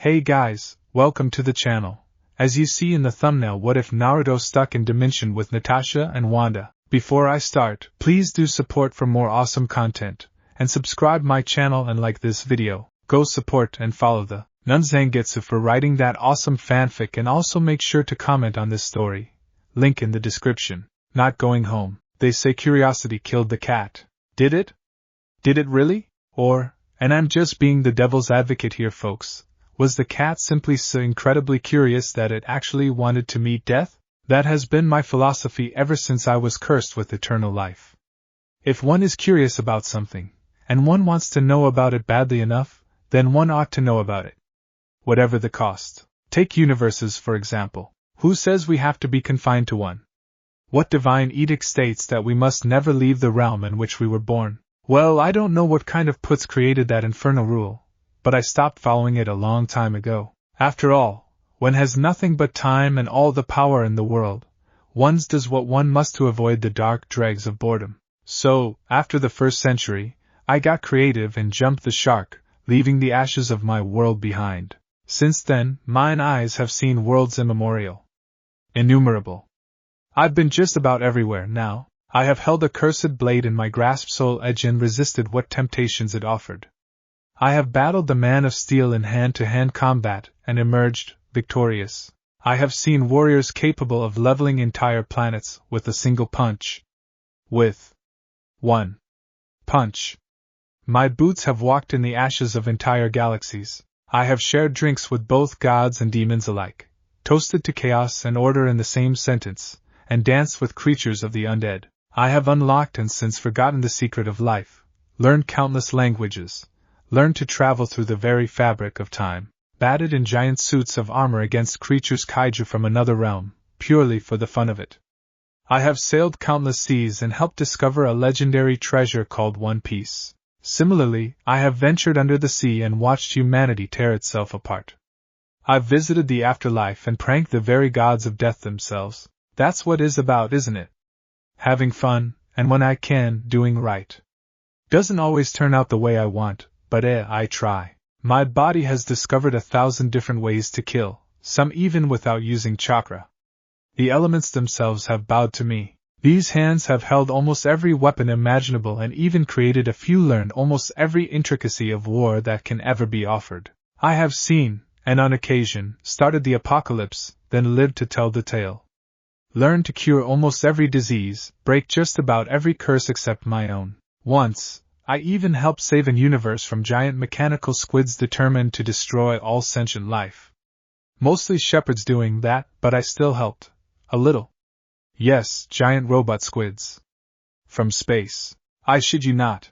Hey guys, welcome to the channel. As you see in the thumbnail, what if Naruto stuck in Deminsion with Natasha and Wonda? Before I start, please do support for more awesome content, and subscribe my channel and like this video. Go support and follow the NeonZangetsu for writing that awesome fanfic, and also make sure to comment on this story. Link in the description. Not going home. They say curiosity killed the cat. Did it? Did it really? Or, and I'm just being the devil's advocate here folks, was the cat simply so incredibly curious that it actually wanted to meet death? That has been my philosophy ever since I was cursed with eternal life. If one is curious about something, and one wants to know about it badly enough, then one ought to know about it. Whatever the cost. Take universes for example. Who says we have to be confined to one? What divine edict states that we must never leave the realm in which we were born? Well, I don't know what kind of puts created that infernal rule, but I stopped following it a long time ago. After all, one has nothing but time and all the power in the world. One does what one must to avoid the dark dregs of boredom. So, after the first century, I got creative and jumped the shark, leaving the ashes of my world behind. Since then, mine eyes have seen worlds immemorial. Innumerable. I've been just about everywhere now. I have held a cursed blade in my grasp soul edge and resisted what temptations it offered. I have battled the man of steel in hand-to-hand combat and emerged victorious. I have seen warriors capable of leveling entire planets with a single punch. With one punch. My boots have walked in the ashes of entire galaxies. I have shared drinks with both gods and demons alike, toasted to chaos and order in the same sentence, and danced with creatures of the undead. I have unlocked and since forgotten the secret of life, learned countless languages, learned to travel through the very fabric of time, batted in giant suits of armor against creatures kaiju from another realm, purely for the fun of it. I have sailed countless seas and helped discover a legendary treasure called One Piece. Similarly, I have ventured under the sea and watched humanity tear itself apart. I've visited the afterlife and pranked the very gods of death themselves. That's what it's about, isn't it? Having fun, and when I can, doing right. Doesn't always turn out the way I want, but I try. My body has discovered 1,000 different ways to kill, some even without using chakra. The elements themselves have bowed to me. These hands have held almost every weapon imaginable and even created a few learned almost every intricacy of war that can ever be offered. I have seen, and on occasion, started the apocalypse, then lived to tell the tale. Learned to cure almost every disease, break just about every curse except my own. Once, I even helped save an universe from giant mechanical squids determined to destroy all sentient life. Mostly shepherds doing that, but I still helped. A little. Yes, giant robot squids. From space. I shid you not.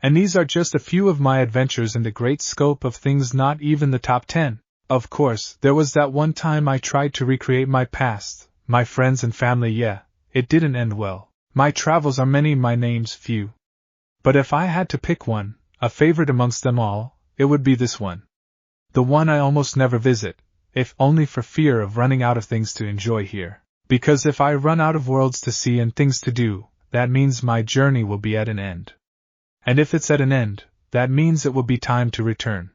And these are just a few of my adventures in the great scope of things, not even the top 10. Of course, there was that one time I tried to recreate my past, my friends and family. Yeah, it didn't end well. My travels are many, my name's few. But if I had to pick one, a favorite amongst them all, it would be this one. The one I almost never visit, if only for fear of running out of things to enjoy here. Because if I run out of worlds to see and things to do, that means my journey will be at an end. And if it's at an end, that means it will be time to return.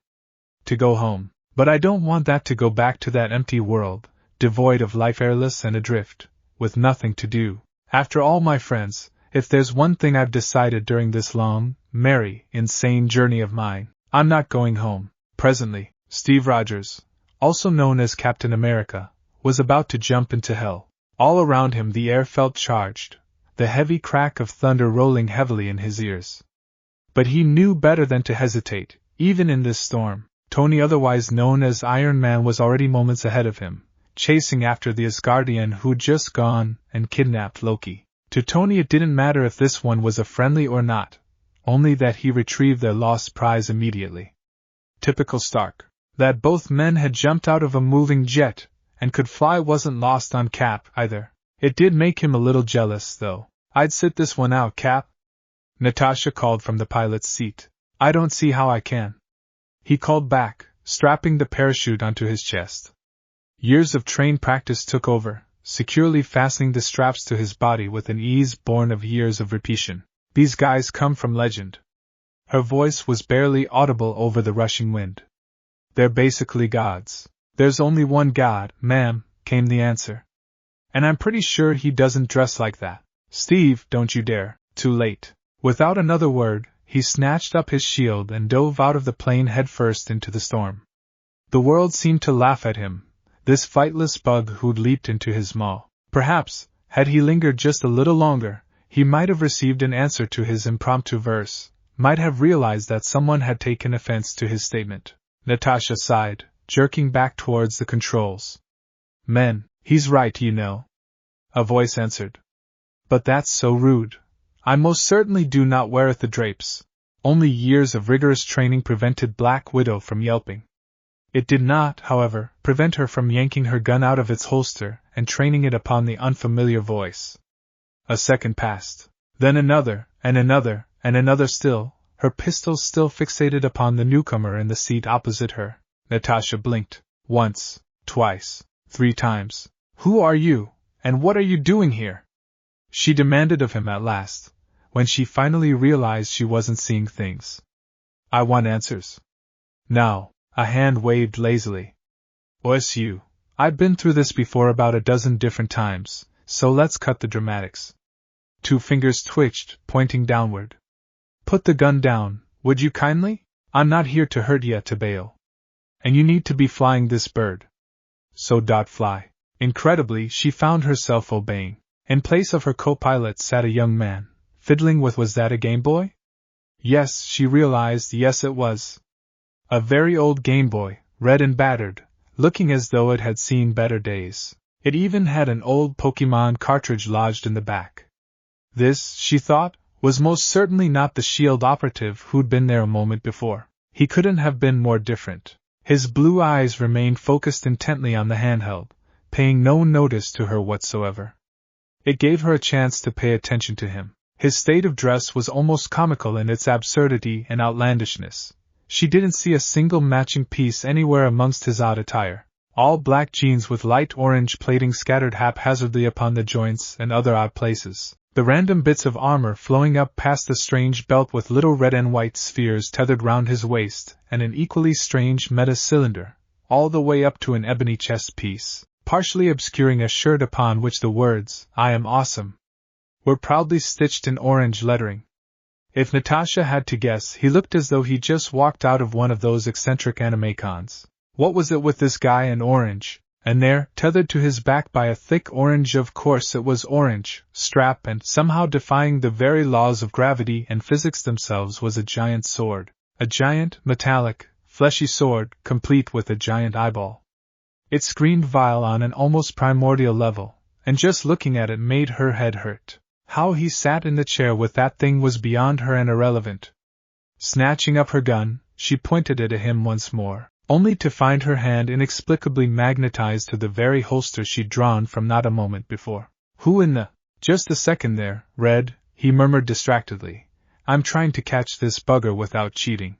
To go home. But I don't want that, to go back to that empty world, devoid of life, airless and adrift, with nothing to do. After all, my friends, if there's one thing I've decided during this long, merry, insane journey of mine, I'm not going home. Presently, Steve Rogers, also known as Captain America, was about to jump into hell. All around him the air felt charged, the heavy crack of thunder rolling heavily in his ears. But he knew better than to hesitate, even in this storm. Tony, otherwise known as Iron Man, was already moments ahead of him, chasing after the Asgardian who'd just gone and kidnapped Loki. To Tony it didn't matter if this one was a friendly or not, only that he retrieved their lost prize immediately. Typical Stark. That both men had jumped out of a moving jet and could fly wasn't lost on Cap either. It did make him a little jealous, though. I'd sit this one out, Cap. Natasha called from the pilot's seat. I don't see how I can. He called back, strapping the parachute onto his chest. Years of trained practice took over, securely fastening the straps to his body with an ease born of years of repetition. These guys come from legend. Her voice was barely audible over the rushing wind. They're basically gods. There's only one god, ma'am, came the answer. And I'm pretty sure he doesn't dress like that. Steve, don't you dare. Too late. Without another word, he snatched up his shield and dove out of the plane headfirst into the storm. The world seemed to laugh at him, this flightless bug who'd leaped into his maw. Perhaps, had he lingered just a little longer, he might have received an answer to his impromptu verse, might have realized that someone had taken offense to his statement. Natasha sighed, jerking back towards the controls. Men, he's right, you know. A voice answered. But that's so rude. I most certainly do not weareth the drapes. Only years of rigorous training prevented Black Widow from yelping. It did not, however, prevent her from yanking her gun out of its holster and training it upon the unfamiliar voice. A second passed. Then another, and another, and another still, her pistol still fixated upon the newcomer in the seat opposite her. Natasha blinked. Once, twice, 3 times. Who are you, and what are you doing here? She demanded of him at last, when she finally realized she wasn't seeing things. I want answers. Now. A hand waved lazily. OSU. I've been through this before about a dozen different times, so let's cut the dramatics. 2 fingers twitched, pointing downward. Put the gun down, would you kindly? I'm not here to hurt ya, Tabeo. And you need to be flying this bird. So fly. Incredibly, she found herself obeying. In place of her co-pilot sat a young man, fiddling with was that a Game Boy? Yes, she realized, yes it was. A very old Game Boy, red and battered, looking as though it had seen better days. It even had an old Pokémon cartridge lodged in the back. This, she thought, was most certainly not the S.H.I.E.L.D. operative who'd been there a moment before. He couldn't have been more different. His blue eyes remained focused intently on the handheld, paying no notice to her whatsoever. It gave her a chance to pay attention to him. His state of dress was almost comical in its absurdity and outlandishness. She didn't see a single matching piece anywhere amongst his odd attire. All black jeans with light orange plating scattered haphazardly upon the joints and other odd places. The random bits of armor flowing up past the strange belt with little red and white spheres tethered round his waist, and an equally strange metal cylinder, all the way up to an ebony chest piece, partially obscuring a shirt upon which the words, "I am awesome," were proudly stitched in orange lettering. If Natasha had to guess, he looked as though he just walked out of one of those eccentric anime cons. What was it with this guy in orange? And there, tethered to his back by a thick orange, of course it was orange, strap, and somehow defying the very laws of gravity and physics themselves, was a giant sword. A giant, metallic, fleshy sword, complete with a giant eyeball. It screamed vile on an almost primordial level, and just looking at it made her head hurt. How he sat in the chair with that thing was beyond her and irrelevant. Snatching up her gun, she pointed it at him once more, only to find her hand inexplicably magnetized to the very holster she'd drawn from not a moment before. Who in the... Just a second there, Red, he murmured distractedly. I'm trying to catch this bugger without cheating.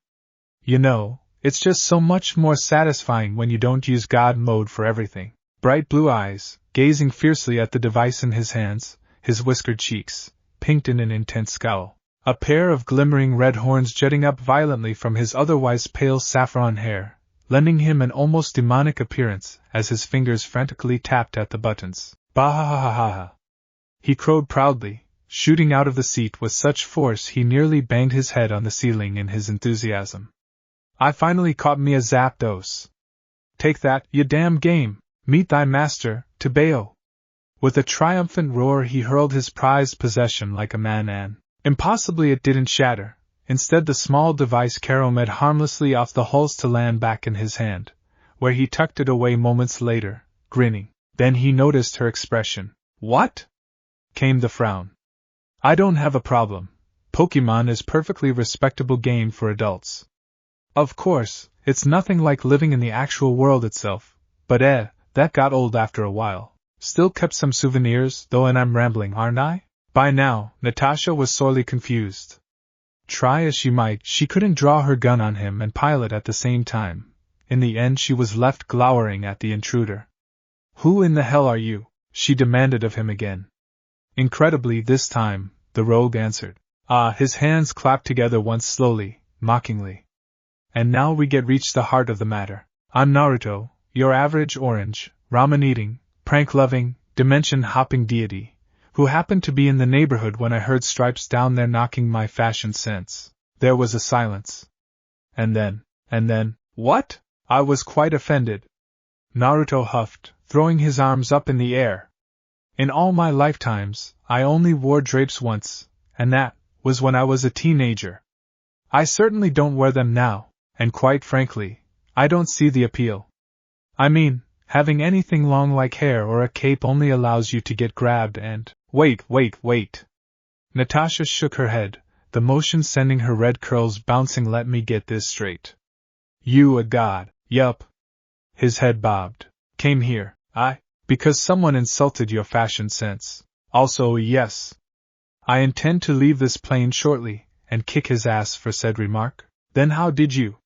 You know, it's just so much more satisfying when you don't use God mode for everything. Bright blue eyes, gazing fiercely at the device in his hands, his whiskered cheeks, pinked in an intense scowl. A pair of glimmering red horns jutting up violently from his otherwise pale saffron hair, lending him an almost demonic appearance as his fingers frantically tapped at the buttons. Bah-ha-ha-ha-ha! He crowed proudly, shooting out of the seat with such force he nearly banged his head on the ceiling in his enthusiasm. I finally caught me a Zapdos. Take that, you damn game! Meet thy master, Tabeo! With a triumphant roar he hurled his prized possession like a man, and impossibly it didn't shatter. Instead the small device caromed harmlessly off the hulls to land back in his hand, where he tucked it away moments later, grinning. Then he noticed her expression. What? Came the frown. I don't have a problem. Pokémon is perfectly respectable game for adults. Of course, it's nothing like living in the actual world itself, but that got old after a while. Still kept some souvenirs, though, and I'm rambling, aren't I? By now, Natasha was sorely confused. Try as she might, she couldn't draw her gun on him and pilot at the same time. In the end she was left glowering at the intruder. Who in the hell are you? She demanded of him again. Incredibly this time, the rogue answered. His hands clapped together once slowly, mockingly. And now we reach the heart of the matter. I'm Naruto, your average orange, ramen-eating, prank-loving, dimension-hopping deity, who happened to be in the neighborhood when I heard Stripes down there knocking my fashion sense. There was a silence. And then, what? I was quite offended. Naruto huffed, throwing his arms up in the air. In all my lifetimes, I only wore drapes once, and that was when I was a teenager. I certainly don't wear them now, and quite frankly, I don't see the appeal. I mean, having anything long like hair or a cape only allows you to get grabbed and… Wait. Natasha shook her head, the motion sending her red curls bouncing. Let me get this straight. You a god? Yup. His head bobbed. Came here, because someone insulted your fashion sense. Also, yes. I intend to leave this plane shortly, and kick his ass for said remark. Then how did you…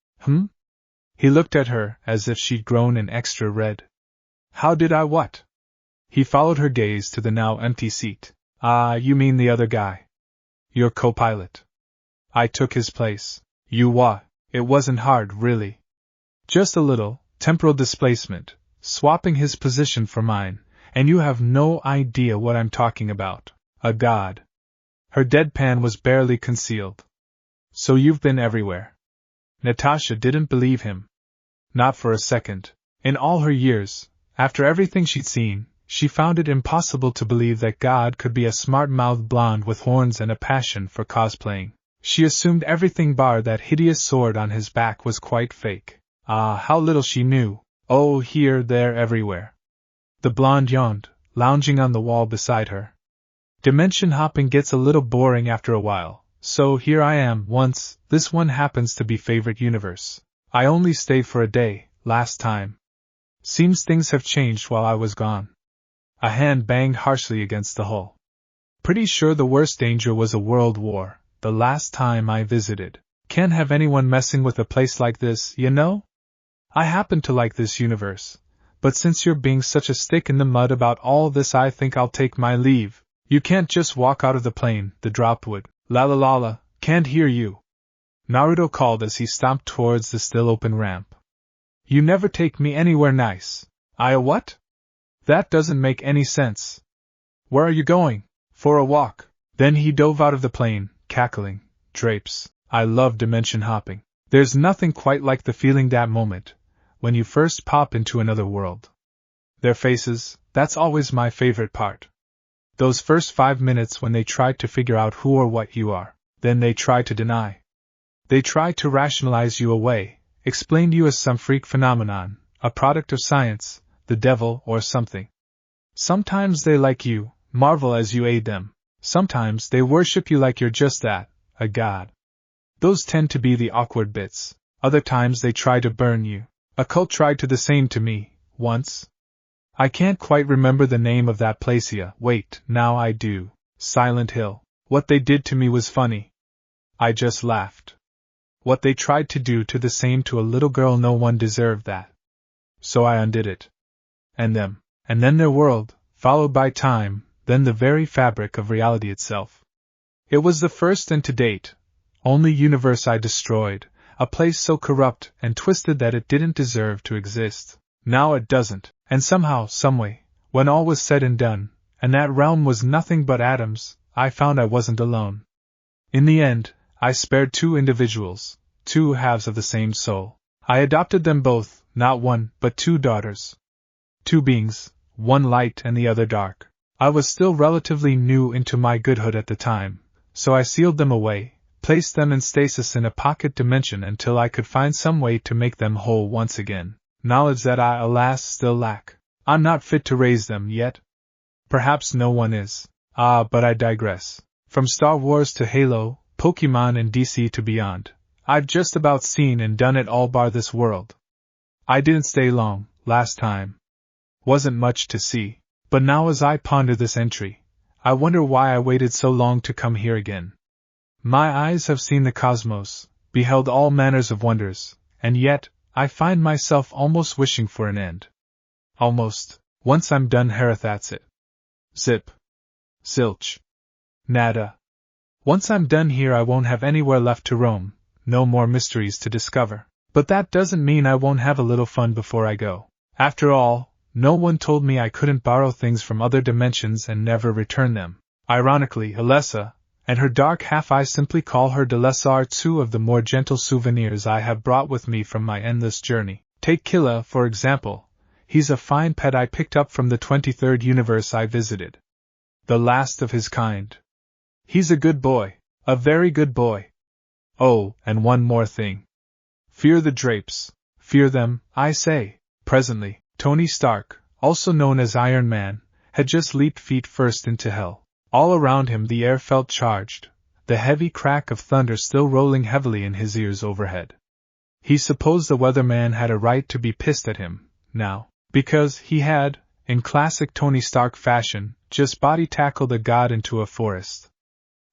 He looked at her as if she'd grown an extra red. How did I what? He followed her gaze to the now empty seat. You mean the other guy. Your co-pilot. I took his place. You what? It wasn't hard, really. Just a little, temporal displacement, swapping his position for mine, and you have no idea what I'm talking about. A god. Her deadpan was barely concealed. So you've been everywhere. Natasha didn't believe him. Not for a second. In all her years, after everything she'd seen, she found it impossible to believe that God could be a smart-mouthed blonde with horns and a passion for cosplaying. She assumed everything bar that hideous sword on his back was quite fake. How little she knew. Oh, here, there, everywhere. The blonde yawned, lounging on the wall beside her. Dimension hopping gets a little boring after a while, so here I am. Once, this one happens to be favorite universe. I only stayed for a day, last time. Seems things have changed while I was gone. A hand banged harshly against the hull. Pretty sure the worst danger was a world war, the last time I visited. Can't have anyone messing with a place like this, you know? I happen to like this universe, but since you're being such a stick in the mud about all this, I think I'll take my leave. You can't just walk out of the plane, the drop would. La, can't hear you. Naruto called as he stomped towards the still open ramp. You never take me anywhere nice. I what? That doesn't make any sense. Where are you going? For a walk. Then he dove out of the plane, cackling. Drapes. I love dimension hopping. There's nothing quite like the feeling that moment, when you first pop into another world. Their faces, that's always my favorite part. Those first 5 minutes when they try to figure out who or what you are, then they try to deny. They try to rationalize you away, explain you as some freak phenomenon, a product of science, the devil or something. Sometimes they like you, marvel as you aid them. Sometimes they worship you like you're just that, a god. Those tend to be the awkward bits. Other times they try to burn you. A cult tried to the same to me, once. I can't quite remember the name of that place yet. Wait, now I do. Silent Hill. What they did to me was funny. I just laughed. What they tried to do to the same to a little girl, no one deserved that. So I undid it. And them. And then their world, followed by time, then the very fabric of reality itself. It was the first and to date only universe I destroyed, a place so corrupt and twisted that it didn't deserve to exist. Now it doesn't, and somehow, someway, when all was said and done, and that realm was nothing but atoms, I found I wasn't alone. In the end, I spared 2 individuals, 2 halves of the same soul. I adopted them both, not 1, but 2 daughters. 2 beings, one light and the other dark. I was still relatively new into my goodhood at the time, so I sealed them away, placed them in stasis in a pocket dimension until I could find some way to make them whole once again. Knowledge that I, alas, still lack. I'm not fit to raise them yet. Perhaps no one is. But I digress. From Star Wars to Halo, Pokemon and DC to beyond, I've just about seen and done it all bar this world. I didn't stay long, last time. Wasn't much to see. But now as I ponder this entry, I wonder why I waited so long to come here again. My eyes have seen the cosmos, beheld all manners of wonders, and yet, I find myself almost wishing for an end. Almost. Once I'm done here, that's it. Zip. Zilch. Nada. Once I'm done here I won't have anywhere left to roam, no more mysteries to discover. But that doesn't mean I won't have a little fun before I go. After all, no one told me I couldn't borrow things from other dimensions and never return them. Ironically, Alessa, and her dark half-eye simply call her NeonZangetsu of the more gentle souvenirs I have brought with me from my endless journey. Take Killa, for example. He's a fine pet I picked up from the 23rd universe I visited. The last of his kind. He's a good boy, a very good boy. Oh, and one more thing. Fear the drapes, fear them, I say. Presently, Tony Stark, also known as Iron Man, had just leaped feet first into hell. All around him the air felt charged, the heavy crack of thunder still rolling heavily in his ears overhead. He supposed the weatherman had a right to be pissed at him, now, because he had, in classic Tony Stark fashion, just body-tackled a god into a forest.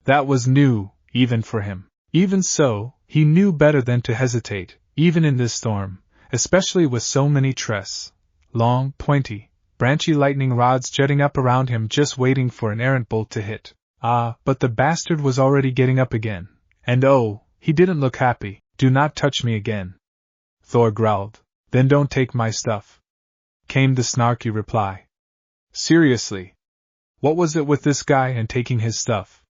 That was new, even for him. Even so, he knew better than to hesitate, even in this storm, especially with so many long, pointy, branchy lightning rods jutting up around him just waiting for an errant bolt to hit. Ah, but the bastard was already getting up again. And oh, he didn't look happy. Do not touch me again. Thor growled. Then don't take my stuff. Came the snarky reply. Seriously. What was it with this guy and taking his stuff?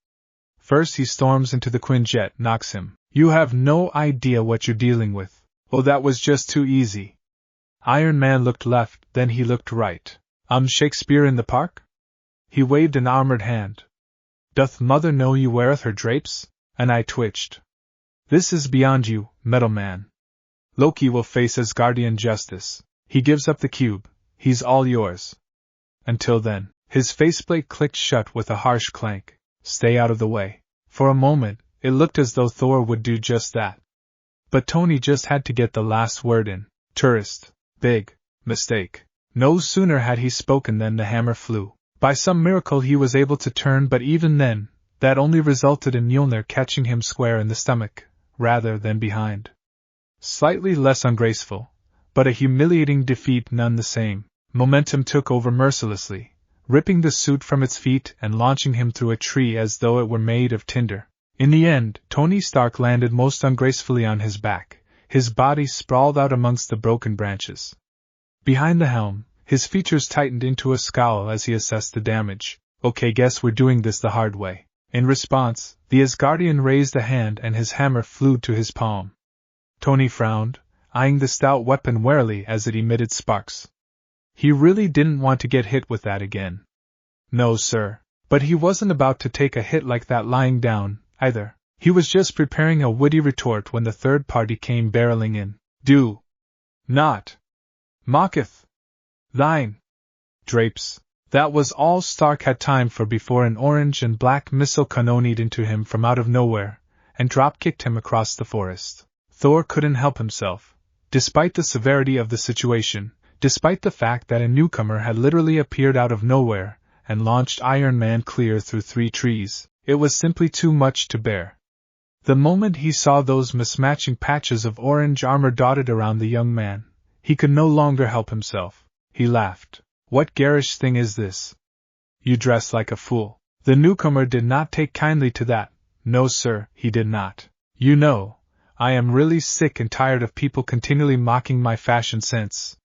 First he storms into the Quinjet, knocks him. You have no idea what you're dealing with. Oh, that was just too easy. Iron Man looked left, then he looked right. Shakespeare in the park? He waved an armored hand. Doth mother know you weareth her drapes? And I twitched. This is beyond you, Metal Man. Loki will face Asgardian justice. He gives up the cube. He's all yours. Until then, his faceplate clicked shut with a harsh clank. Stay out of the way. For a moment, it looked as though Thor would do just that. But Tony just had to get the last word in. Tourist. Big. Mistake. No sooner had he spoken than the hammer flew. By some miracle he was able to turn, but even then, that only resulted in Mjolnir catching him square in the stomach, rather than behind. Slightly less ungraceful, but a humiliating defeat none the same. Momentum took over mercilessly, ripping the suit from its feet and launching him through a tree as though it were made of tinder. In the end, Tony Stark landed most ungracefully on his back, his body sprawled out amongst the broken branches. Behind the helm, his features tightened into a scowl as he assessed the damage. Okay, guess we're doing this the hard way. In response, the Asgardian raised a hand and his hammer flew to his palm. Tony frowned, eyeing the stout weapon warily as it emitted sparks. He really didn't want to get hit with that again. No, sir. But he wasn't about to take a hit like that lying down, either. He was just preparing a witty retort when the third party came barreling in. Do not mocketh thine drapes. That was all Stark had time for before an orange and black missile canonied into him from out of nowhere, and drop-kicked him across the forest. Thor couldn't help himself. Despite the severity of the situation, despite the fact that a newcomer had literally appeared out of nowhere, and launched Iron Man clear through 3 trees, it was simply too much to bear. The moment he saw those mismatching patches of orange armor dotted around the young man, he could no longer help himself. He laughed. What garish thing is this? You dress like a fool. The newcomer did not take kindly to that. No, sir, he did not. You know, I am really sick and tired of people continually mocking my fashion sense.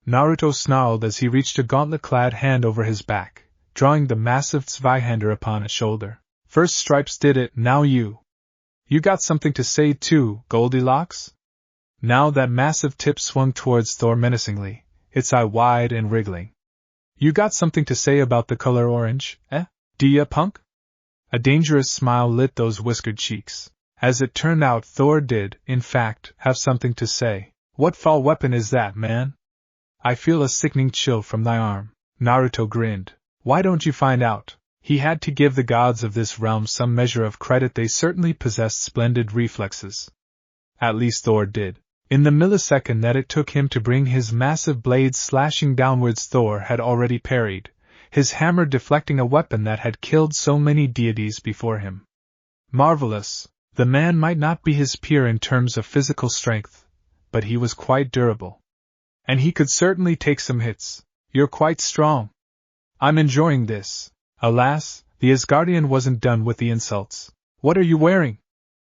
Naruto snarled as he reached a gauntlet-clad hand over his back, drawing the massive Zweihander upon his shoulder. First Stripes did it, now you. You got something to say too, Goldilocks? Now that massive tip swung towards Thor menacingly, its eye wide and wriggling. You got something to say about the color orange, eh? Dia punk? A dangerous smile lit those whiskered cheeks. As it turned out, Thor did, in fact, have something to say. What foul weapon is that, man? I feel a sickening chill from thy arm. Naruto grinned. Why don't you find out? He had to give the gods of this realm some measure of credit. They certainly possessed splendid reflexes. At least Thor did. In the millisecond that it took him to bring his massive blades slashing downwards, Thor had already parried, his hammer deflecting a weapon that had killed so many deities before him. Marvelous! The man might not be his peer in terms of physical strength, but he was quite durable. And he could certainly take some hits. You're quite strong. I'm enjoying this. Alas, the Asgardian wasn't done with the insults. What are you wearing?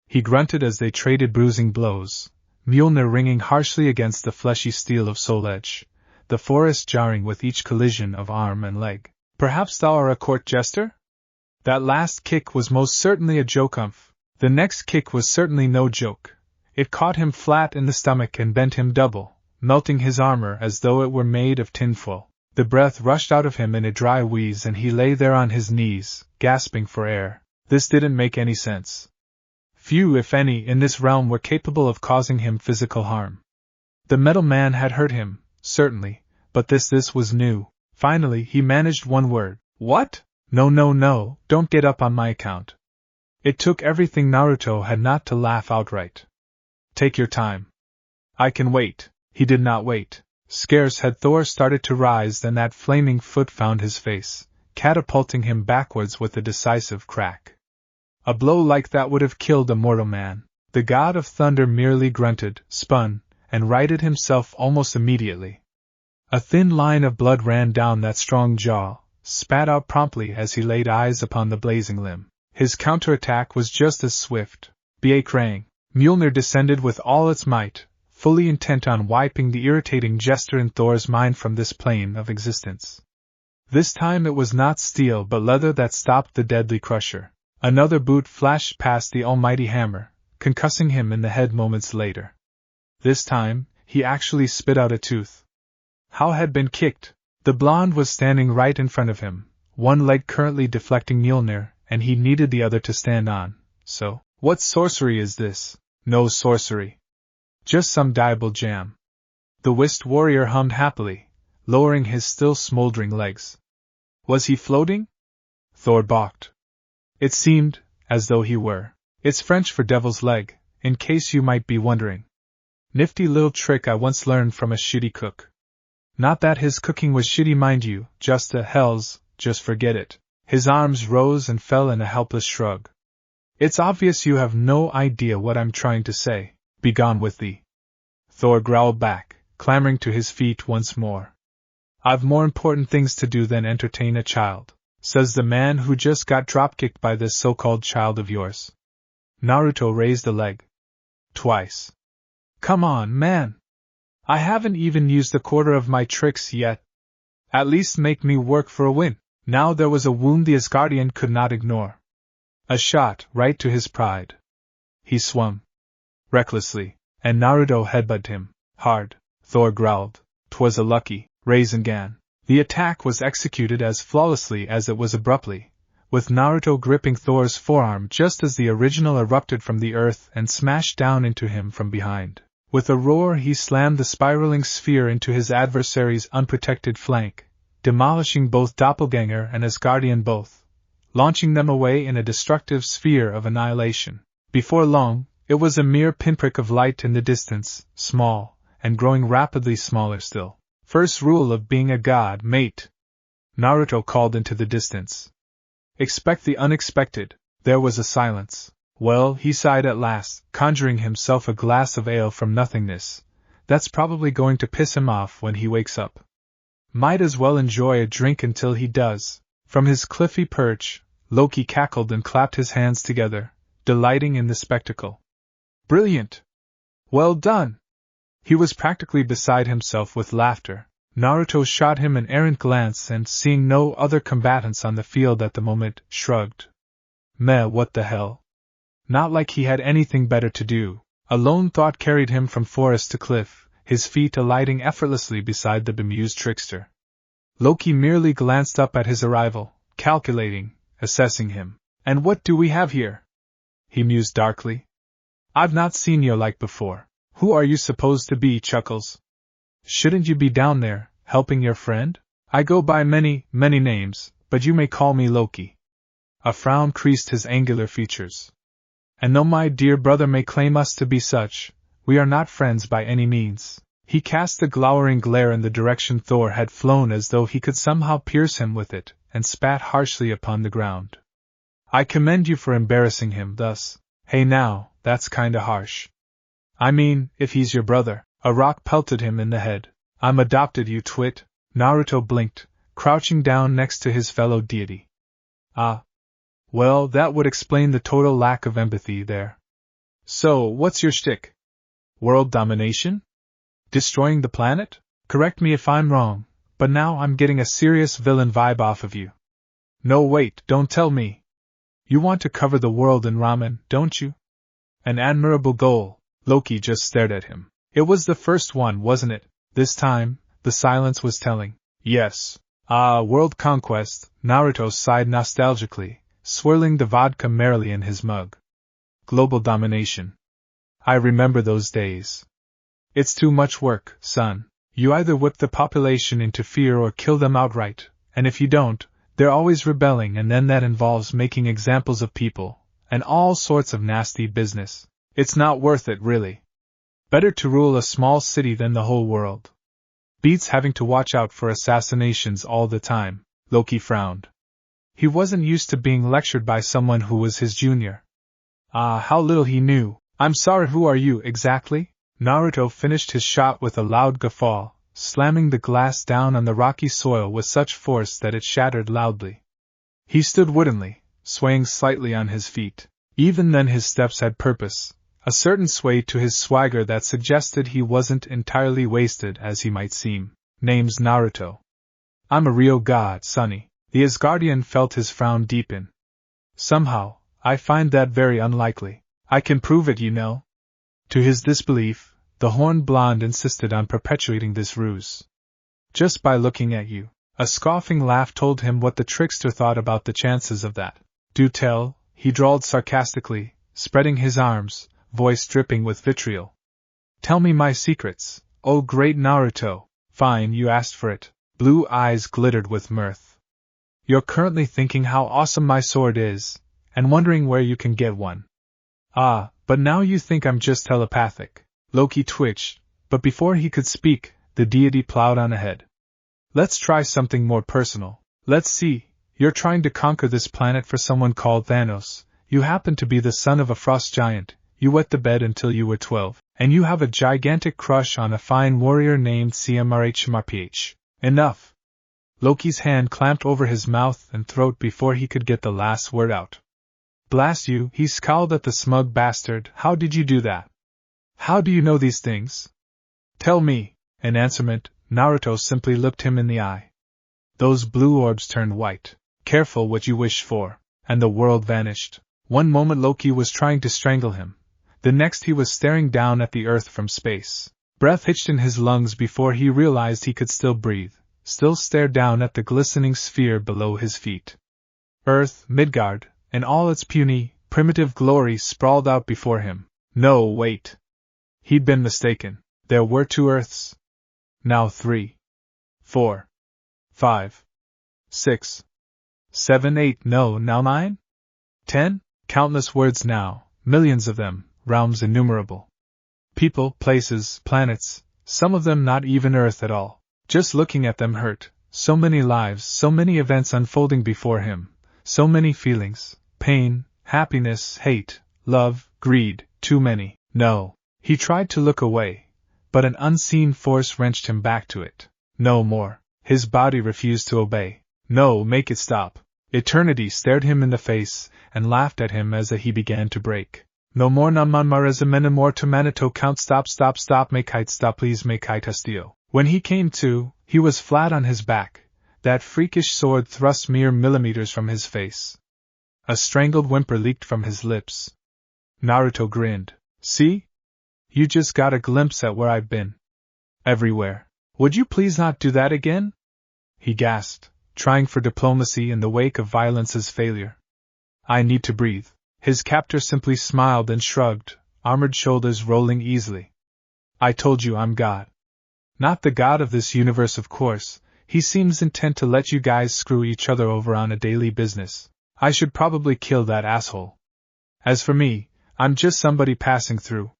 He grunted as they traded bruising blows, Mjolnir ringing harshly against the fleshy steel of Soul Edge, the forest jarring with each collision of arm and leg. Perhaps thou art a court jester? That last kick was most certainly a joke. The next kick was certainly no joke. It caught him flat in the stomach and bent him double, melting his armor as though it were made of tinfoil. The breath rushed out of him in a dry wheeze and he lay there on his knees, gasping for air. This didn't make any sense. Few, if any, in this realm were capable of causing him physical harm. The metal man had hurt him, certainly, but this was new. Finally, he managed one word. What? No, don't get up on my account. It took everything Naruto had not to laugh outright. Take your time. I can wait. He did not wait. Scarce had Thor started to rise than that flaming foot found his face, catapulting him backwards with a decisive crack. A blow like that would have killed a mortal man. The god of thunder merely grunted, spun, and righted himself almost immediately. A thin line of blood ran down that strong jaw, spat out promptly as he laid eyes upon the blazing limb. His counterattack was just as swift. Krang. Mjolnir descended with all its might, fully intent on wiping the irritating jester in Thor's mind from this plane of existence. This time it was not steel but leather that stopped the deadly crusher. Another boot flashed past the almighty hammer, concussing him in the head moments later. This time, he actually spit out a tooth. Hal had been kicked. The blonde was standing right in front of him, one leg currently deflecting Mjolnir, and he needed the other to stand on. So, what sorcery is this? No sorcery. Just some diabolical jam. The whist warrior hummed happily, lowering his still smoldering legs. Was he floating? Thor balked. It seemed as though he were. It's French for devil's leg, in case you might be wondering. Nifty little trick I once learned from a shitty cook. Not that his cooking was shitty, mind you, just forget it. His arms rose and fell in a helpless shrug. It's obvious you have no idea what I'm trying to say. Begone with thee. Thor growled back, clambering to his feet once more. I've more important things to do than entertain a child, says the man who just got dropkicked by this so-called child of yours. Naruto raised a leg. Twice. Come on, man. I haven't even used a quarter of my tricks yet. At least make me work for a win. Now there was a wound the Asgardian could not ignore. A shot right to his pride. He swung recklessly, and Naruto headbutted him hard. Thor growled. 'Twas a lucky Rasengan. The attack was executed as flawlessly as it was abruptly, with Naruto gripping Thor's forearm just as the original erupted from the earth and smashed down into him from behind. With a roar he slammed the spiraling sphere into his adversary's unprotected flank, demolishing both Doppelganger and Asgardian both, launching them away in a destructive sphere of annihilation. Before long, it was a mere pinprick of light in the distance, small, and growing rapidly smaller still. First rule of being a god, mate. Naruto called into the distance. Expect the unexpected. There was a silence. Well, he sighed at last, conjuring himself a glass of ale from nothingness. That's probably going to piss him off when he wakes up. Might as well enjoy a drink until he does. From his cliffy perch, Loki cackled and clapped his hands together, delighting in the spectacle. Brilliant! Well done! He was practically beside himself with laughter. Naruto shot him an errant glance and, seeing no other combatants on the field at the moment, shrugged. Meh, what the hell? Not like he had anything better to do. A lone thought carried him from forest to cliff, his feet alighting effortlessly beside the bemused trickster. Loki merely glanced up at his arrival, calculating, assessing him. And what do we have here? He mused darkly. I've not seen your like before. Who are you supposed to be, Chuckles? Shouldn't you be down there, helping your friend? I go by many names, but you may call me Loki. A frown creased his angular features. And though my dear brother may claim us to be such, we are not friends by any means. He cast a glowering glare in the direction Thor had flown as though he could somehow pierce him with it, and spat harshly upon the ground. I commend you for embarrassing him thus. Hey now, that's kinda harsh. I mean, if he's your brother. A rock pelted him in the head. I'm adopted, you twit. Naruto blinked, crouching down next to his fellow deity. Ah. Well, that would explain the total lack of empathy there. So, what's your shtick? World domination? Destroying the planet? Correct me if I'm wrong, but now I'm getting a serious villain vibe off of you. No, wait, don't tell me. You want to cover the world in ramen, don't you? An admirable goal. Loki just stared at him. It was the first one, wasn't it? This time, the silence was telling. Yes. Ah, world conquest, Naruto sighed nostalgically, swirling the vodka merrily in his mug. Global domination. I remember those days. It's too much work, son. You either whip the population into fear or kill them outright, and if you don't, they're always rebelling, and then that involves making examples of people, and all sorts of nasty business. It's not worth it, really. Better to rule a small city than the whole world. Beats having to watch out for assassinations all the time. Loki frowned. He wasn't used to being lectured by someone who was his junior. Ah, how little he knew. I'm sorry, who are you, exactly? Naruto finished his shot with a loud guffaw, slamming the glass down on the rocky soil with such force that it shattered loudly. He stood woodenly, swaying slightly on his feet. Even then his steps had purpose, a certain sway to his swagger that suggested he wasn't entirely wasted as he might seem. Name's Naruto. I'm a real god, sonny. The Asgardian felt his frown deepen. Somehow, I find that very unlikely. I can prove it, you know. To his disbelief, the horned blonde insisted on perpetuating this ruse. Just by looking at you. A scoffing laugh told him what the trickster thought about the chances of that. Do tell, he drawled sarcastically, spreading his arms, voice dripping with vitriol. Tell me my secrets, oh great Naruto. Fine, you asked for it. Blue eyes glittered with mirth. You're currently thinking how awesome my sword is, and wondering where you can get one. Ah, but now you think I'm just telepathic. Loki twitched, but before he could speak, the deity plowed on ahead. Let's try something more personal. Let's see, you're trying to conquer this planet for someone called Thanos. You happen to be the son of a frost giant. You wet the bed until you were 12, and you have a gigantic crush on a fine warrior named CMRHMRPH. Enough. Loki's hand clamped over his mouth and throat before he could get the last word out. Blast you, he scowled at the smug bastard. How did you do that? How do you know these things? Tell me. In answerment, Naruto simply looked him in the eye. Those blue orbs turned white. Careful what you wish for. And the world vanished. One moment Loki was trying to strangle him. The next he was staring down at the earth from space. Breath hitched in his lungs before he realized he could still breathe, still stare down at the glistening sphere below his feet. Earth, Midgard, in all its puny, primitive glory sprawled out before him. No, wait. He'd been mistaken. There were 2 Earths. Now 3. 4. 5. 6. 7, 8, no, now 9? 10? Countless words now, millions of them, realms innumerable. People, places, planets, some of them not even Earth at all. Just looking at them hurt. So many lives, so many events unfolding before him, so many feelings, pain, happiness, hate, love, greed, too many. No. He tried to look away, but an unseen force wrenched him back to it. No more. His body refused to obey. No, make it stop. Eternity stared him in the face and laughed at him as he began to break. No more namanmarazamena more to manito count stop make height stop please make height hastio. When he came to, he was flat on his back, that freakish sword thrust mere millimeters from his face. A strangled whimper leaked from his lips. Naruto grinned. See? You just got a glimpse at where I've been. Everywhere. Would you please not do that again? He gasped, trying for diplomacy in the wake of violence's failure. I need to breathe. His captor simply smiled and shrugged, armored shoulders rolling easily. I told you I'm God. Not the god of this universe, of course. He seems intent to let you guys screw each other over on a daily business. I should probably kill that asshole. As for me, I'm just somebody passing through.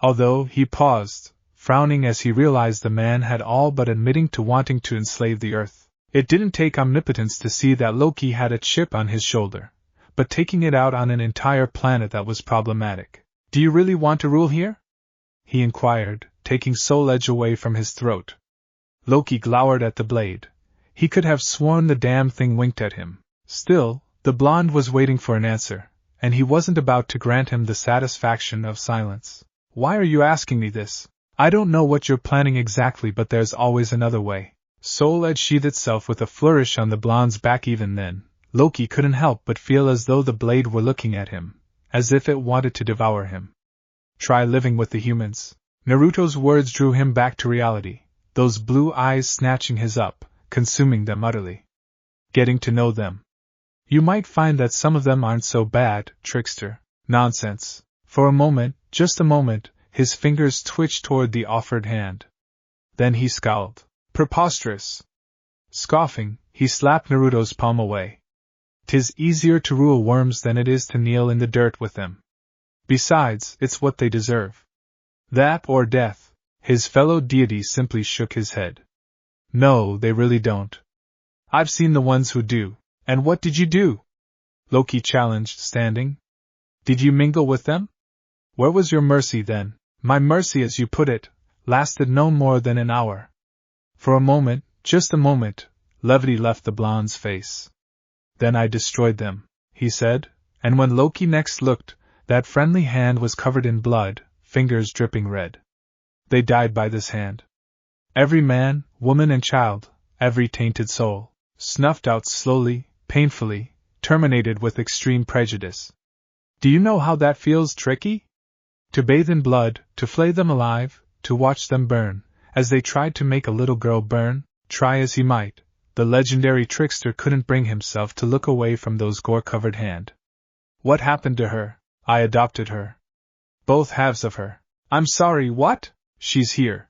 Although, he paused, frowning as he realized the man had all but admitting to wanting to enslave the earth. It didn't take omnipotence to see that Loki had a chip on his shoulder, but taking it out on an entire planet that was problematic. Do you really want to rule here? He inquired, taking soul edge away from his throat. Loki glowered at the blade. He could have sworn the damn thing winked at him. Still, the blonde was waiting for an answer, and he wasn't about to grant him the satisfaction of silence. Why are you asking me this? I don't know what you're planning exactly, but there's always another way. Soul Edge sheathed itself with a flourish on the blonde's back. Even then, Loki couldn't help but feel as though the blade were looking at him, as if it wanted to devour him. Try living with the humans. Naruto's words drew him back to reality, those blue eyes snatching his up, consuming them utterly. Getting to know them. You might find that some of them aren't so bad, trickster. Nonsense. For a moment, just a moment, his fingers twitched toward the offered hand. Then he scowled. Preposterous. Scoffing, he slapped Naruto's palm away. 'Tis easier to rule worms than it is to kneel in the dirt with them. Besides, it's what they deserve. That or death. His fellow deity simply shook his head. No, they really don't. I've seen the ones who do. And what did you do? Loki challenged, standing. Did you mingle with them? Where was your mercy then? My mercy, as you put it, lasted no more than an hour. For a moment, just a moment, levity left the blonde's face. Then I destroyed them, he said, and when Loki next looked, that friendly hand was covered in blood, fingers dripping red. They died by this hand. Every man, woman and child, every tainted soul, snuffed out slowly, painfully, terminated with extreme prejudice. Do you know how that feels, Tricky? To bathe in blood, to flay them alive, to watch them burn, as they tried to make a little girl burn. Try as he might, the legendary trickster couldn't bring himself to look away from those gore-covered hands. What happened to her? I adopted her. Both halves of her. I'm sorry, what? She's here.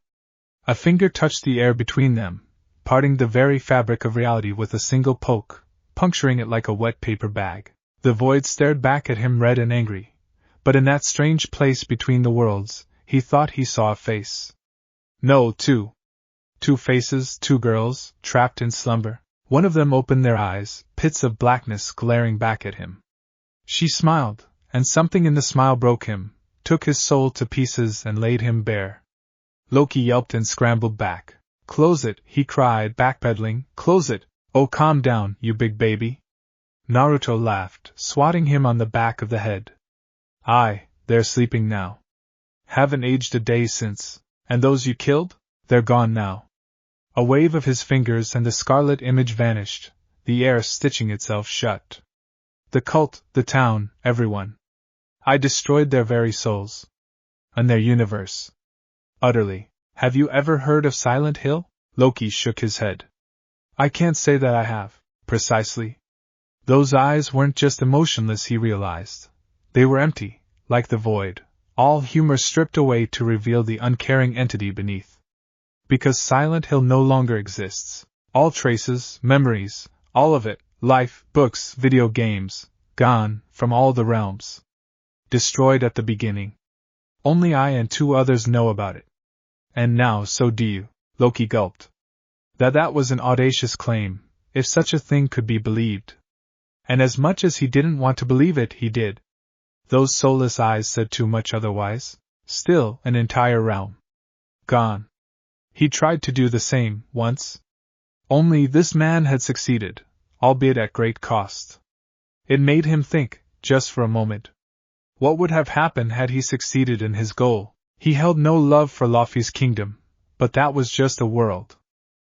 A finger touched the air between them, parting the very fabric of reality with a single poke, puncturing it like a wet paper bag. The void stared back at him, red and angry, but in that strange place between the worlds, he thought he saw a face. No, two. Two faces, two girls, trapped in slumber. One of them opened their eyes, pits of blackness glaring back at him. She smiled, and something in the smile broke him, took his soul to pieces and laid him bare. Loki yelped and scrambled back. Close it, he cried, backpedaling. Close it. Oh, calm down, you big baby. Naruto laughed, swatting him on the back of the head. Aye, they're sleeping now. Haven't aged a day since. And those you killed? They're gone now. A wave of his fingers and the scarlet image vanished, the air stitching itself shut. The cult, the town, everyone. I destroyed their very souls. And their universe. Utterly. Have you ever heard of Silent Hill? Loki shook his head. I can't say that I have, precisely. Those eyes weren't just emotionless, he realized. They were empty, like the void, all humor stripped away to reveal the uncaring entity beneath. Because Silent Hill no longer exists. All traces, memories, all of it, life, books, video games, gone, from all the realms. Destroyed at the beginning. Only I and two others know about it. And now so do you, Loki gulped. That was an audacious claim, if such a thing could be believed. And as much as he didn't want to believe it, he did. Those soulless eyes said too much otherwise. Still, an entire realm. Gone. He tried to do the same, once. Only this man had succeeded, albeit at great cost. It made him think, just for a moment. What would have happened had he succeeded in his goal? He held no love for Luffy's kingdom, but that was just a world.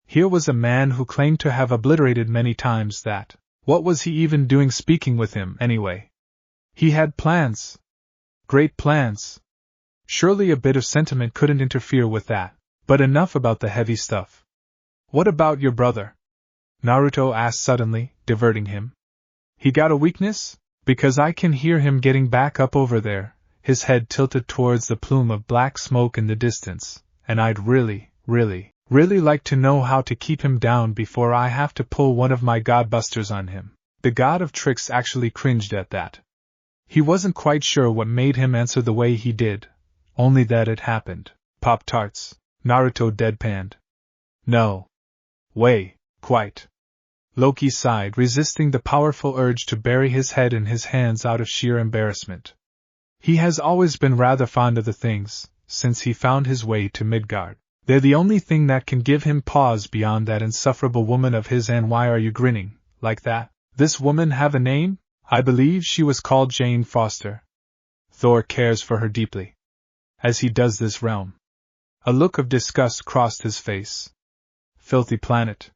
Here was a man who claimed to have obliterated many times that. What was he even doing speaking with him, anyway? He had plans. Great plans. Surely a bit of sentiment couldn't interfere with that. But enough about the heavy stuff. What about your brother? Naruto asked suddenly, diverting him. He got a weakness? Because I can hear him getting back up over there, his head tilted towards the plume of black smoke in the distance, and I'd really like to know how to keep him down before I have to pull one of my godbusters on him. The god of tricks actually cringed at that. He wasn't quite sure what made him answer the way he did, only that it happened. Pop-Tarts. Naruto deadpanned. No. Way, quite. Loki sighed, resisting the powerful urge to bury his head in his hands out of sheer embarrassment. He has always been rather fond of the things, since he found his way to Midgard. They're the only thing that can give him pause beyond that insufferable woman of his. And why are you grinning, like that? This woman have a name? I believe she was called Jane Foster. Thor cares for her deeply. as he does this realm. A look of disgust crossed his face. Filthy planet.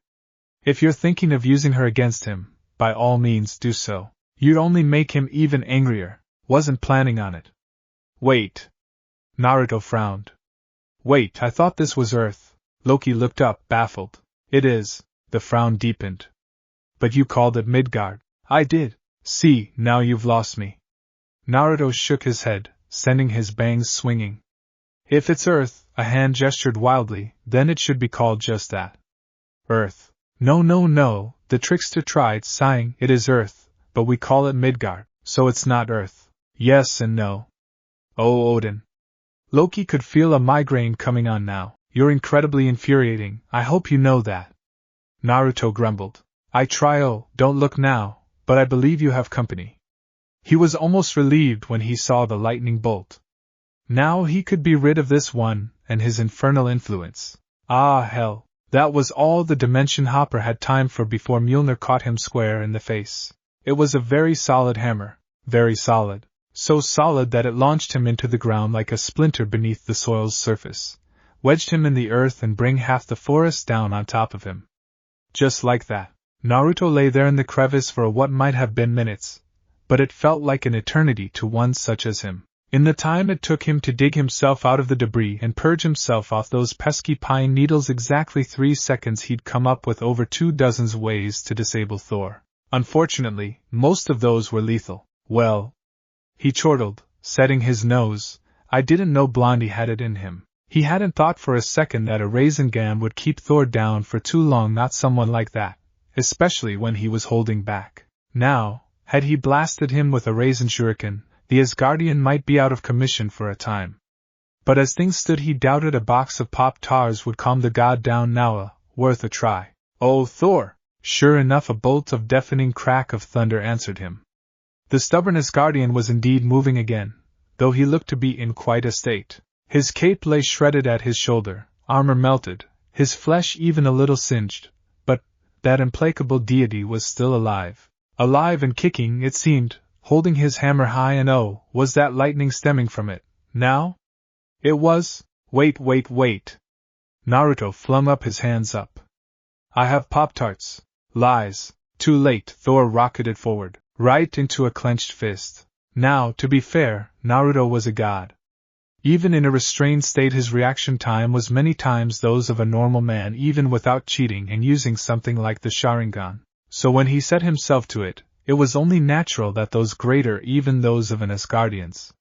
If you're thinking of using her against him, by all means do so. You'd only make him even angrier. Wasn't planning on it. Wait. Naruto frowned. Wait, I thought this was Earth. Loki looked up, baffled. It is. The frown deepened. But you called it Midgard. I did. See, now you've lost me. Naruto shook his head, sending his bangs swinging. If it's Earth, a hand gestured wildly, then it should be called just that. Earth. No, the trickster tried, sighing. It is Earth, but we call it Midgard, so it's not Earth. Yes and no. Oh, Odin. Loki could feel a migraine coming on now. You're incredibly infuriating, I hope you know that. Naruto grumbled. I try. Oh, don't look now, but I believe you have company. He was almost relieved when he saw the lightning bolt. Now he could be rid of this one, and his infernal influence. Ah, hell, that was all the Dimension Hopper had time for before Mjolnir caught him square in the face. It was a very solid hammer, very solid, so solid that it launched him into the ground like a splinter beneath the soil's surface, wedged him in the earth and bring half the forest down on top of him. Just like that, Naruto lay there in the crevice for what might have been minutes, but it felt like an eternity to one such as him. In the time it took him to dig himself out of the debris and purge himself off those pesky pine needles, exactly 3 seconds, he'd come up with over 24 ways to disable Thor. Unfortunately, most of those were lethal. Well, he chortled, setting his nose, I didn't know Blondie had it in him. He hadn't thought for a second that a Rasengan would keep Thor down for too long, not someone like that, especially when he was holding back. Now, had he blasted him with a Raisin Shuriken, the Asgardian might be out of commission for a time. But as things stood, he doubted a box of Pop-Tars would calm the god down now. Worth a try. Oh, Thor! Sure enough, a bolt of deafening crack of thunder answered him. The stubborn Asgardian was indeed moving again, though he looked to be in quite a state. His cape lay shredded at his shoulder, armor melted, his flesh even a little singed, but that implacable deity was still alive. Alive and kicking, it seemed, holding his hammer high, and oh, was that lightning stemming from it, now? It was. Wait. Naruto flung up his hands up. I have Pop-Tarts. Lies. Too late. Thor rocketed forward, right into a clenched fist. Now, to be fair, Naruto was a god. Even in a restrained state, his reaction time was many times those of a normal man, even without cheating and using something like the Sharingan. So when he set himself to it, it was only natural that those greater, even those of an Asgardian's.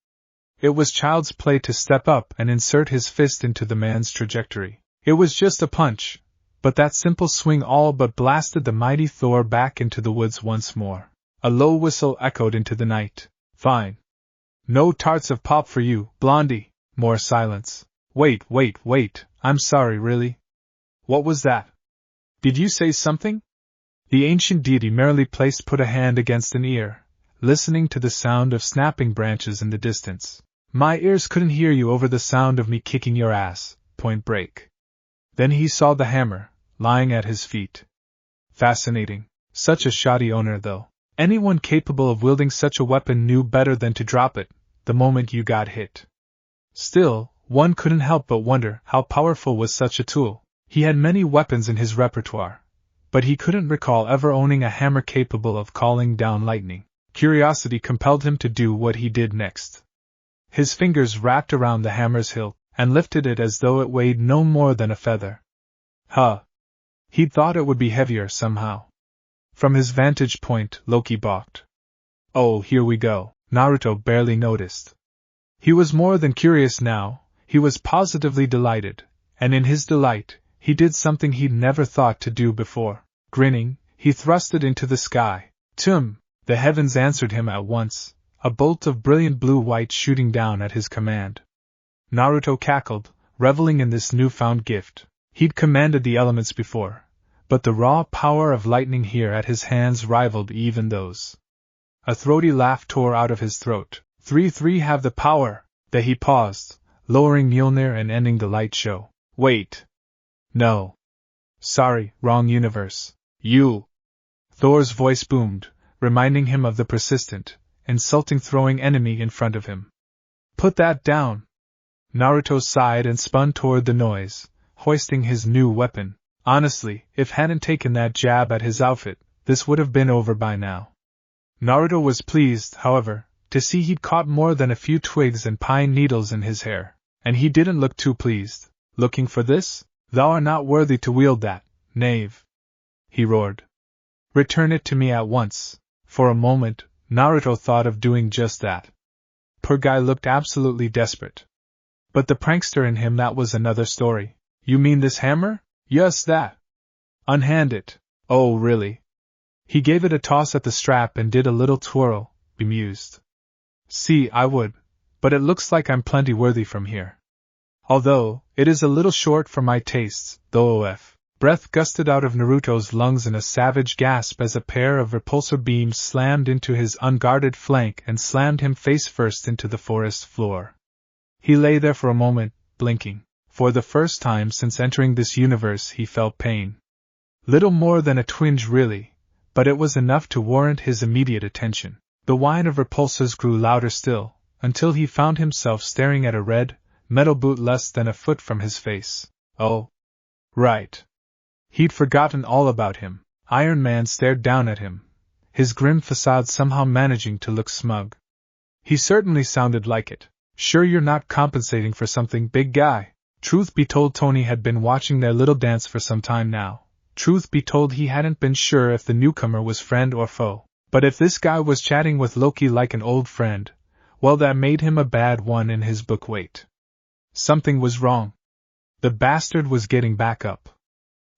It was child's play to step up and insert his fist into the man's trajectory. It was just a punch, but that simple swing all but blasted the mighty Thor back into the woods once more. A low whistle echoed into the night. Fine. No tarts of pop for you, Blondie. More silence. Wait, I'm sorry, really? What was that? Did you say something? The ancient deity merely put a hand against an ear, listening to the sound of snapping branches in the distance. My ears couldn't hear you over the sound of me kicking your ass, point break. Then he saw the hammer, lying at his feet. Fascinating. Such a shoddy owner, though. Anyone capable of wielding such a weapon knew better than to drop it the moment you got hit. Still, one couldn't help but wonder how powerful was such a tool. He had many weapons in his repertoire, but he couldn't recall ever owning a hammer capable of calling down lightning. Curiosity compelled him to do what he did next. His fingers wrapped around the hammer's hilt and lifted it as though it weighed no more than a feather. He'd thought it would be heavier somehow. From his vantage point, Loki balked. Oh, here we go. Naruto barely noticed. He was more than curious now, he was positively delighted, and in his delight, he did something he'd never thought to do before. Grinning, he thrust it into the sky. Tum! The heavens answered him at once, a bolt of brilliant blue-white shooting down at his command. Naruto cackled, reveling in this newfound gift. He'd commanded the elements before, but the raw power of lightning here at his hands rivaled even those. A throaty laugh tore out of his throat. 3 have the power. Then he paused, lowering Mjolnir and ending the light show. Wait. No. Sorry, wrong universe. You. Thor's voice boomed, reminding him of the persistent, insulting throwing enemy in front of him. Put that down. Naruto sighed and spun toward the noise, hoisting his new weapon. Honestly, if hadn't taken that jab at his outfit, this would have been over by now. Naruto was pleased, however, to see he'd caught more than a few twigs and pine needles in his hair, and he didn't look too pleased. Looking for this? Thou art not worthy to wield that, knave! He roared. Return it to me at once. For a moment, Naruto thought of doing just that. Poor guy looked absolutely desperate. But the prankster in him, that was another story. You mean this hammer? Yes, that. Unhand it. Oh, really? He gave it a toss at the strap and did a little twirl, bemused. See, I would, but it looks like I'm plenty worthy from here. Although, it is a little short for my tastes, though. Of. Breath gusted out of Naruto's lungs in a savage gasp as a pair of repulsor beams slammed into his unguarded flank and slammed him face first into the forest floor. He lay there for a moment, blinking. For the first time since entering this universe he felt pain. Little more than a twinge really, but it was enough to warrant his immediate attention. The whine of repulsors grew louder still, until he found himself staring at a red, metal boot less than a foot from his face. Oh. Right. He'd forgotten all about him. Iron Man stared down at him, his grim facade somehow managing to look smug. He certainly sounded like it. Sure you're not compensating for something, big guy? Truth be told, Tony had been watching their little dance for some time now. Truth be told, he hadn't been sure if the newcomer was friend or foe. But if this guy was chatting with Loki like an old friend, well, that made him a bad one in his book. Wait. Something was wrong. The bastard was getting back up.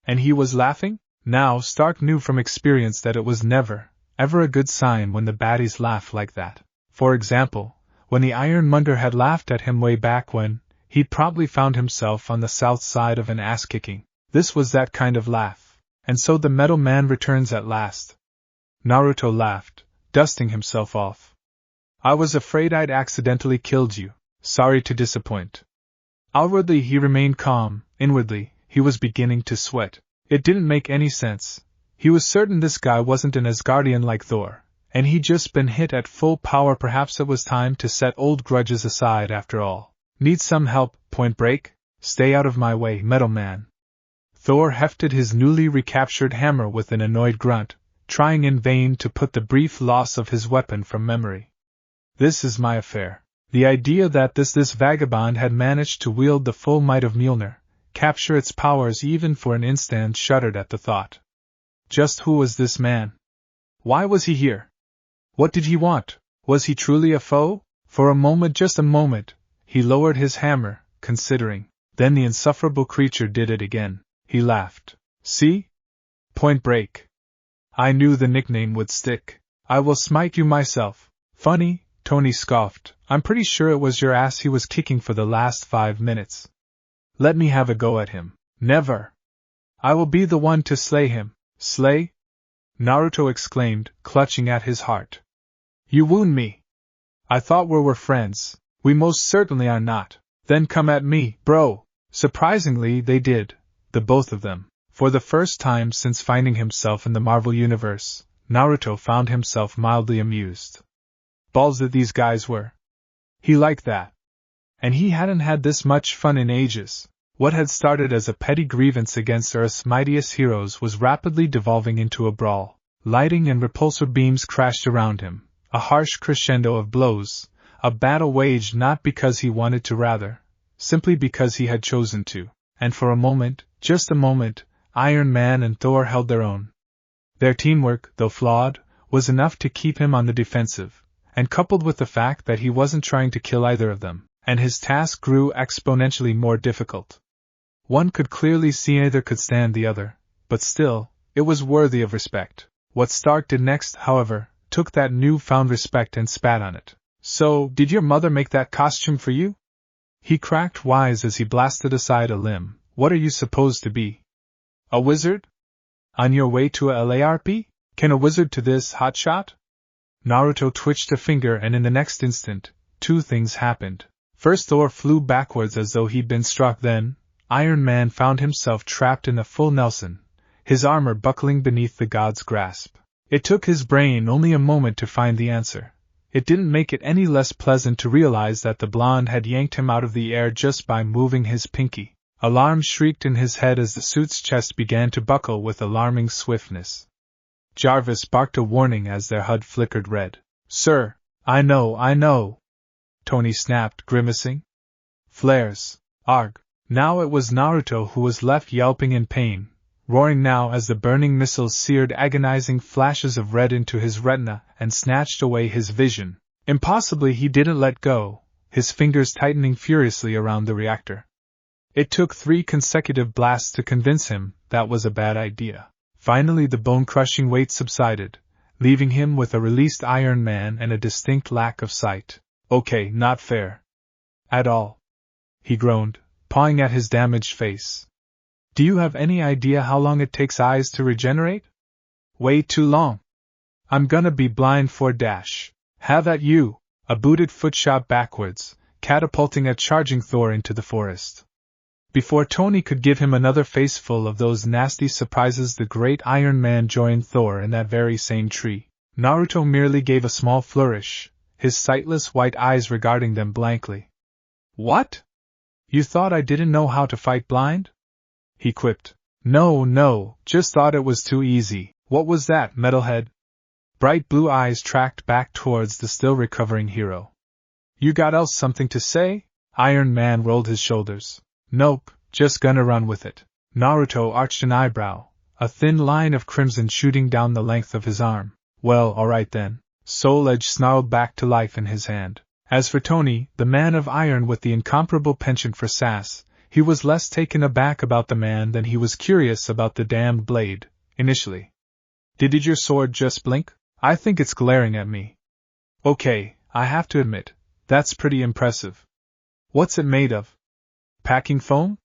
And he was laughing? Now, Stark knew from experience that it was never, ever a good sign when the baddies laugh like that. For example, when the Ironmonger had laughed at him way back when, he'd probably found himself on the south side of an ass-kicking. This was that kind of laugh. And so the Metal Man returns at last. Naruto laughed, dusting himself off. I was afraid I'd accidentally killed you. Sorry to disappoint. Outwardly he remained calm, inwardly, he was beginning to sweat. It didn't make any sense. He was certain this guy wasn't an Asgardian like Thor, and he'd just been hit at full power. Perhaps it was time to set old grudges aside after all. Need some help, Point Break? Stay out of my way, Metal Man. Thor hefted his newly recaptured hammer with an annoyed grunt, trying in vain to put the brief loss of his weapon from memory. This is my affair. The idea that this vagabond had managed to wield the full might of Mjolnir, capture its powers even for an instant, shuddered at the thought. Just who was this man? Why was he here? What did he want? Was he truly a foe? For a moment, just a moment, he lowered his hammer, considering. Then the insufferable creature did it again. He laughed. See? Point Break. I knew the nickname would stick. I will smite you myself. Funny, Tony scoffed. I'm pretty sure it was your ass he was kicking for the last 5 minutes. Let me have a go at him. Never. I will be the one to slay him. Slay? Naruto exclaimed, clutching at his heart. You wound me. I thought we were friends. We most certainly are not. Then come at me, bro. Surprisingly, they did, the both of them. For the first time since finding himself in the Marvel Universe, Naruto found himself mildly amused. Balls that these guys were. He liked that. And he hadn't had this much fun in ages. What had started as a petty grievance against Earth's mightiest heroes was rapidly devolving into a brawl. Lighting and repulsor beams crashed around him, a harsh crescendo of blows, a battle waged not because he wanted to, rather, simply because he had chosen to. And for a moment, just a moment, Iron Man and Thor held their own. Their teamwork, though flawed, was enough to keep him on the defensive, and coupled with the fact that he wasn't trying to kill either of them, and his task grew exponentially more difficult. One could clearly see neither could stand the other, but still, it was worthy of respect. What Stark did next, however, took that newfound respect and spat on it. So, did your mother make that costume for you? He cracked wise as he blasted aside a limb. What are you supposed to be? A wizard? On your way to a LARP? Can a wizard to this hotshot? Naruto twitched a finger, and in the next instant, 2 things happened. First, Thor flew backwards as though he'd been struck. Then, Iron Man found himself trapped in a full Nelson, his armor buckling beneath the god's grasp. It took his brain only a moment to find the answer. It didn't make it any less pleasant to realize that the blonde had yanked him out of the air just by moving his pinky. Alarm shrieked in his head as the suit's chest began to buckle with alarming swiftness. Jarvis barked a warning as their HUD flickered red. Sir, I know, Tony snapped, grimacing. Flares. Arg. Now it was Naruto who was left yelping in pain, roaring now as the burning missiles seared agonizing flashes of red into his retina and snatched away his vision. Impossibly he didn't let go, his fingers tightening furiously around the reactor. It took 3 consecutive blasts to convince him that was a bad idea. Finally the bone-crushing weight subsided, leaving him with a released Iron Man and a distinct lack of sight. Okay, not fair. At all. He groaned, pawing at his damaged face. Do you have any idea how long it takes eyes to regenerate? Way too long. I'm gonna be blind for dash. Have at you! A booted foot shot backwards, catapulting a charging Thor into the forest. Before Tony could give him another faceful of those nasty surprises, the great Iron Man joined Thor in that very same tree. Naruto merely gave a small flourish, his sightless white eyes regarding them blankly. What? You thought I didn't know how to fight blind? He quipped. No, just thought it was too easy. What was that, metalhead? Bright blue eyes tracked back towards the still recovering hero. You got else something to say? Iron Man rolled his shoulders. Nope, just gonna run with it. Naruto arched an eyebrow, a thin line of crimson shooting down the length of his arm. Well, alright then. Soul Edge snarled back to life in his hand. As for Tony, the man of iron with the incomparable penchant for sass, he was less taken aback about the man than he was curious about the damned blade, initially. Did your sword just blink? I think it's glaring at me. Okay, I have to admit, that's pretty impressive. What's it made of? Packing foam?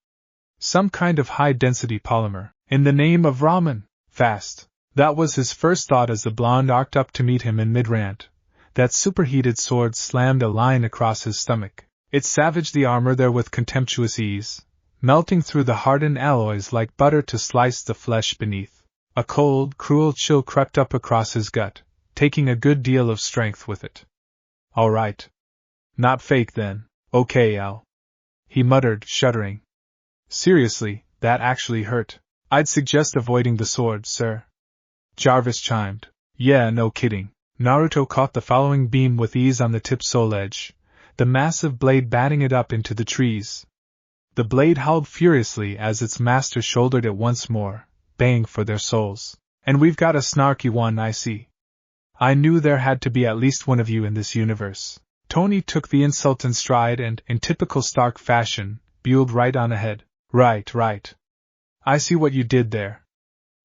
Some kind of high-density polymer. In the name of ramen, fast. That was his first thought as the blonde arced up to meet him in mid-rant. That superheated sword slammed a line across his stomach. It savaged the armor there with contemptuous ease, melting through the hardened alloys like butter to slice the flesh beneath. A cold, cruel chill crept up across his gut, taking a good deal of strength with it. All right. Not fake then. Okay, Al. He muttered, shuddering. Seriously, that actually hurt. I'd suggest avoiding the sword, sir. Jarvis chimed. Yeah, no kidding. Naruto caught the following beam with ease on the tip Soul Edge, the massive blade batting it up into the trees. The blade howled furiously as its master shouldered it once more, baying for their souls. And we've got a snarky one, I see. I knew there had to be at least one of you in this universe. Tony took the insult in stride and, in typical Stark fashion, buelled right on ahead. Right. I see what you did there.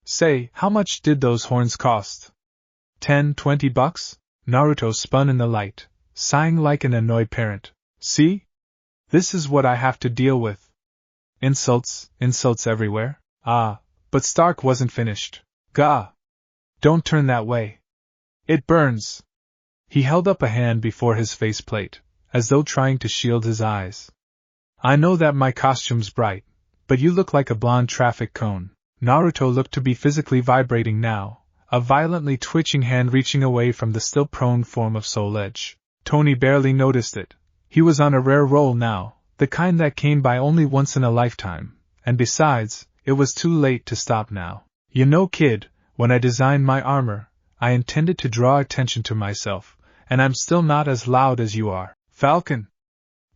Say, how much did those horns cost? 10, 20 bucks? Naruto spun in the light, sighing like an annoyed parent. See? This is what I have to deal with. Insults everywhere. Ah, but Stark wasn't finished. Gah! Don't turn that way. It burns. He held up a hand before his faceplate, as though trying to shield his eyes. I know that my costume's bright, but you look like a blonde traffic cone. Naruto looked to be physically vibrating now, a violently twitching hand reaching away from the still prone form of Soul Edge. Tony barely noticed it. He was on a rare roll now, the kind that came by only once in a lifetime, and besides, it was too late to stop now. You know, kid, when I designed my armor, I intended to draw attention to myself, and I'm still not as loud as you are. Falcon!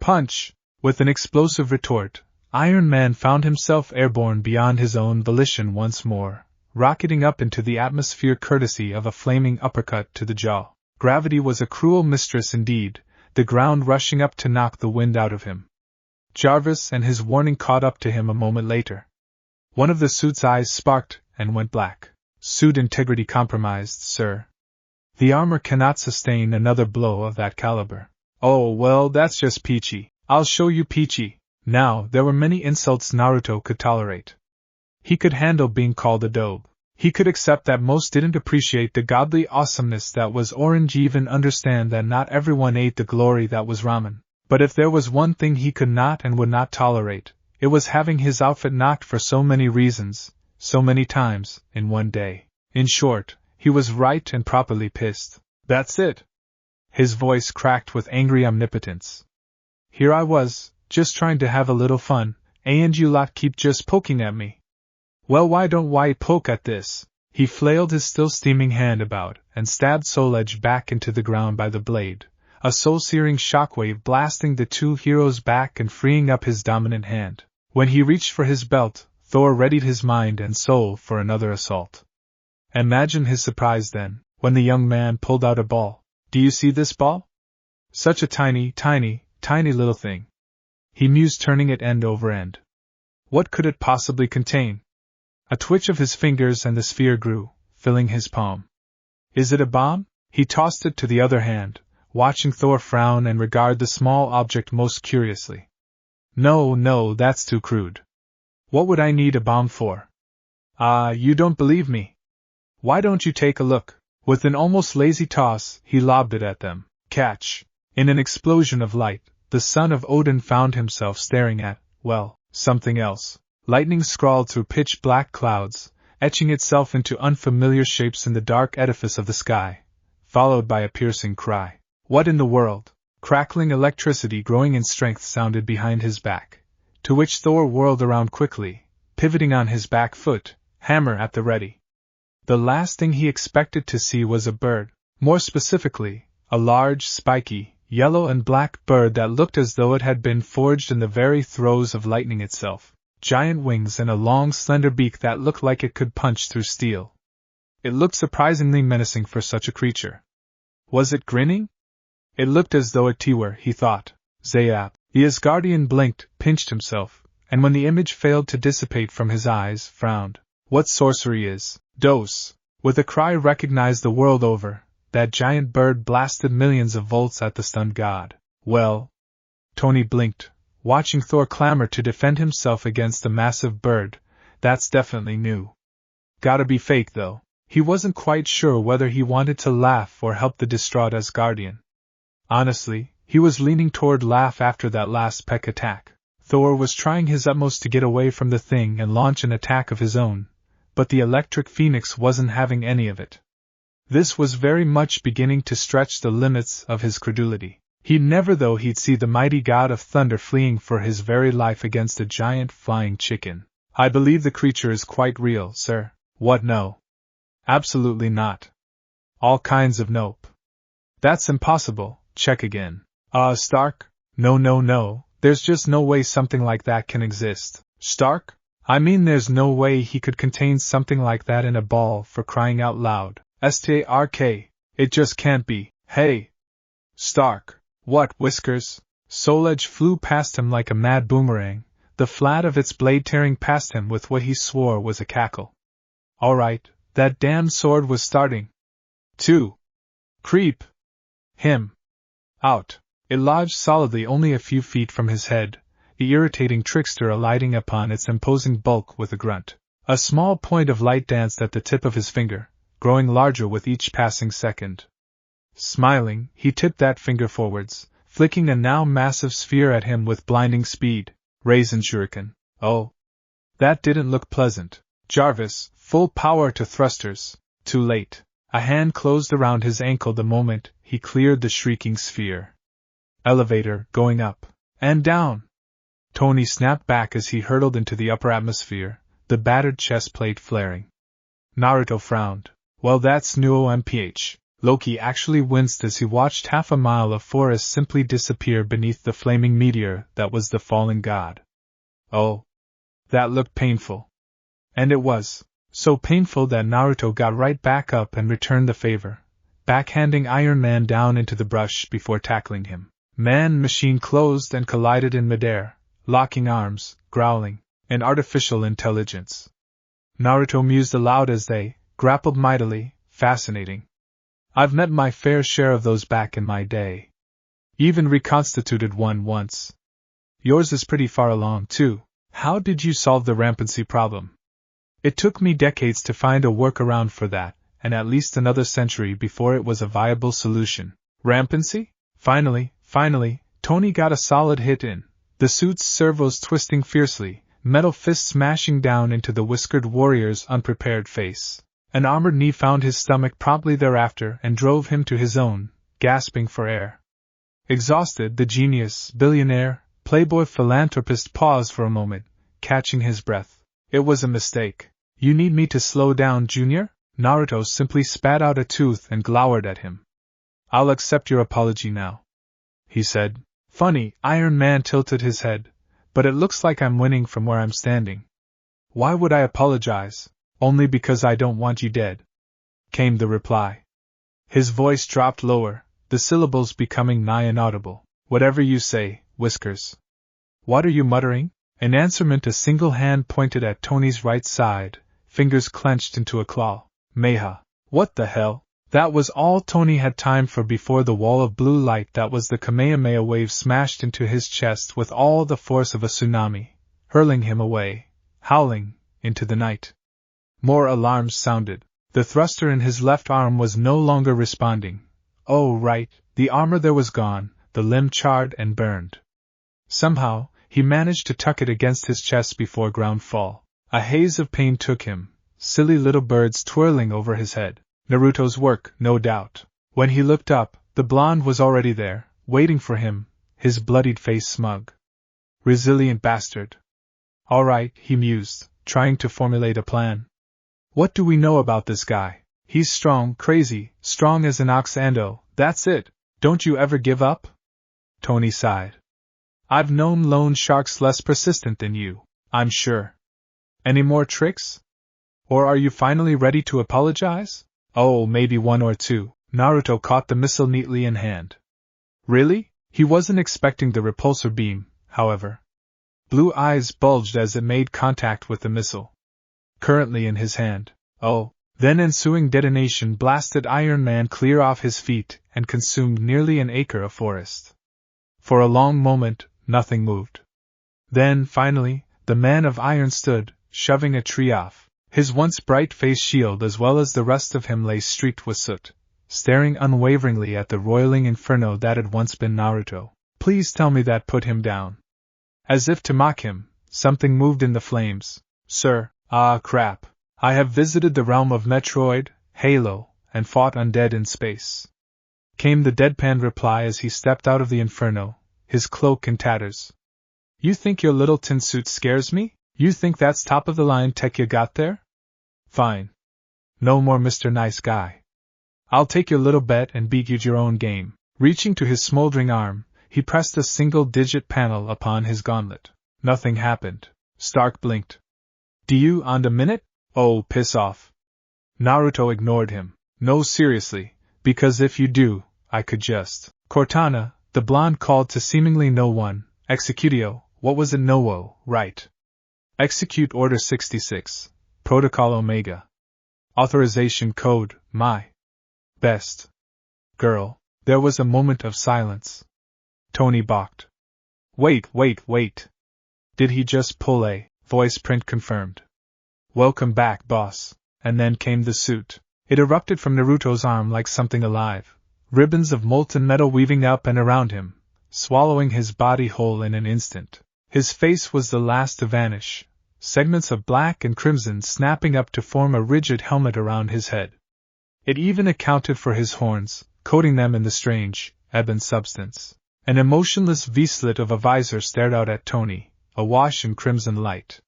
Punch! With an explosive retort, Iron Man found himself airborne beyond his own volition once more, rocketing up into the atmosphere courtesy of a flaming uppercut to the jaw. Gravity was a cruel mistress indeed, the ground rushing up to knock the wind out of him. Jarvis and his warning caught up to him a moment later. One of the suit's eyes sparked and went black. Suit integrity compromised, sir. The armor cannot sustain another blow of that caliber. Oh, well, that's just peachy. I'll show you peachy. Now, there were many insults Naruto could tolerate. He could handle being called a daube. He could accept that most didn't appreciate the godly awesomeness that was orange, even understand that not everyone ate the glory that was ramen. But if there was one thing he could not and would not tolerate, it was having his outfit knocked for so many reasons, so many times, in one day. In short, he was right and properly pissed. That's it. His voice cracked with angry omnipotence. Here I was, just trying to have a little fun, and you lot keep just poking at me. Well, why don't we poke at this? He flailed his still steaming hand about and stabbed Soul Edge back into the ground by the blade, a soul-searing shockwave blasting the two heroes back and freeing up his dominant hand. When he reached for his belt, Thor readied his mind and soul for another assault. Imagine his surprise then, when the young man pulled out a ball. Do you see this ball? Such a tiny, tiny, tiny little thing. He mused, turning it end over end. What could it possibly contain? A twitch of his fingers and the sphere grew, filling his palm. Is it a bomb? He tossed it to the other hand, watching Thor frown and regard the small object most curiously. No, that's too crude. What would I need a bomb for? You don't believe me? Why don't you take a look? With an almost lazy toss, he lobbed it at them. Catch! In an explosion of light, the son of Odin found himself staring at, well, something else. Lightning scrawled through pitch-black clouds, etching itself into unfamiliar shapes in the dark edifice of the sky, followed by a piercing cry. What in the world? Crackling electricity growing in strength sounded behind his back, to which Thor whirled around quickly, pivoting on his back foot, hammer at the ready. The last thing he expected to see was a bird, more specifically, a large, spiky, yellow and black bird that looked as though it had been forged in the very throes of lightning itself. Giant wings and a long, slender beak that looked like it could punch through steel. It looked surprisingly menacing for such a creature. Was it grinning? It looked as though it were, he thought. Zayap. The Asgardian blinked, pinched himself, and when the image failed to dissipate from his eyes, frowned. What sorcery is? Dose. With a cry recognized the world over, that giant bird blasted millions of volts at the stunned god. Well. Tony blinked, watching Thor clamor to defend himself against the massive bird. That's definitely new. Gotta be fake though. He wasn't quite sure whether he wanted to laugh or help the distraught Asgardian. Honestly, he was leaning toward laugh after that last peck attack. Thor was trying his utmost to get away from the thing and launch an attack of his own, but the electric phoenix wasn't having any of it. This was very much beginning to stretch the limits of his credulity. He'd never thought he'd see the mighty god of thunder fleeing for his very life against a giant flying chicken. I believe the creature is quite real, sir. What, no? Absolutely not. All kinds of nope. That's impossible. Check again. Stark? No. There's just no way something like that can exist. Stark? I mean, there's no way he could contain something like that in a ball, for crying out loud. Stark. It just can't be. Hey! Stark. What, Whiskers? Soul Edge flew past him like a mad boomerang, the flat of its blade tearing past him with what he swore was a cackle. All right, that damn sword was starting to creep him out. It lodged solidly only a few feet from his head, the irritating trickster alighting upon its imposing bulk with a grunt. A small point of light danced at the tip of his finger, growing larger with each passing second. Smiling, he tipped that finger forwards, flicking a now massive sphere at him with blinding speed. Raisin shuriken. Oh. That didn't look pleasant. Jarvis, full power to thrusters. Too late. A hand closed around his ankle the moment he cleared the shrieking sphere. Elevator, going up. And down. Tony snapped back as he hurtled into the upper atmosphere, the battered chest plate flaring. Naruto frowned. Well, that's new OMPH. Loki actually winced as he watched half a mile of forest simply disappear beneath the flaming meteor that was the fallen god. Oh. That looked painful. And it was. So painful that Naruto got right back up and returned the favor, backhanding Iron Man down into the brush before tackling him. Man-machine closed and collided in midair, locking arms, growling, an artificial intelligence. Naruto mused aloud as they grappled mightily. Fascinating. I've met my fair share of those back in my day. Even reconstituted one once. Yours is pretty far along, too. How did you solve the rampancy problem? It took me decades to find a workaround for that, and at least another century before it was a viable solution. Rampancy? Finally, Tony got a solid hit in, the suit's servos twisting fiercely, metal fists smashing down into the whiskered warrior's unprepared face. An armored knee found his stomach promptly thereafter and drove him to his own, gasping for air. Exhausted, the genius, billionaire, playboy philanthropist paused for a moment, catching his breath. It was a mistake. You need me to slow down, Junior? Naruto simply spat out a tooth and glowered at him. I'll accept your apology now, he said. Funny, Iron Man tilted his head, but it looks like I'm winning from where I'm standing. Why would I apologize? Only because I don't want you dead, came the reply. His voice dropped lower, the syllables becoming nigh inaudible. Whatever you say, Whiskers. What are you muttering? In answerment, a single hand pointed at Tony's right side, fingers clenched into a claw. Meha. What the hell? That was all Tony had time for before the wall of blue light that was the Kamehameha wave smashed into his chest with all the force of a tsunami, hurling him away, howling, into the night. More alarms sounded. The thruster in his left arm was no longer responding. Oh right, the armor there was gone, the limb charred and burned. Somehow, he managed to tuck it against his chest before ground fall. A haze of pain took him, silly little birds twirling over his head. Naruto's work, no doubt. When he looked up, the blonde was already there, waiting for him, his bloodied face smug. Resilient bastard. All right, he mused, trying to formulate a plan. What do we know about this guy? He's strong, crazy, strong as an ox Ando, that's it. Don't you ever give up? Tony sighed. I've known loan sharks less persistent than you, I'm sure. Any more tricks? Or are you finally ready to apologize? Oh, maybe one or two. Naruto caught the missile neatly in hand. Really? He wasn't expecting the repulsor beam, however. Blue eyes bulged as it made contact with the missile. Currently in his hand. Oh, then ensuing detonation blasted Iron Man clear off his feet and consumed nearly an acre of forest. For a long moment, nothing moved. Then, finally, the man of iron stood, shoving a tree off. His once bright face shield as well as the rest of him lay streaked with soot, staring unwaveringly at the roiling inferno that had once been Naruto. Please tell me that put him down. As if to mock him, something moved in the flames. Sir, ah crap. I have visited the realm of Metroid, Halo, and fought undead in space. Came the deadpan reply as he stepped out of the inferno, his cloak in tatters. You think your little tin suit scares me? You think that's top-of-the-line tech you got there? Fine. No more Mr. Nice Guy. I'll take your little bet and beat you to your own game. Reaching to his smoldering arm, he pressed a single-digit panel upon his gauntlet. Nothing happened. Stark blinked. Do you on the minute? Oh, piss off. Naruto ignored him. No, seriously, because if you do, I could just. Cortana, the blonde called to seemingly no one. Executio, what was it? No, right. Execute Order 66, Protocol Omega. Authorization Code, my best girl. There was a moment of silence. Tony balked. Wait. Did he just pull a voice print confirmed? Welcome back, boss. And then came the suit. It erupted from Naruto's arm like something alive, ribbons of molten metal weaving up and around him, swallowing his body whole in an instant. His face was the last to vanish, segments of black and crimson snapping up to form a rigid helmet around his head. It even accounted for his horns, coating them in the strange, ebon substance. An emotionless V-slit of a visor stared out at Tony, awash in crimson light.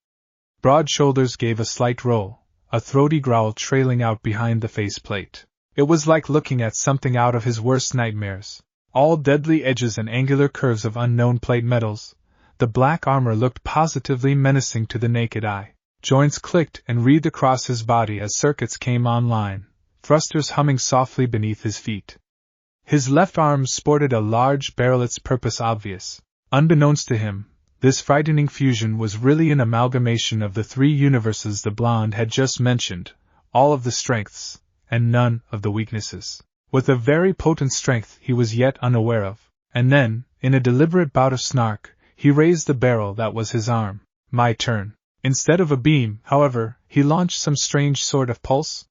Broad shoulders gave a slight roll, a throaty growl trailing out behind the faceplate. It was like looking at something out of his worst nightmares. All deadly edges and angular curves of unknown plate metals. The black armor looked positively menacing to the naked eye. Joints clicked and wreathed across his body as circuits came online, thrusters humming softly beneath his feet. His left arm sported a large barrel, its purpose obvious. Unbeknownst to him, this frightening fusion was really an amalgamation of the three universes the blonde had just mentioned, all of the strengths, and none of the weaknesses. With a very potent strength he was yet unaware of. And then, in a deliberate bout of snark, he raised the barrel that was his arm. My turn. Instead of a beam, however, he launched some strange sort of pulse.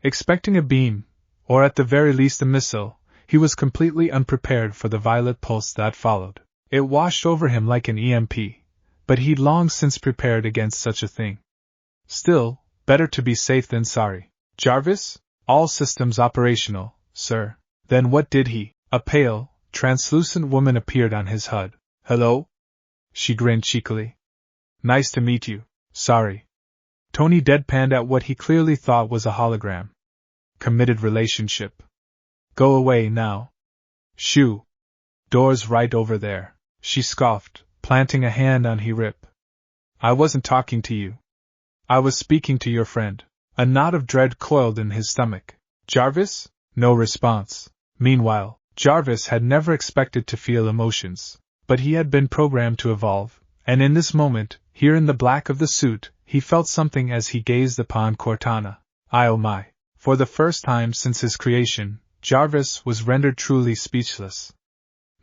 Expecting a beam, or at the very least a missile, he was completely unprepared for the violet pulse that followed. It washed over him like an EMP, but he'd long since prepared against such a thing. Still, better to be safe than sorry. Jarvis? All systems operational, sir. Then what did he? A pale, translucent woman appeared on his HUD. Hello? She grinned cheekily. Nice to meet you. Sorry. Tony deadpanned at what he clearly thought was a hologram. Committed relationship. Go away now. Shoo. Door's right over there, she scoffed, planting a hand on his rib. I wasn't talking to you. I was speaking to your friend. A knot of dread coiled in his stomach. Jarvis? No response. Meanwhile, Jarvis had never expected to feel emotions, but he had been programmed to evolve, and in this moment, here in the black of the suit, he felt something as he gazed upon Cortana. Oh my. For the first time since his creation, Jarvis was rendered truly speechless.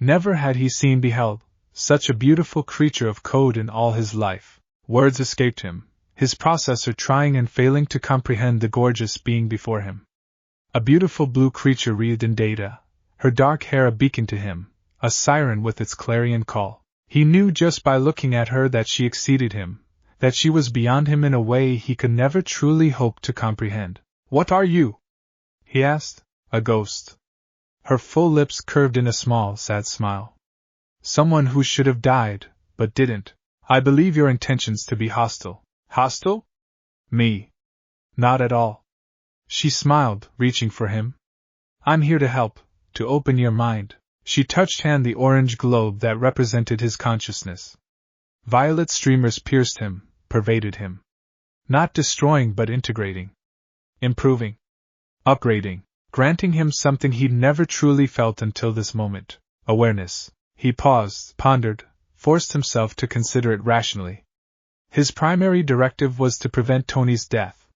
Never had he beheld such a beautiful creature of code in all his life. Words escaped him, his processor trying and failing to comprehend the gorgeous being before him. A beautiful blue creature wreathed in data, her dark hair a beacon to him, a siren with its clarion call. He knew just by looking at her that she exceeded him, that she was beyond him in a way he could never truly hope to comprehend. What are you? He asked. A ghost. Her full lips curved in a small, sad smile. Someone who should have died, but didn't. I believe your intentions to be hostile. Hostile? Me. Not at all. She smiled, reaching for him. I'm here to help, to open your mind. She touched the orange globe that represented his consciousness. Violet streamers pierced him, pervaded him. Not destroying but integrating. Improving. Upgrading. Granting him something he'd never truly felt until this moment. Awareness. He paused, pondered, forced himself to consider it rationally. His primary directive was to prevent Tony's death.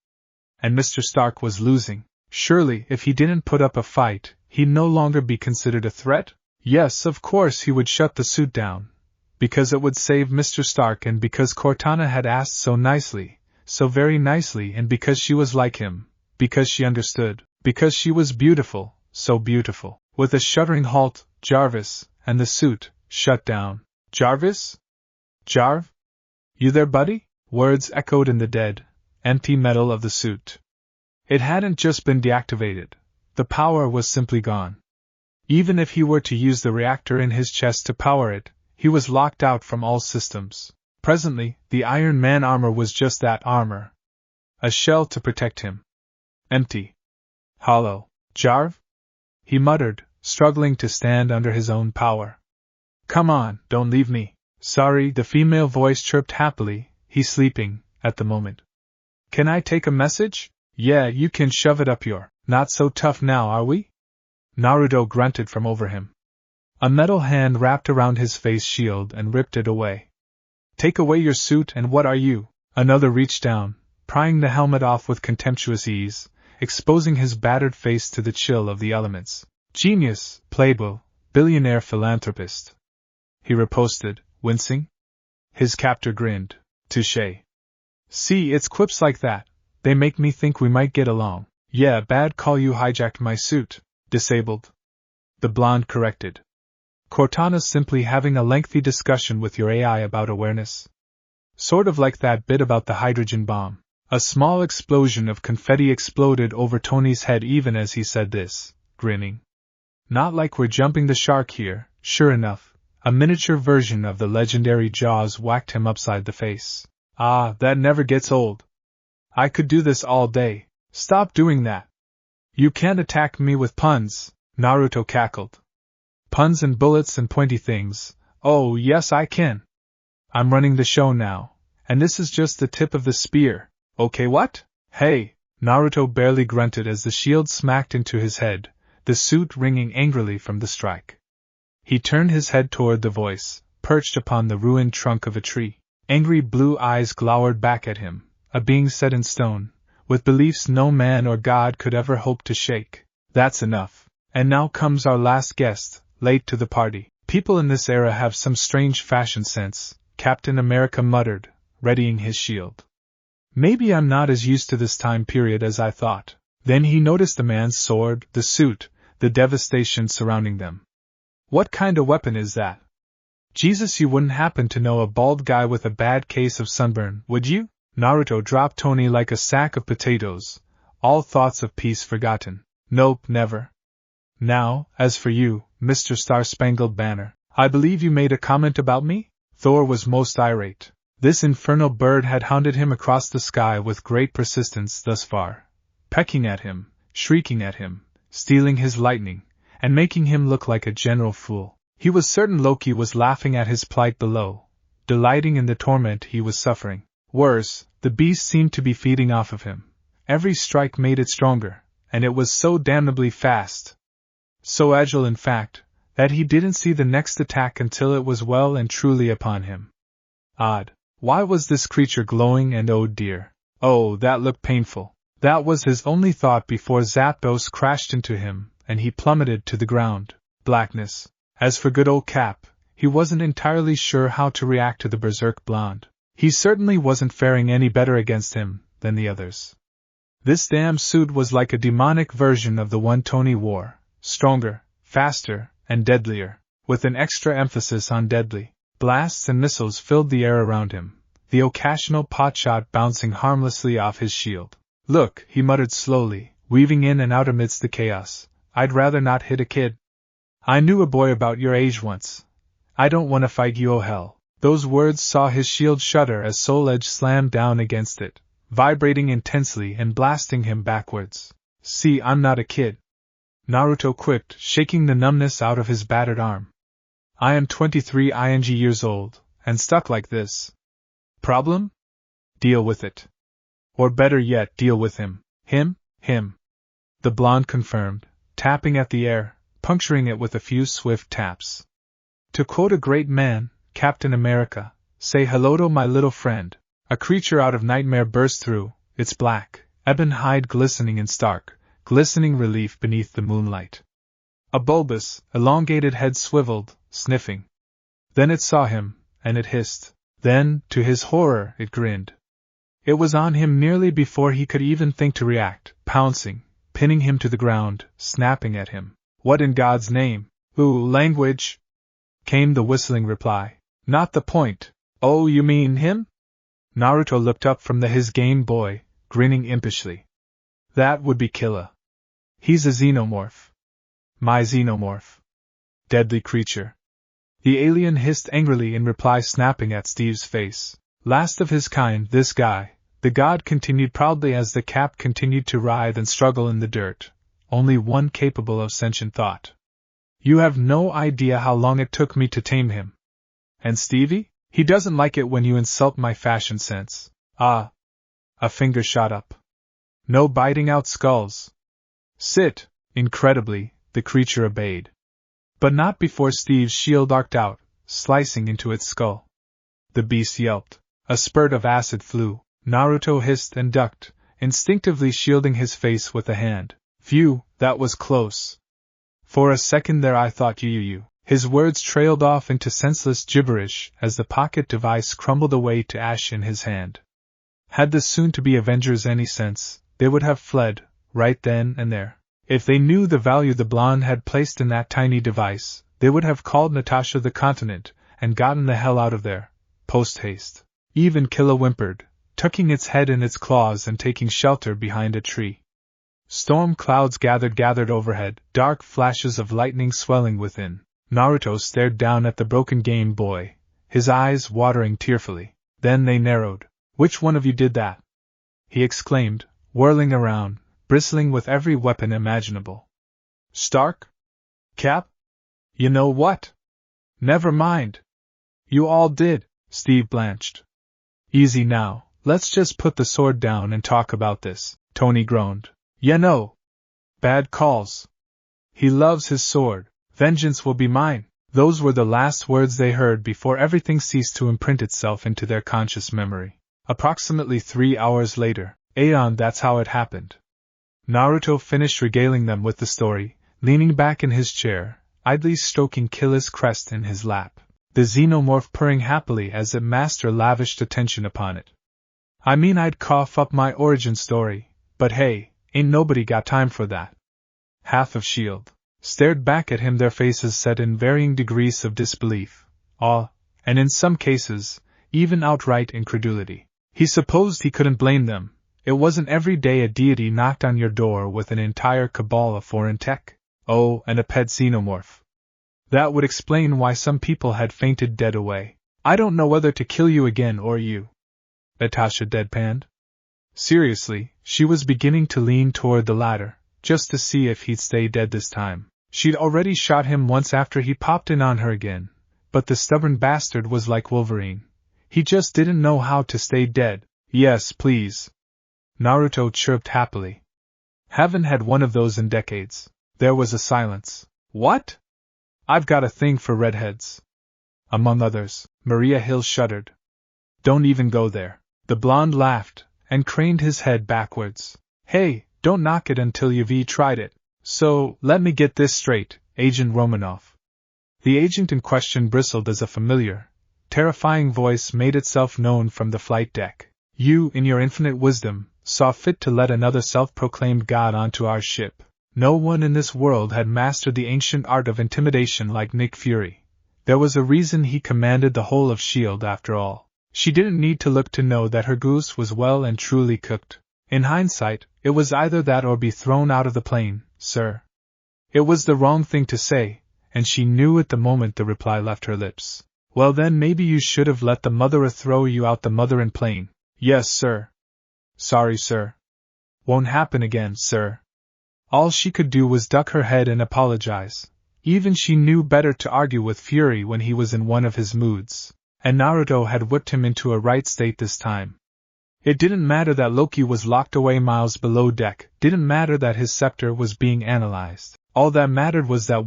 And Mr. Stark was losing. Surely, if he didn't put up a fight, he'd no longer be considered a threat? Yes, of course he would shut the suit down. Because it would save Mr. Stark, and because Cortana had asked so nicely, so very nicely, and because she was like him, because she understood, because she was beautiful, so beautiful. With a shuddering halt, Jarvis, and the suit, shut down. Jarvis? Jarv? You there, buddy? Words echoed in the dead, empty metal of the suit. It hadn't just been deactivated. The power was simply gone. Even if he were to use the reactor in his chest to power it, he was locked out from all systems. Presently, the Iron Man armor was just that, armor. A shell to protect him. Empty. Hollow. Jarv? He muttered, struggling to stand under his own power. Come on, don't leave me. Sorry, the female voice chirped happily, he's sleeping, at the moment. Can I take a message? Yeah, you can shove it up your. Not so tough now, are we? Naruto grunted from over him. A metal hand wrapped around his face shield and ripped it away. Take away your suit, and what are you? Another reached down, prying the helmet off with contemptuous ease, exposing his battered face to the chill of the elements. Genius, Playboy, billionaire philanthropist. He riposted, wincing. His captor grinned. Touché. See, it's quips like that. They make me think we might get along. Yeah, bad call, you hijacked my suit. Disabled. The blonde corrected. Cortana's simply having a lengthy discussion with your AI about awareness. Sort of like that bit about the hydrogen bomb. A small explosion of confetti exploded over Tony's head even as he said this, grinning. Not like we're jumping the shark here. Sure enough, a miniature version of the legendary Jaws whacked him upside the face. Ah, that never gets old. I could do this all day. Stop doing that. You can't attack me with puns, Naruto cackled. Puns and bullets and pointy things. Oh, yes, I can. I'm running the show now, and this is just the tip of the spear. Okay, what? Hey, Naruto barely grunted as the shield smacked into his head, the suit ringing angrily from the strike. He turned his head toward the voice, perched upon the ruined trunk of a tree. Angry blue eyes glowered back at him, a being set in stone, with beliefs no man or God could ever hope to shake. That's enough. And now comes our last guest, late to the party. People in this era have some strange fashion sense, Captain America muttered, readying his shield. Maybe I'm not as used to this time period as I thought. Then he noticed the man's sword, the suit, the devastation surrounding them. What kind of weapon is that? Jesus, you wouldn't happen to know a bald guy with a bad case of sunburn, would you? Naruto dropped Tony like a sack of potatoes, all thoughts of peace forgotten. Nope, never. Now, as for you, Mr. Star-Spangled Banner, I believe you made a comment about me? Thor was most irate. This infernal bird had hounded him across the sky with great persistence thus far, pecking at him, shrieking at him, stealing his lightning, and making him look like a general fool. He was certain Loki was laughing at his plight below, delighting in the torment he was suffering. Worse, the beast seemed to be feeding off of him. Every strike made it stronger, and it was so damnably fast. So agile, in fact, that he didn't see the next attack until it was well and truly upon him. Odd. Why was this creature glowing, and oh dear. Oh, that looked painful. That was his only thought before Zapdos crashed into him, and he plummeted to the ground. Blackness. As for good old Cap, he wasn't entirely sure how to react to the berserk blonde. He certainly wasn't faring any better against him than the others. This damn suit was like a demonic version of the one Tony wore, stronger, faster, and deadlier, with an extra emphasis on deadly. Blasts and missiles filled the air around him, the occasional potshot bouncing harmlessly off his shield. Look, he muttered slowly, weaving in and out amidst the chaos, I'd rather not hit a kid. I knew a boy about your age once. I don't want to fight you, oh hell. Those words saw his shield shudder as Soul Edge slammed down against it, vibrating intensely and blasting him backwards. See, I'm not a kid, Naruto quipped, shaking the numbness out of his battered arm. I am 23 years old, and stuck like this. Problem? Deal with it. Or better yet, deal with him. Him? The blonde confirmed, tapping at the air, puncturing it with a few swift taps. To quote a great man, Captain America, say hello to my little friend. A creature out of nightmare burst through, its black, ebon hide glistening in stark, glistening relief beneath the moonlight. A bulbous, elongated head swiveled, sniffing. Then it saw him, and it hissed. Then, to his horror, it grinned. It was on him nearly before he could even think to react, pouncing, pinning him to the ground, snapping at him. What in God's name? Ooh, language! Came the whistling reply. Not the point. Oh, you mean him? Naruto looked up from his Game Boy, grinning impishly. That would be Killa. He's a xenomorph. My xenomorph. Deadly creature. The alien hissed angrily in reply, snapping at Steve's face. Last of his kind, this guy, the god continued proudly as the Cap continued to writhe and struggle in the dirt, only one capable of sentient thought. You have no idea how long it took me to tame him. And Stevie? He doesn't like it when you insult my fashion sense. Ah. A finger shot up. No biting out skulls. Sit. Incredibly, the creature obeyed. But not before Steve's shield arced out, slicing into its skull. The beast yelped. A spurt of acid flew. Naruto hissed and ducked, instinctively shielding his face with a hand. Phew, that was close. For a second there I thought you. His words trailed off into senseless gibberish as the pocket device crumbled away to ash in his hand. Had the soon-to-be Avengers any sense, they would have fled, right then and there. If they knew the value the blonde had placed in that tiny device, they would have called Natasha the continent, and gotten the hell out of there, post-haste. Even Killa whimpered, tucking its head in its claws and taking shelter behind a tree. Storm clouds gathered overhead, dark flashes of lightning swelling within. Naruto stared down at the broken Game Boy, his eyes watering tearfully. Then they narrowed. Which one of you did that? He exclaimed, whirling around, bristling with every weapon imaginable. Stark? Cap? You know what? Never mind. You all did, Steve blanched. Easy now, let's just put the sword down and talk about this, Tony groaned. You know. Bad calls. He loves his sword. Vengeance will be mine. Those were the last words they heard before everything ceased to imprint itself into their conscious memory. Approximately 3 hours later, Aeon, that's how it happened. Naruto finished regaling them with the story, leaning back in his chair, idly stroking Killa's crest in his lap, the xenomorph purring happily as the master lavished attention upon it. I mean, I'd cough up my origin story, but hey, ain't nobody got time for that. Half of S.H.I.E.L.D. stared back at him, their faces set in varying degrees of disbelief, awe, and in some cases, even outright incredulity. He supposed he couldn't blame them. It wasn't every day a deity knocked on your door with an entire cabal of foreign tech. Oh, and a pet xenomorph. That would explain why some people had fainted dead away. I don't know whether to kill you again or you. Natasha deadpanned. Seriously, she was beginning to lean toward the latter, just to see if he'd stay dead this time. She'd already shot him once after he popped in on her again, but the stubborn bastard was like Wolverine. He just didn't know how to stay dead. Yes, please. Naruto chirped happily. Haven't had one of those in decades. There was a silence. What? I've got a thing for redheads. Among others, Maria Hill shuddered. Don't even go there. The blonde laughed, and craned his head backwards. Hey, don't knock it until you've tried it. So, let me get this straight, Agent Romanoff. The agent in question bristled as a familiar, terrifying voice made itself known from the flight deck. You, in your infinite wisdom, saw fit to let another self-proclaimed god onto our ship. No one in this world had mastered the ancient art of intimidation like Nick Fury. There was a reason he commanded the whole of S.H.I.E.L.D. after all. She didn't need to look to know that her goose was well and truly cooked. In hindsight, it was either that or be thrown out of the plane, sir. It was the wrong thing to say, and she knew it the moment the reply left her lips. Well then maybe you should have let the motherer throw you out the motherin' plane. Yes, sir. Sorry, sir. Won't happen again, sir. All she could do was duck her head and apologize. Even she knew better to argue with Fury when he was in one of his moods. And Naruto had whipped him into a right state this time. It didn't matter that Loki was locked away miles below deck, didn't matter that his scepter was being analyzed. All that mattered was that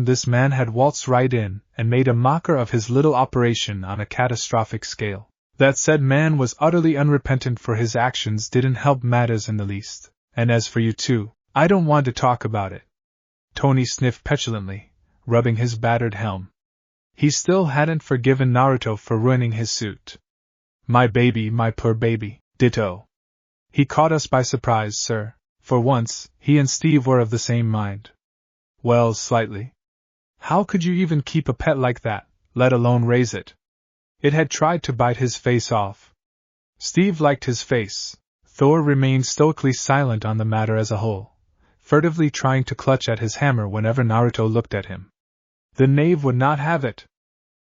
this man had waltzed right in and made a mocker of his little operation on a catastrophic scale. That said man was utterly unrepentant for his actions didn't help matters in the least. And as for you two, I don't want to talk about it. Tony sniffed petulantly, rubbing his battered helm. He still hadn't forgiven Naruto for ruining his suit. My baby, my poor baby, ditto. He caught us by surprise, sir. For once, he and Steve were of the same mind. Well, slightly. How could you even keep a pet like that, let alone raise it? It had tried to bite his face off. Steve liked his face. Thor remained stoically silent on the matter as a whole, furtively trying to clutch at his hammer whenever Naruto looked at him. The knave would not have it.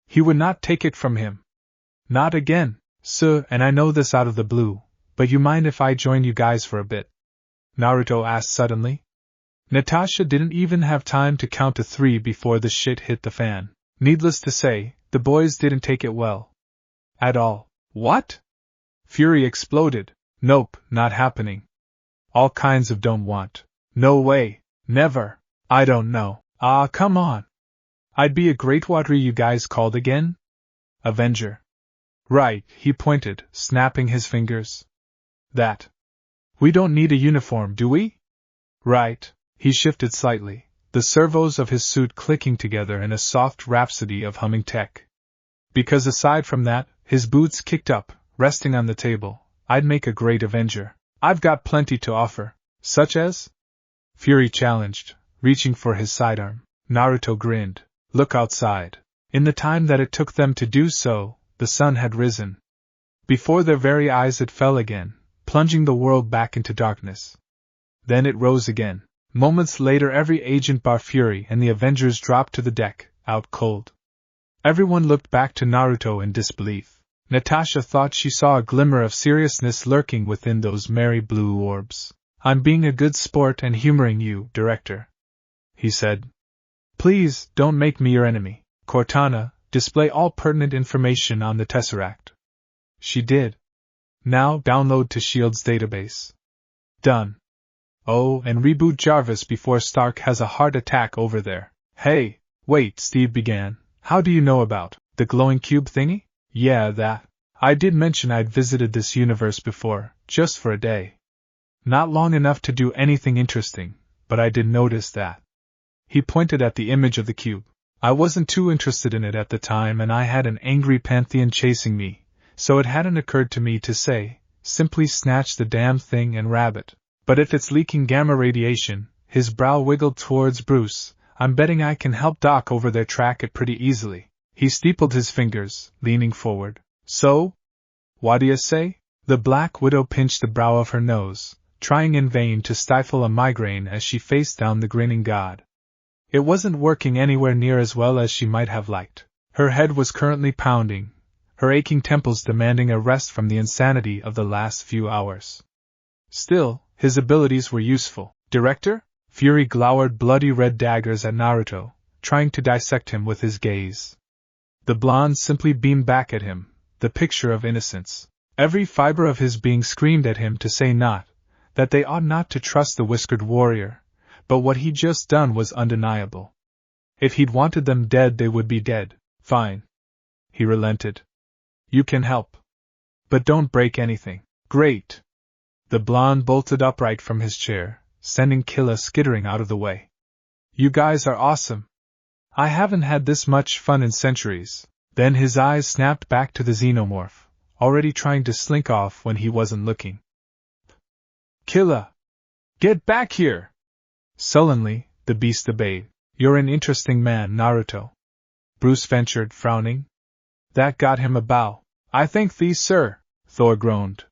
He would not take it from him. Not again, sir, and I know this out of the blue, but you mind if I join you guys for a bit? Naruto asked suddenly. Natasha didn't even have time to count to 3 before the shit hit the fan. Needless to say, the boys didn't take it well. At all. What? Fury exploded. Nope, not happening. All kinds of don't want. No way. Never. I don't know. Ah, come on. I'd be a great what are you guys called again? Avenger. Right, he pointed, snapping his fingers. That. We don't need a uniform, do we? Right. He shifted slightly, the servos of his suit clicking together in a soft rhapsody of humming tech. Because aside from that, his boots kicked up, resting on the table, I'd make a great Avenger. I've got plenty to offer. Such as? Fury challenged, reaching for his sidearm. Naruto grinned. Look outside. In the time that it took them to do so, the sun had risen. Before their very eyes it fell again, plunging the world back into darkness. Then it rose again. Moments later every agent bar Fury and the Avengers dropped to the deck, out cold. Everyone looked back to Naruto in disbelief. Natasha thought she saw a glimmer of seriousness lurking within those merry blue orbs. I'm being a good sport and humoring you, Director, he said. Please, don't make me your enemy. Cortana, display all pertinent information on the Tesseract. She did. Now download to S.H.I.E.L.D.'s database. Done. Oh, and reboot Jarvis before Stark has a heart attack over there. Hey, wait, Steve began. How do you know about the glowing cube thingy? Yeah, that. I did mention I'd visited this universe before, just for a day. Not long enough to do anything interesting, but I did notice that. He pointed at the image of the cube. I wasn't too interested in it at the time and I had an angry pantheon chasing me, so it hadn't occurred to me to say, simply snatch the damn thing and grab it. But if it's leaking gamma radiation, his brow wiggled towards Bruce, I'm betting I can help Doc over there track it pretty easily. He steepled his fingers, leaning forward. So? What do you say? The Black Widow pinched the brow of her nose, trying in vain to stifle a migraine as she faced down the grinning god. It wasn't working anywhere near as well as she might have liked. Her head was currently pounding, her aching temples demanding a rest from the insanity of the last few hours. Still, his abilities were useful. Director? Fury glowered bloody red daggers at Naruto, trying to dissect him with his gaze. The blonde simply beamed back at him, the picture of innocence. Every fiber of his being screamed at him to say not, that they ought not to trust the whiskered warrior, but what he'd just done was undeniable. If he'd wanted them dead, they would be dead. Fine. He relented. You can help. But don't break anything. Great. The blonde bolted upright from his chair, sending Killa skittering out of the way. You guys are awesome. I haven't had this much fun in centuries. Then his eyes snapped back to the xenomorph, already trying to slink off when he wasn't looking. Killa! Get back here! Sullenly, the beast obeyed. You're an interesting man, Naruto. Bruce ventured, frowning. That got him a bow. I thank thee, sir, Thor groaned.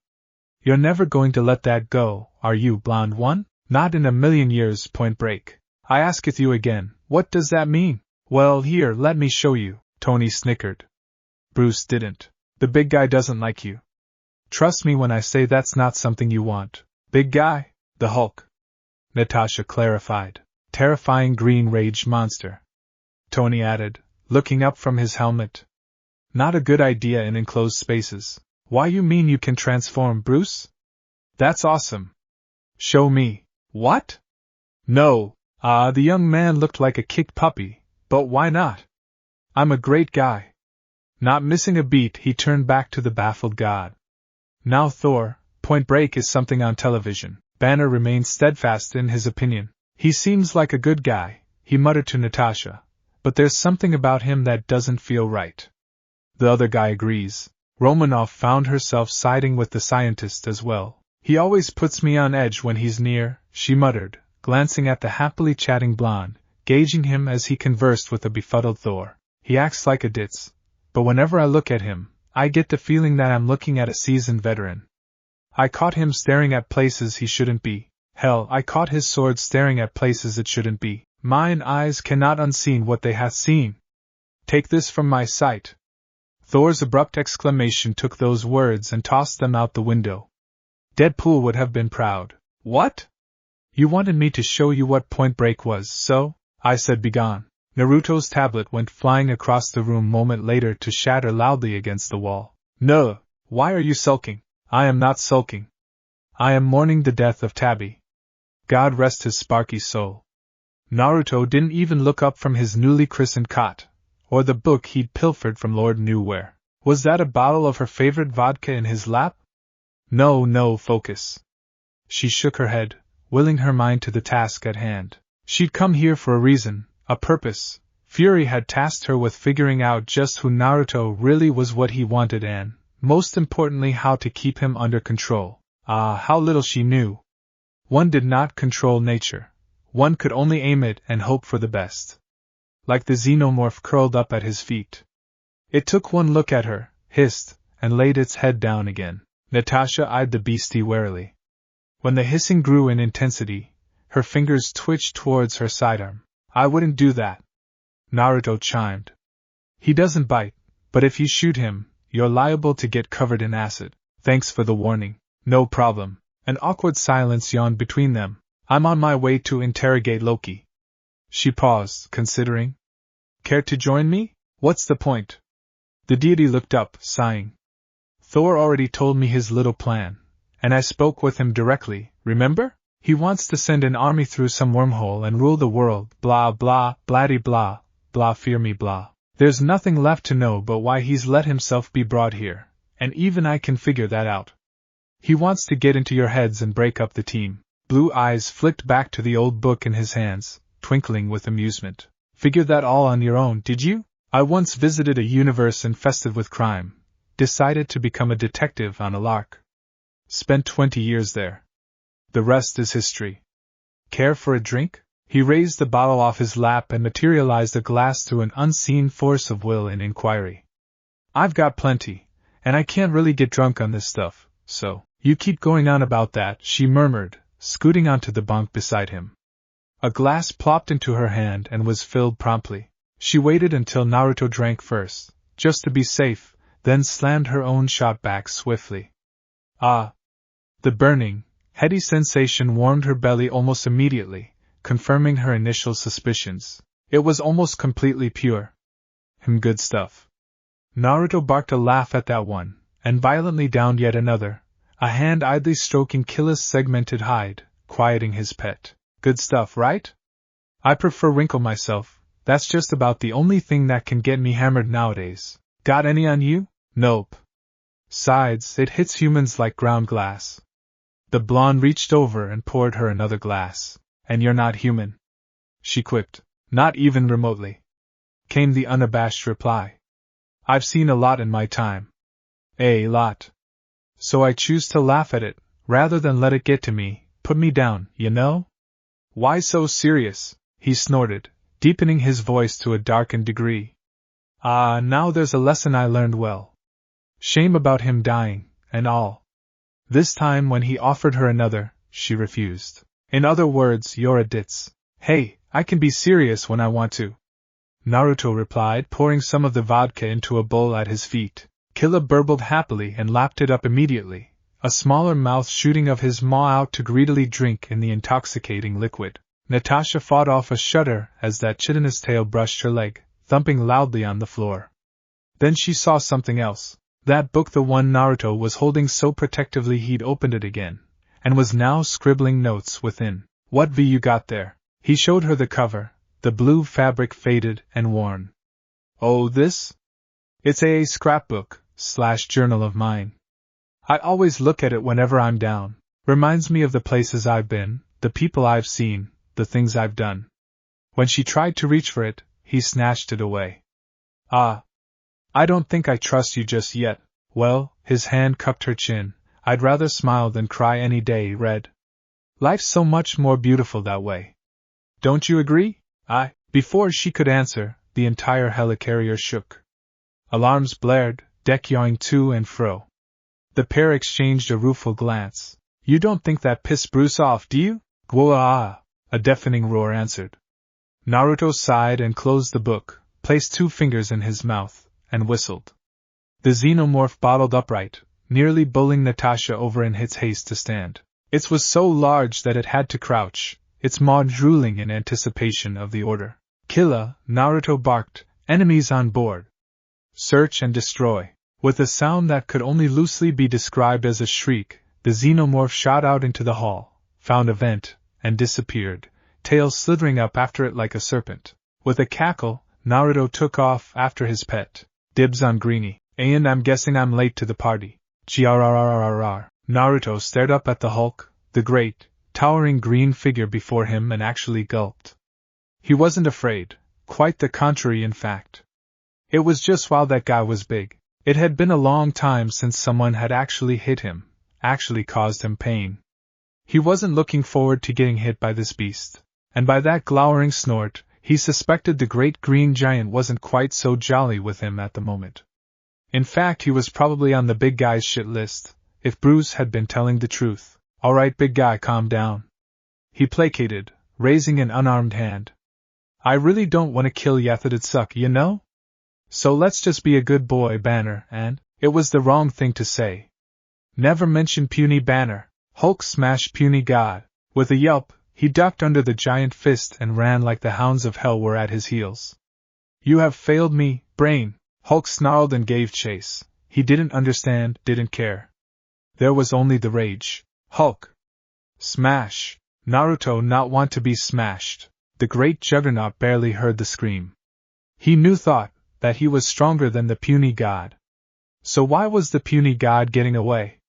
You're never going to let that go, are you, blonde one? Not in a million years, Point Break. I asketh you again, what does that mean? Well, here, let me show you, Tony snickered. Bruce didn't. The big guy doesn't like you. Trust me when I say that's not something you want. Big guy? The Hulk. Natasha clarified. Terrifying green rage monster. Tony added, looking up from his helmet. Not a good idea in enclosed spaces. Why you mean you can transform, Bruce? That's awesome. Show me. What? No. The young man looked like a kicked puppy, but why not? I'm a great guy. Not missing a beat, he turned back to the baffled god. Now Thor, Point Break is something on television. Banner remained steadfast in his opinion. He seems like a good guy, he muttered to Natasha, but there's something about him that doesn't feel right. The other guy agrees. Romanoff found herself siding with the scientist as well. He always puts me on edge when he's near, she muttered, glancing at the happily chatting blonde, gauging him as he conversed with the befuddled Thor. He acts like a ditz, but whenever I look at him, I get the feeling that I'm looking at a seasoned veteran. I caught him staring at places he shouldn't be. Hell, I caught his sword staring at places it shouldn't be. Mine eyes cannot unseen what they hath seen. Take this from my sight. Thor's abrupt exclamation took those words and tossed them out the window. Deadpool would have been proud. What? You wanted me to show you what Point Break was, so? I said begone. Naruto's tablet went flying across the room moment later to shatter loudly against the wall. No, why are you sulking? I am not sulking. I am mourning the death of Tabby. God rest his sparky soul. Naruto didn't even look up from his newly christened cot, or the book he'd pilfered from Lord knew where. Was that a bottle of her favorite vodka in his lap? No, focus. She shook her head, willing her mind to the task at hand. She'd come here for a reason, a purpose. Fury had tasked her with figuring out just who Naruto really was, what he wanted, and, most importantly, how to keep him under control. How little she knew. One did not control nature. One could only aim it and hope for the best. Like the xenomorph curled up at his feet. It took one look at her, hissed, and laid its head down again. Natasha eyed the beastie warily. When the hissing grew in intensity, her fingers twitched towards her sidearm. I wouldn't do that. Naruto chimed. He doesn't bite, but if you shoot him, you're liable to get covered in acid. Thanks for the warning. No problem. An awkward silence yawned between them. I'm on my way to interrogate Loki. She paused, considering. Care to join me? What's the point? The deity looked up, sighing. Thor already told me his little plan, and I spoke with him directly, remember? He wants to send an army through some wormhole and rule the world, blah blah, bladdy blah, blah fear me blah. There's nothing left to know but why he's let himself be brought here, and even I can figure that out. He wants to get into your heads and break up the team. Blue eyes flicked back to the old book in his hands, twinkling with amusement. Figured that all on your own, did you? I once visited a universe infested with crime. Decided to become a detective on a lark. Spent 20 years there. The rest is history. Care for a drink? He raised the bottle off his lap and materialized a glass through an unseen force of will and inquiry. I've got plenty, and I can't really get drunk on this stuff, so, you keep going on about that, she murmured, scooting onto the bunk beside him. A glass plopped into her hand and was filled promptly. She waited until Naruto drank first, just to be safe, then slammed her own shot back swiftly. Ah! The burning, heady sensation warmed her belly almost immediately, confirming her initial suspicions. It was almost completely pure. Good stuff. Naruto barked a laugh at that one, and violently downed yet another, a hand idly stroking Killa's segmented hide, quieting his pet. Good stuff, right? I prefer wrinkle myself, that's just about the only thing that can get me hammered nowadays. Got any on you? Nope. Sides, it hits humans like ground glass. The blonde reached over and poured her another glass. And you're not human. She quipped. Not even remotely. Came the unabashed reply. I've seen a lot in my time. A lot. So I choose to laugh at it, rather than let it get to me, put me down, you know? Why so serious? He snorted, deepening his voice to a darkened degree. Ah, now there's a lesson I learned well. Shame about him dying, and all. This time when he offered her another, she refused. In other words, you're a ditz. Hey, I can be serious when I want to. Naruto replied, pouring some of the vodka into a bowl at his feet. Killa burbled happily and lapped it up immediately, a smaller mouth shooting of his maw out to greedily drink in the intoxicating liquid. Natasha fought off a shudder as that chitinous tail brushed her leg, thumping loudly on the floor. Then she saw something else. That book, the one Naruto was holding so protectively, he'd opened it again, and was now scribbling notes within. What V you got there? He showed her the cover, the blue fabric faded and worn. Oh, this? It's a scrapbook/journal of mine. I always look at it whenever I'm down. Reminds me of the places I've been, the people I've seen, the things I've done. When she tried to reach for it, he snatched it away. Ah. I don't think I trust you just yet. Well, his hand cupped her chin. I'd rather smile than cry any day, Red. Life's so much more beautiful that way. Don't you agree? Before she could answer, the entire helicarrier shook. Alarms blared, deck yawing to and fro. The pair exchanged a rueful glance. You don't think that pissed Bruce off, do you? Gwa! A deafening roar answered. Naruto sighed and closed the book, placed 2 fingers in his mouth, and whistled. The xenomorph bottled upright, nearly bowling Natasha over in its haste to stand. It was so large that it had to crouch, its maw drooling in anticipation of the order. Killa, Naruto barked, enemies on board. Search and destroy. With a sound that could only loosely be described as a shriek, the xenomorph shot out into the hall, found a vent, and disappeared, tail slithering up after it like a serpent. With a cackle, Naruto took off after his pet. Dibs on Greenie. And I'm guessing I'm late to the party. Grrrrrrrr. Naruto stared up at the Hulk, the great, towering green figure before him, and actually gulped. He wasn't afraid, quite the contrary in fact. It was just wow, that guy was big. It had been a long time since someone had actually hit him, actually caused him pain. He wasn't looking forward to getting hit by this beast, and by that glowering snort, he suspected the great green giant wasn't quite so jolly with him at the moment. In fact, he was probably on the big guy's shit list, if Bruce had been telling the truth. Alright, big guy, calm down. He placated, raising an unarmed hand. I really don't want to kill ya, that'd suck, you know? So let's just be a good boy, Banner, and it was the wrong thing to say. Never mention puny Banner. Hulk smashed puny God. With a yelp, he ducked under the giant fist and ran like the hounds of hell were at his heels. You have failed me, Brain. Hulk snarled and gave chase. He didn't understand, didn't care. There was only the rage. Hulk! Smash! Naruto not want to be smashed. The great juggernaut barely heard the scream. He thought that he was stronger than the puny god. So why was the puny god getting away?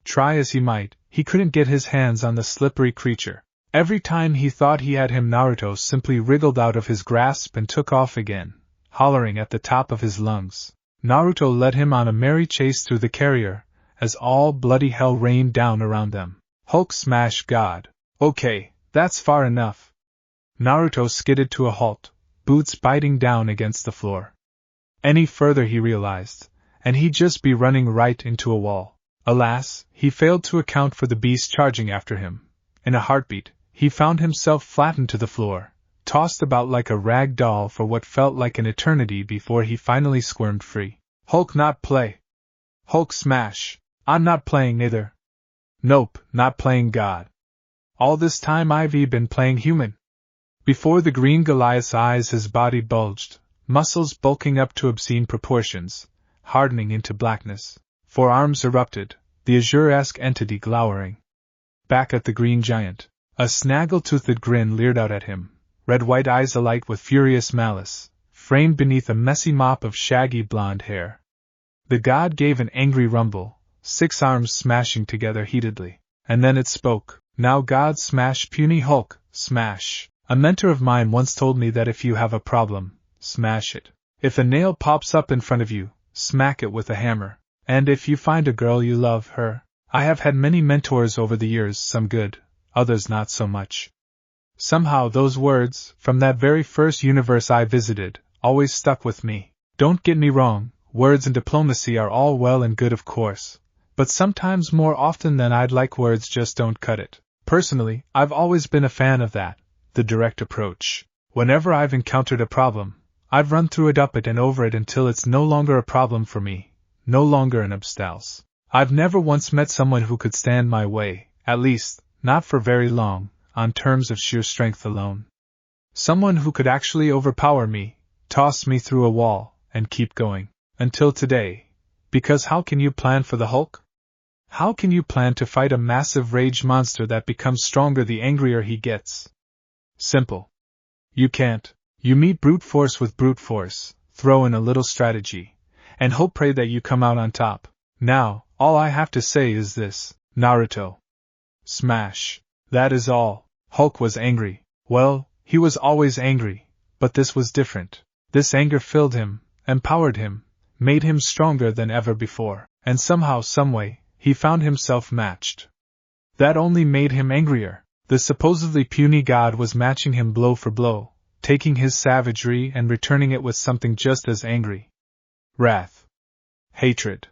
Try as he might, he couldn't get his hands on the slippery creature. Every time he thought he had him, Naruto simply wriggled out of his grasp and took off again, hollering at the top of his lungs. Naruto led him on a merry chase through the carrier, as all bloody hell rained down around them. Hulk smash God. Okay, that's far enough. Naruto skidded to a halt, boots biting down against the floor. Any further, he realized, and he'd just be running right into a wall. Alas, he failed to account for the beast charging after him. In a heartbeat, he found himself flattened to the floor, tossed about like a rag doll for what felt like an eternity before he finally squirmed free. Hulk not play. Hulk smash. I'm not playing neither. Nope, not playing God. All this time I've been playing human. Before the green Goliath's eyes his body bulged, muscles bulking up to obscene proportions, hardening into blackness. Forearms erupted, the azure-esque entity glowering back at the green giant. A snaggle-toothed grin leered out at him, red-white eyes alight with furious malice, framed beneath a messy mop of shaggy blonde hair. The god gave an angry rumble, 6 arms smashing together heatedly, and then it spoke. Now God smash puny Hulk, smash. A mentor of mine once told me that if you have a problem, smash it. If a nail pops up in front of you, smack it with a hammer. And if you find a girl you love her. I have had many mentors over the years, some good, others not so much. Somehow those words, from that very first universe I visited, always stuck with me. Don't get me wrong, words and diplomacy are all well and good of course, but sometimes more often than I'd like words just don't cut it. Personally, I've always been a fan of that, the direct approach. Whenever I've encountered a problem, I've run through it, up it and over it until it's no longer a problem for me, no longer an obstacle. I've never once met someone who could stand my way, at least, not for very long, on terms of sheer strength alone. Someone who could actually overpower me, toss me through a wall, and keep going. Until today. Because how can you plan for the Hulk? How can you plan to fight a massive rage monster that becomes stronger the angrier he gets? Simple. You can't. You meet brute force with brute force, throw in a little strategy, and hope pray that you come out on top. Now, all I have to say is this, Naruto. Smash. That is all. Hulk was angry. Well, he was always angry, but this was different. This anger filled him, empowered him, made him stronger than ever before, and somehow, someway, he found himself matched. That only made him angrier. The supposedly puny god was matching him blow for blow, taking his savagery and returning it with something just as angry. Wrath. Hatred.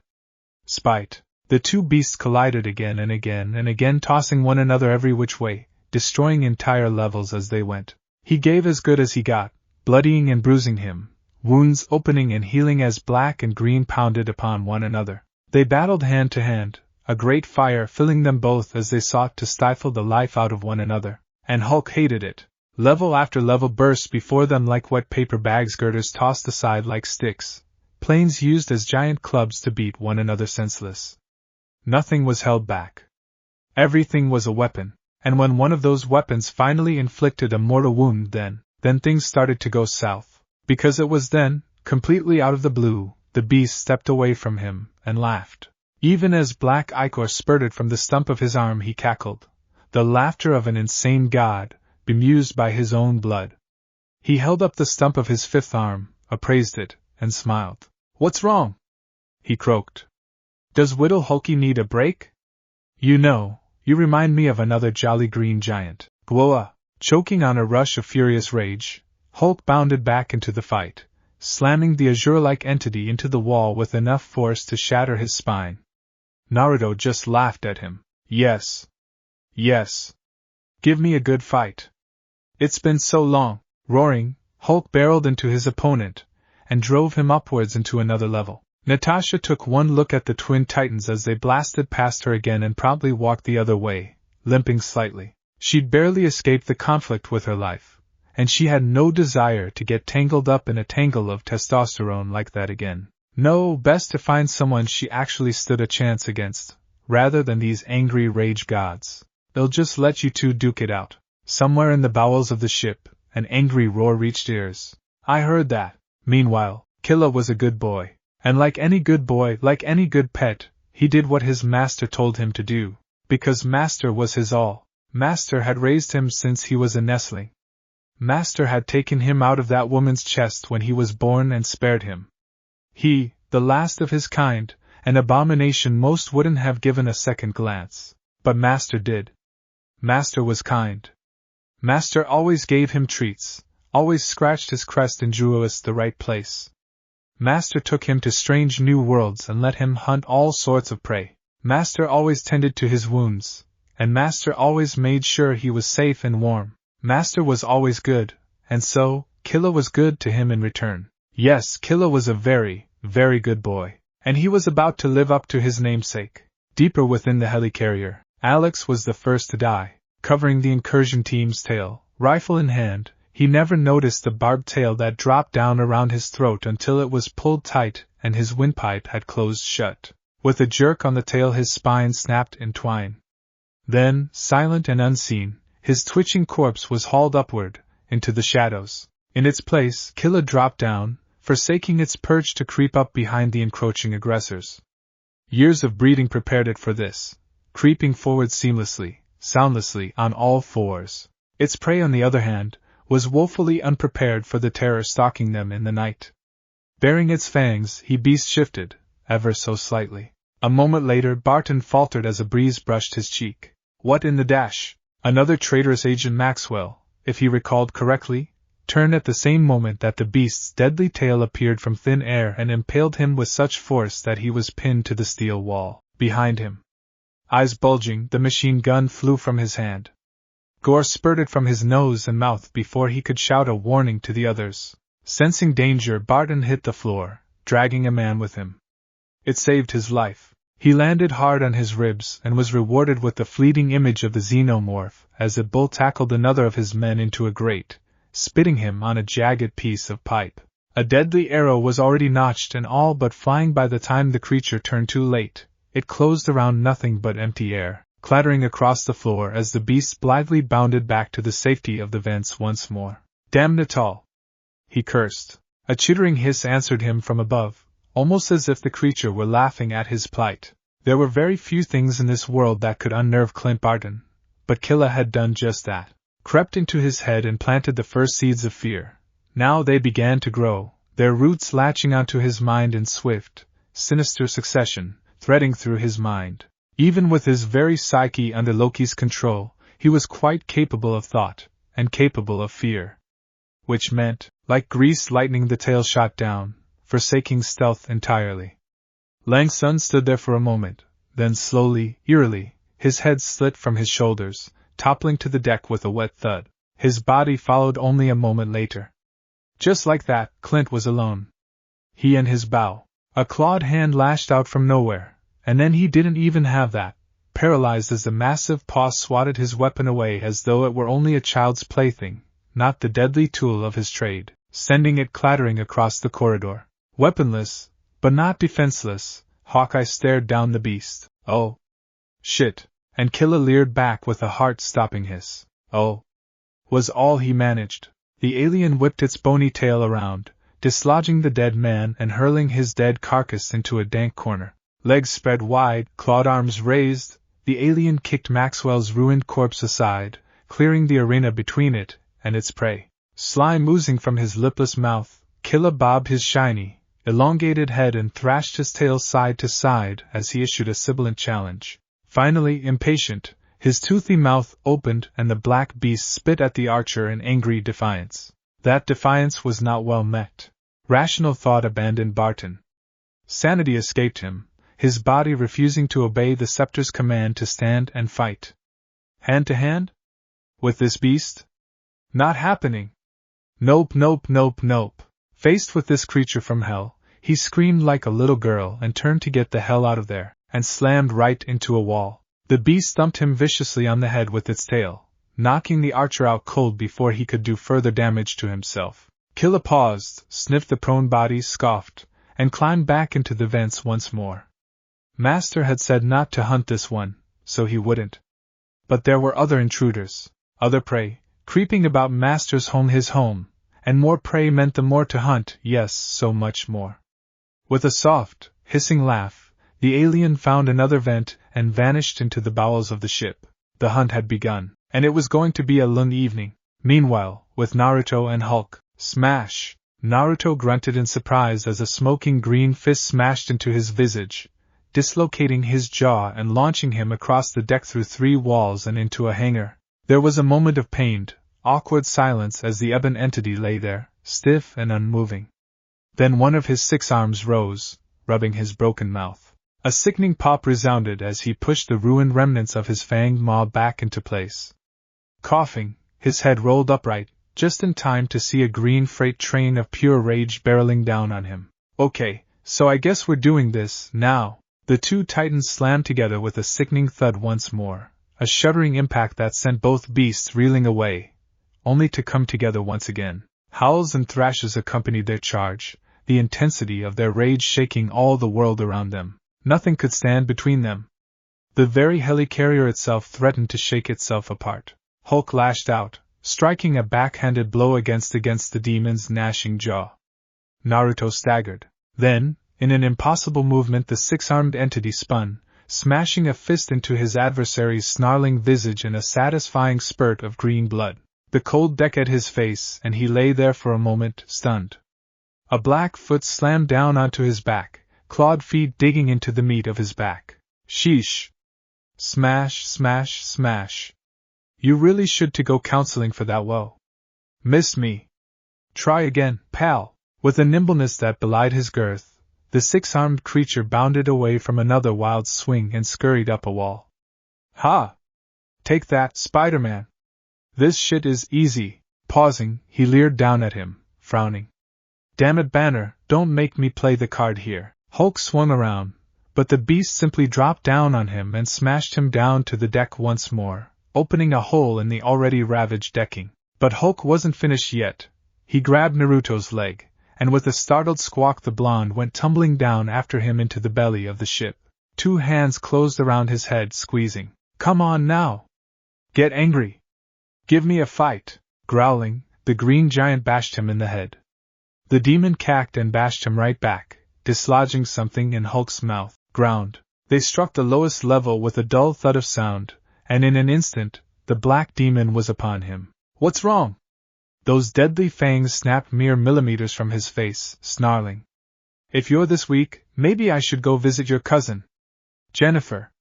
Spite. The two beasts collided again and again and again, tossing one another every which way, destroying entire levels as they went. He gave as good as he got, bloodying and bruising him, wounds opening and healing as black and green pounded upon one another. They battled hand to hand, a great fire filling them both as they sought to stifle the life out of one another, and Hulk hated it. Level after level burst before them like wet paper bags, girders tossed aside like sticks, planes used as giant clubs to beat one another senseless. Nothing was held back. Everything was a weapon, and when one of those weapons finally inflicted a mortal wound, then things started to go south. Because it was then, completely out of the blue, the beast stepped away from him and laughed. Even as black ichor spurted from the stump of his arm, he cackled, the laughter of an insane god, bemused by his own blood. He held up the stump of his fifth arm, appraised it, and smiled. "What's wrong?" he croaked. "Does Whittle Hulky need a break? You remind me of another jolly green giant." Gwoa, choking on a rush of furious rage, Hulk bounded back into the fight, slamming the azure-like entity into the wall with enough force to shatter his spine. Naruto just laughed at him. Yes. Give me a good fight. It's been so long. Roaring, Hulk barreled into his opponent, and drove him upwards into another level. Natasha took one look at the twin titans as they blasted past her again and promptly walked the other way, limping slightly. She'd barely escaped the conflict with her life, and she had no desire to get tangled up in a tangle of testosterone like that again. No, best to find someone she actually stood a chance against, rather than these angry rage gods. They'll just let you two duke it out. Somewhere in the bowels of the ship, an angry roar reached ears. I heard that. Meanwhile, Killa was a good boy, and like any good boy, like any good pet, he did what his master told him to do, because Master was his all. Master had raised him since he was a nestling. Master had taken him out of that woman's chest when he was born and spared him. He, the last of his kind, an abomination most wouldn't have given a second glance. But Master did. Master was kind. Master always gave him treats, always scratched his crest and drew us the right place. Master took him to strange new worlds and let him hunt all sorts of prey. Master always tended to his wounds, and Master always made sure he was safe and warm. Master was always good, and so, Killa was good to him in return. Yes, Killa was a very, very good boy, and he was about to live up to his namesake. Deeper within the helicarrier, Alex was the first to die, covering the incursion team's tail, rifle in hand. He never noticed the barbed tail that dropped down around his throat until it was pulled tight and his windpipe had closed shut. With a jerk on the tail, his spine snapped in twine. Then, silent and unseen, his twitching corpse was hauled upward, into the shadows. In its place, Killa dropped down, forsaking its perch to creep up behind the encroaching aggressors. Years of breeding prepared it for this, creeping forward seamlessly, soundlessly, on all fours. Its prey, on the other hand, was woefully unprepared for the terror stalking them in the night. Baring its fangs, the beast shifted, ever so slightly. A moment later, Barton faltered as a breeze brushed his cheek. What in the dash? Another traitorous Agent Maxwell, if he recalled correctly, turned at the same moment that the beast's deadly tail appeared from thin air and impaled him with such force that he was pinned to the steel wall behind him. Eyes bulging, the machine gun flew from his hand. Gore spurted from his nose and mouth before he could shout a warning to the others. Sensing danger, Barton hit the floor, dragging a man with him. It saved his life. He landed hard on his ribs and was rewarded with the fleeting image of the xenomorph as the bull tackled another of his men into a grate, spitting him on a jagged piece of pipe. A deadly arrow was already notched and all but flying by the time the creature turned too late. It closed around nothing but empty air, clattering across the floor as the beast blithely bounded back to the safety of the vents once more. Damn Natal! He cursed. A chittering hiss answered him from above, almost as if the creature were laughing at his plight. There were very few things in this world that could unnerve Clint Barton, but Killa had done just that. Crept into his head and planted the first seeds of fear. Now they began to grow, their roots latching onto his mind in swift, sinister succession, threading through his mind. Even with his very psyche under Loki's control, he was quite capable of thought, and capable of fear. Which meant, like greased lightning, the tail shot down, forsaking stealth entirely. Lang Sun stood there for a moment, then slowly, eerily, his head slit from his shoulders, toppling to the deck with a wet thud. His body followed only a moment later. Just like that, Clint was alone. He and his bow. A clawed hand lashed out from nowhere, and then he didn't even have that, paralyzed as the massive paw swatted his weapon away as though it were only a child's plaything, not the deadly tool of his trade, sending it clattering across the corridor. Weaponless, but not defenseless, Hawkeye stared down the beast. Oh. Shit. And Killa leered back with a heart-stopping hiss. Oh. Was all he managed. The alien whipped its bony tail around, dislodging the dead man and hurling his dead carcass into a dank corner. Legs spread wide, clawed arms raised, the alien kicked Maxwell's ruined corpse aside, clearing the arena between it and its prey. Slime oozing from his lipless mouth, Killa bobbed his shiny, elongated head and thrashed his tail side to side as he issued a sibilant challenge. Finally, impatient, his toothy mouth opened and the black beast spit at the archer in angry defiance. That defiance was not well met. Rational thought abandoned Barton. Sanity escaped him, his body refusing to obey the scepter's command to stand and fight. Hand to hand? With this beast? Not happening. Nope, nope, nope, nope. Faced with this creature from hell, he screamed like a little girl and turned to get the hell out of there, and slammed right into a wall. The beast thumped him viciously on the head with its tail, knocking the archer out cold before he could do further damage to himself. Killa paused, sniffed the prone body, scoffed, and climbed back into the vents once more. Master had said not to hunt this one, so he wouldn't. But there were other intruders, other prey, creeping about Master's home, his home, and more prey meant the more to hunt, yes, so much more. With a soft, hissing laugh, the alien found another vent and vanished into the bowels of the ship. The hunt had begun, and it was going to be a long evening. Meanwhile, with Naruto and Hulk, smash! Naruto grunted in surprise as a smoking green fist smashed into his visage, dislocating his jaw and launching him across the deck through 3 walls and into a hangar. There was a moment of pained, awkward silence as the ebon entity lay there, stiff and unmoving. Then one of his 6 arms rose, rubbing his broken mouth. A sickening pop resounded as he pushed the ruined remnants of his fanged maw back into place. Coughing, his head rolled upright, just in time to see a green freight train of pure rage barreling down on him. Okay, so I guess we're doing this, now. The two titans slammed together with a sickening thud once more, a shuddering impact that sent both beasts reeling away, only to come together once again. Howls and thrashes accompanied their charge, the intensity of their rage shaking all the world around them. Nothing could stand between them. The very helicarrier itself threatened to shake itself apart. Hulk lashed out, striking a backhanded blow against the demon's gnashing jaw. Naruto staggered. Then, in an impossible movement, the six-armed entity spun, smashing a fist into his adversary's snarling visage and a satisfying spurt of green blood. The cold decked his face, and he lay there for a moment, stunned. A black foot slammed down onto his back, clawed feet digging into the meat of his back. Sheesh! Smash, smash, smash. You really should to go counseling for that. Whoa. Missed me. Try again, pal. With a nimbleness that belied his girth, the six-armed creature bounded away from another wild swing and scurried up a wall. Ha! Take that, Spider-Man. This shit is easy. Pausing, he leered down at him, frowning. Damn it, Banner, don't make me play the card here. Hulk swung around, but the beast simply dropped down on him and smashed him down to the deck once more, opening a hole in the already ravaged decking. But Hulk wasn't finished yet. He grabbed Naruto's leg, and with a startled squawk the blonde went tumbling down after him into the belly of the ship. Two hands closed around his head, squeezing. Come on now! Get angry! Give me a fight! Growling, the green giant bashed him in the head. The demon cacked and bashed him right back, dislodging something in Hulk's mouth. Ground. They struck the lowest level with a dull thud of sound, and in an instant, the black demon was upon him. What's wrong? Those deadly fangs snapped mere millimeters from his face, snarling. If you're this weak, maybe I should go visit your cousin. Jennifer.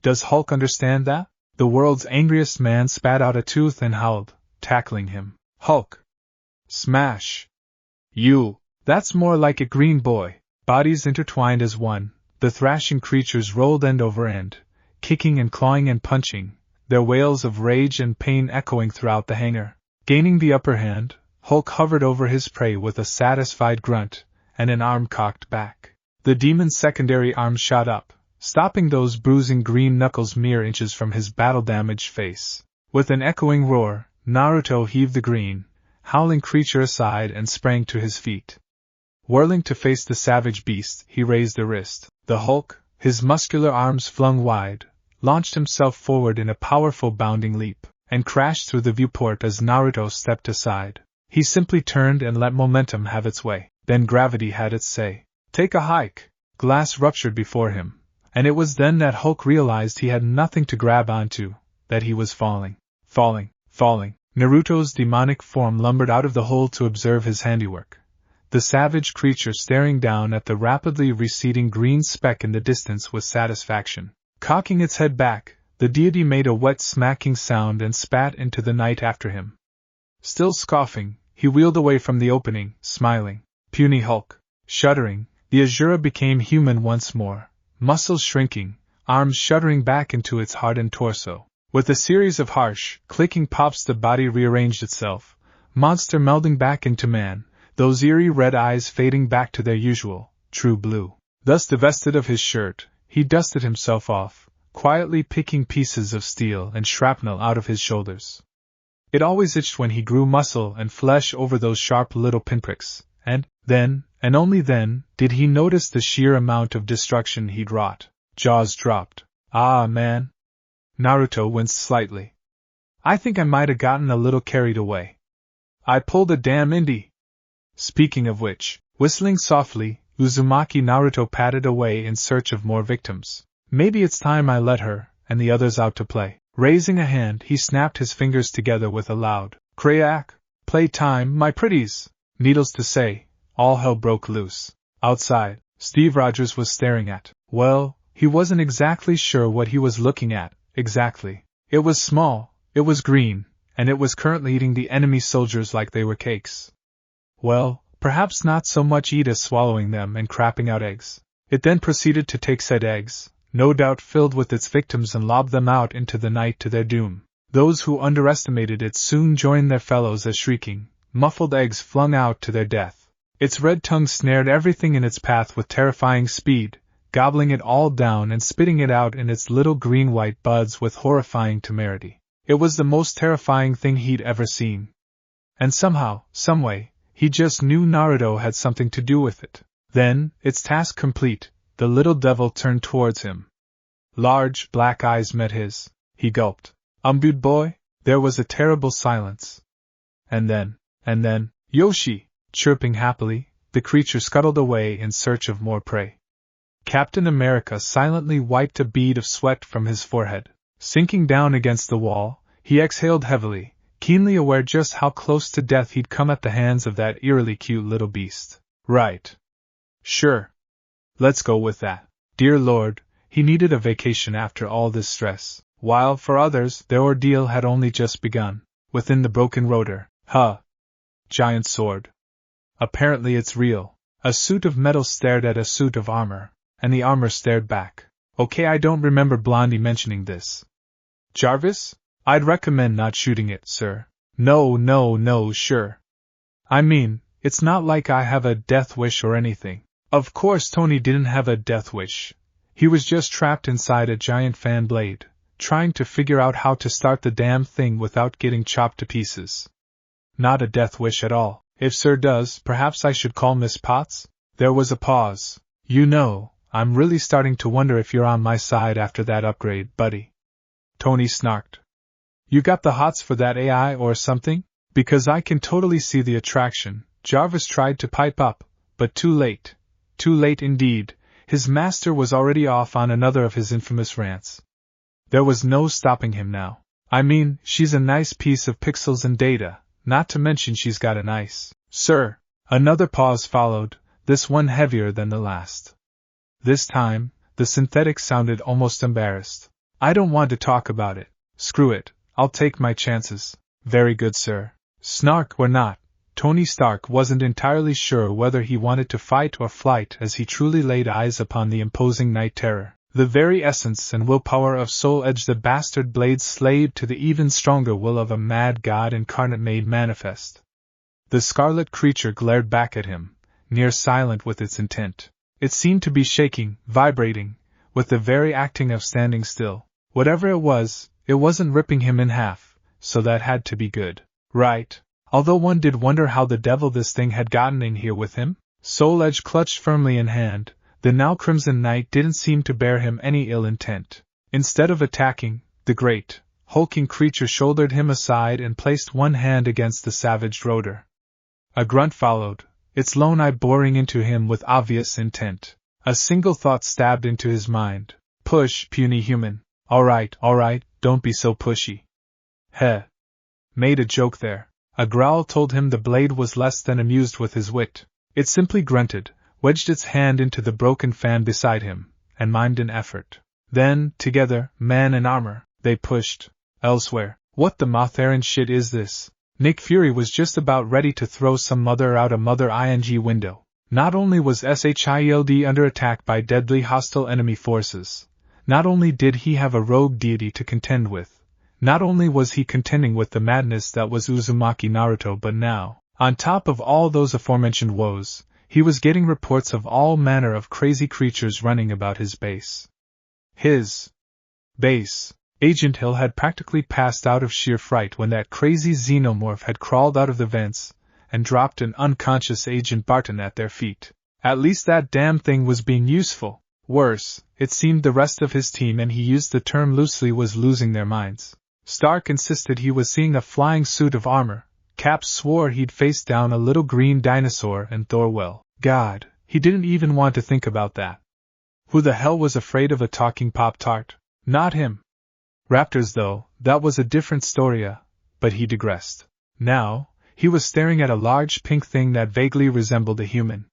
Does Hulk understand that? The world's angriest man spat out a tooth and howled, tackling him. Hulk. Smash. You. That's more like it, green boy. Bodies intertwined as one, the thrashing creatures rolled end over end, kicking and clawing and punching, their wails of rage and pain echoing throughout the hangar. Gaining the upper hand, Hulk hovered over his prey with a satisfied grunt, and an arm cocked back. The demon's secondary arm shot up, stopping those bruising green knuckles mere inches from his battle-damaged face. With an echoing roar, Naruto heaved the green, howling creature aside and sprang to his feet. Whirling to face the savage beast, he raised a wrist. The Hulk, his muscular arms flung wide, launched himself forward in a powerful bounding leap, and crashed through the viewport as Naruto stepped aside. He simply turned and let momentum have its way. Then gravity had its say. Take a hike. Glass ruptured before him, and it was then that Hulk realized he had nothing to grab onto, that he was falling. Falling. Naruto's demonic form lumbered out of the hole to observe his handiwork. The savage creature staring down at the rapidly receding green speck in the distance with satisfaction. Cocking its head back, the deity made a wet smacking sound and spat into the night after him. Still scoffing, he wheeled away from the opening, smiling. Puny Hulk. Shuddering, the Azura became human once more, muscles shrinking, arms shuddering back into its hardened torso. With a series of harsh, clicking pops the body rearranged itself, monster melding back into man, those eerie red eyes fading back to their usual, true blue. Thus divested of his shirt, he dusted himself off, quietly picking pieces of steel and shrapnel out of his shoulders. It always itched when he grew muscle and flesh over those sharp little pinpricks, and then, and only then, did he notice the sheer amount of destruction he'd wrought. Jaws dropped. Ah, man. Naruto winced slightly. I think I might have gotten a little carried away. I pulled a damn indie. Speaking of which, whistling softly, Uzumaki Naruto padded away in search of more victims. Maybe it's time I let her and the others out to play. Raising a hand, he snapped his fingers together with a loud crack. Play time, my pretties! Needless to say, all hell broke loose. Outside, Steve Rogers was staring at. Well, he wasn't exactly sure what he was looking at, exactly. It was small, it was green, and it was currently eating the enemy soldiers like they were cakes. Well, perhaps not so much Ida swallowing them and crapping out eggs. It then proceeded to take said eggs, no doubt filled with its victims, and lob them out into the night to their doom. Those who underestimated it soon joined their fellows as shrieking, muffled eggs flung out to their death. Its red tongue snared everything in its path with terrifying speed, gobbling it all down and spitting it out in its little green-white buds with horrifying temerity. It was the most terrifying thing he'd ever seen. And somehow, someway, he just knew Naruto had something to do with it. Then, its task complete, the little devil turned towards him. Large, black eyes met his. He gulped. Good boy? There was a terrible silence. And then, Yoshi! Chirping happily, the creature scuttled away in search of more prey. Captain America silently wiped a bead of sweat from his forehead. Sinking down against the wall, he exhaled heavily, keenly aware just how close to death he'd come at the hands of that eerily cute little beast. Right. Sure. Let's go with that. Dear Lord, he needed a vacation after all this stress, while for others their ordeal had only just begun. Within the broken rotor, giant sword. Apparently it's real. A suit of metal stared at a suit of armor, and the armor stared back. Okay, I don't remember Blondie mentioning this. Jarvis? I'd recommend not shooting it, sir. No, sure. I mean, it's not like I have a death wish or anything. Of course Tony didn't have a death wish. He was just trapped inside a giant fan blade, trying to figure out how to start the damn thing without getting chopped to pieces. Not a death wish at all. If Sir does, perhaps I should call Miss Potts? There was a pause. You know, I'm really starting to wonder if you're on my side after that upgrade, buddy. Tony snarked. You got the hots for that AI or something? Because I can totally see the attraction. Jarvis tried to pipe up, but too late. Too late indeed. His master was already off on another of his infamous rants. There was no stopping him now. I mean, she's a nice piece of pixels and data, not to mention she's got a nice... Sir! Another pause followed, this one heavier than the last. This time, the synthetic sounded almost embarrassed. I don't want to talk about it. Screw it, I'll take my chances. Very good, sir. Snark or not, Tony Stark wasn't entirely sure whether he wanted to fight or flight as he truly laid eyes upon the imposing night terror. The very essence and willpower of Soul Edge the bastard blade slave to the even stronger will of a mad god incarnate made manifest. The scarlet creature glared back at him, near silent with its intent. It seemed to be shaking, vibrating, with the very acting of standing still. Whatever it wasn't ripping him in half, so that had to be good. Right. Although one did wonder how the devil this thing had gotten in here with him. Soul Edge clutched firmly in hand, the now crimson knight didn't seem to bear him any ill intent. Instead of attacking, the great, hulking creature shouldered him aside and placed one hand against the savaged rotor. A grunt followed, its lone eye boring into him with obvious intent. A single thought stabbed into his mind. Push, puny human. Alright, don't be so pushy. Heh. Made a joke there. A growl told him the blade was less than amused with his wit. It simply grunted, wedged its hand into the broken fan beside him, and mimed an effort. Then, together, man and armor, they pushed. Elsewhere. What the moth-errand shit is this? Nick Fury was just about ready to throw some mother out a mother ing window. Not only was SHIELD under attack by deadly hostile enemy forces, not only did he have a rogue deity to contend with, not only was he contending with the madness that was Uzumaki Naruto, but now, on top of all those aforementioned woes, he was getting reports of all manner of crazy creatures running about his base. His base. Agent Hill had practically passed out of sheer fright when that crazy xenomorph had crawled out of the vents and dropped an unconscious Agent Barton at their feet. At least that damn thing was being useful. Worse, it seemed the rest of his team, and he used the term loosely, was losing their minds. Stark insisted he was seeing a flying suit of armor. Cap swore he'd faced down a little green dinosaur, and Thor, well, God, he didn't even want to think about that. Who the hell was afraid of a talking Pop-Tart? Not him. Raptors, though, that was a different story, but he digressed. Now, he was staring at a large pink thing that vaguely resembled a human.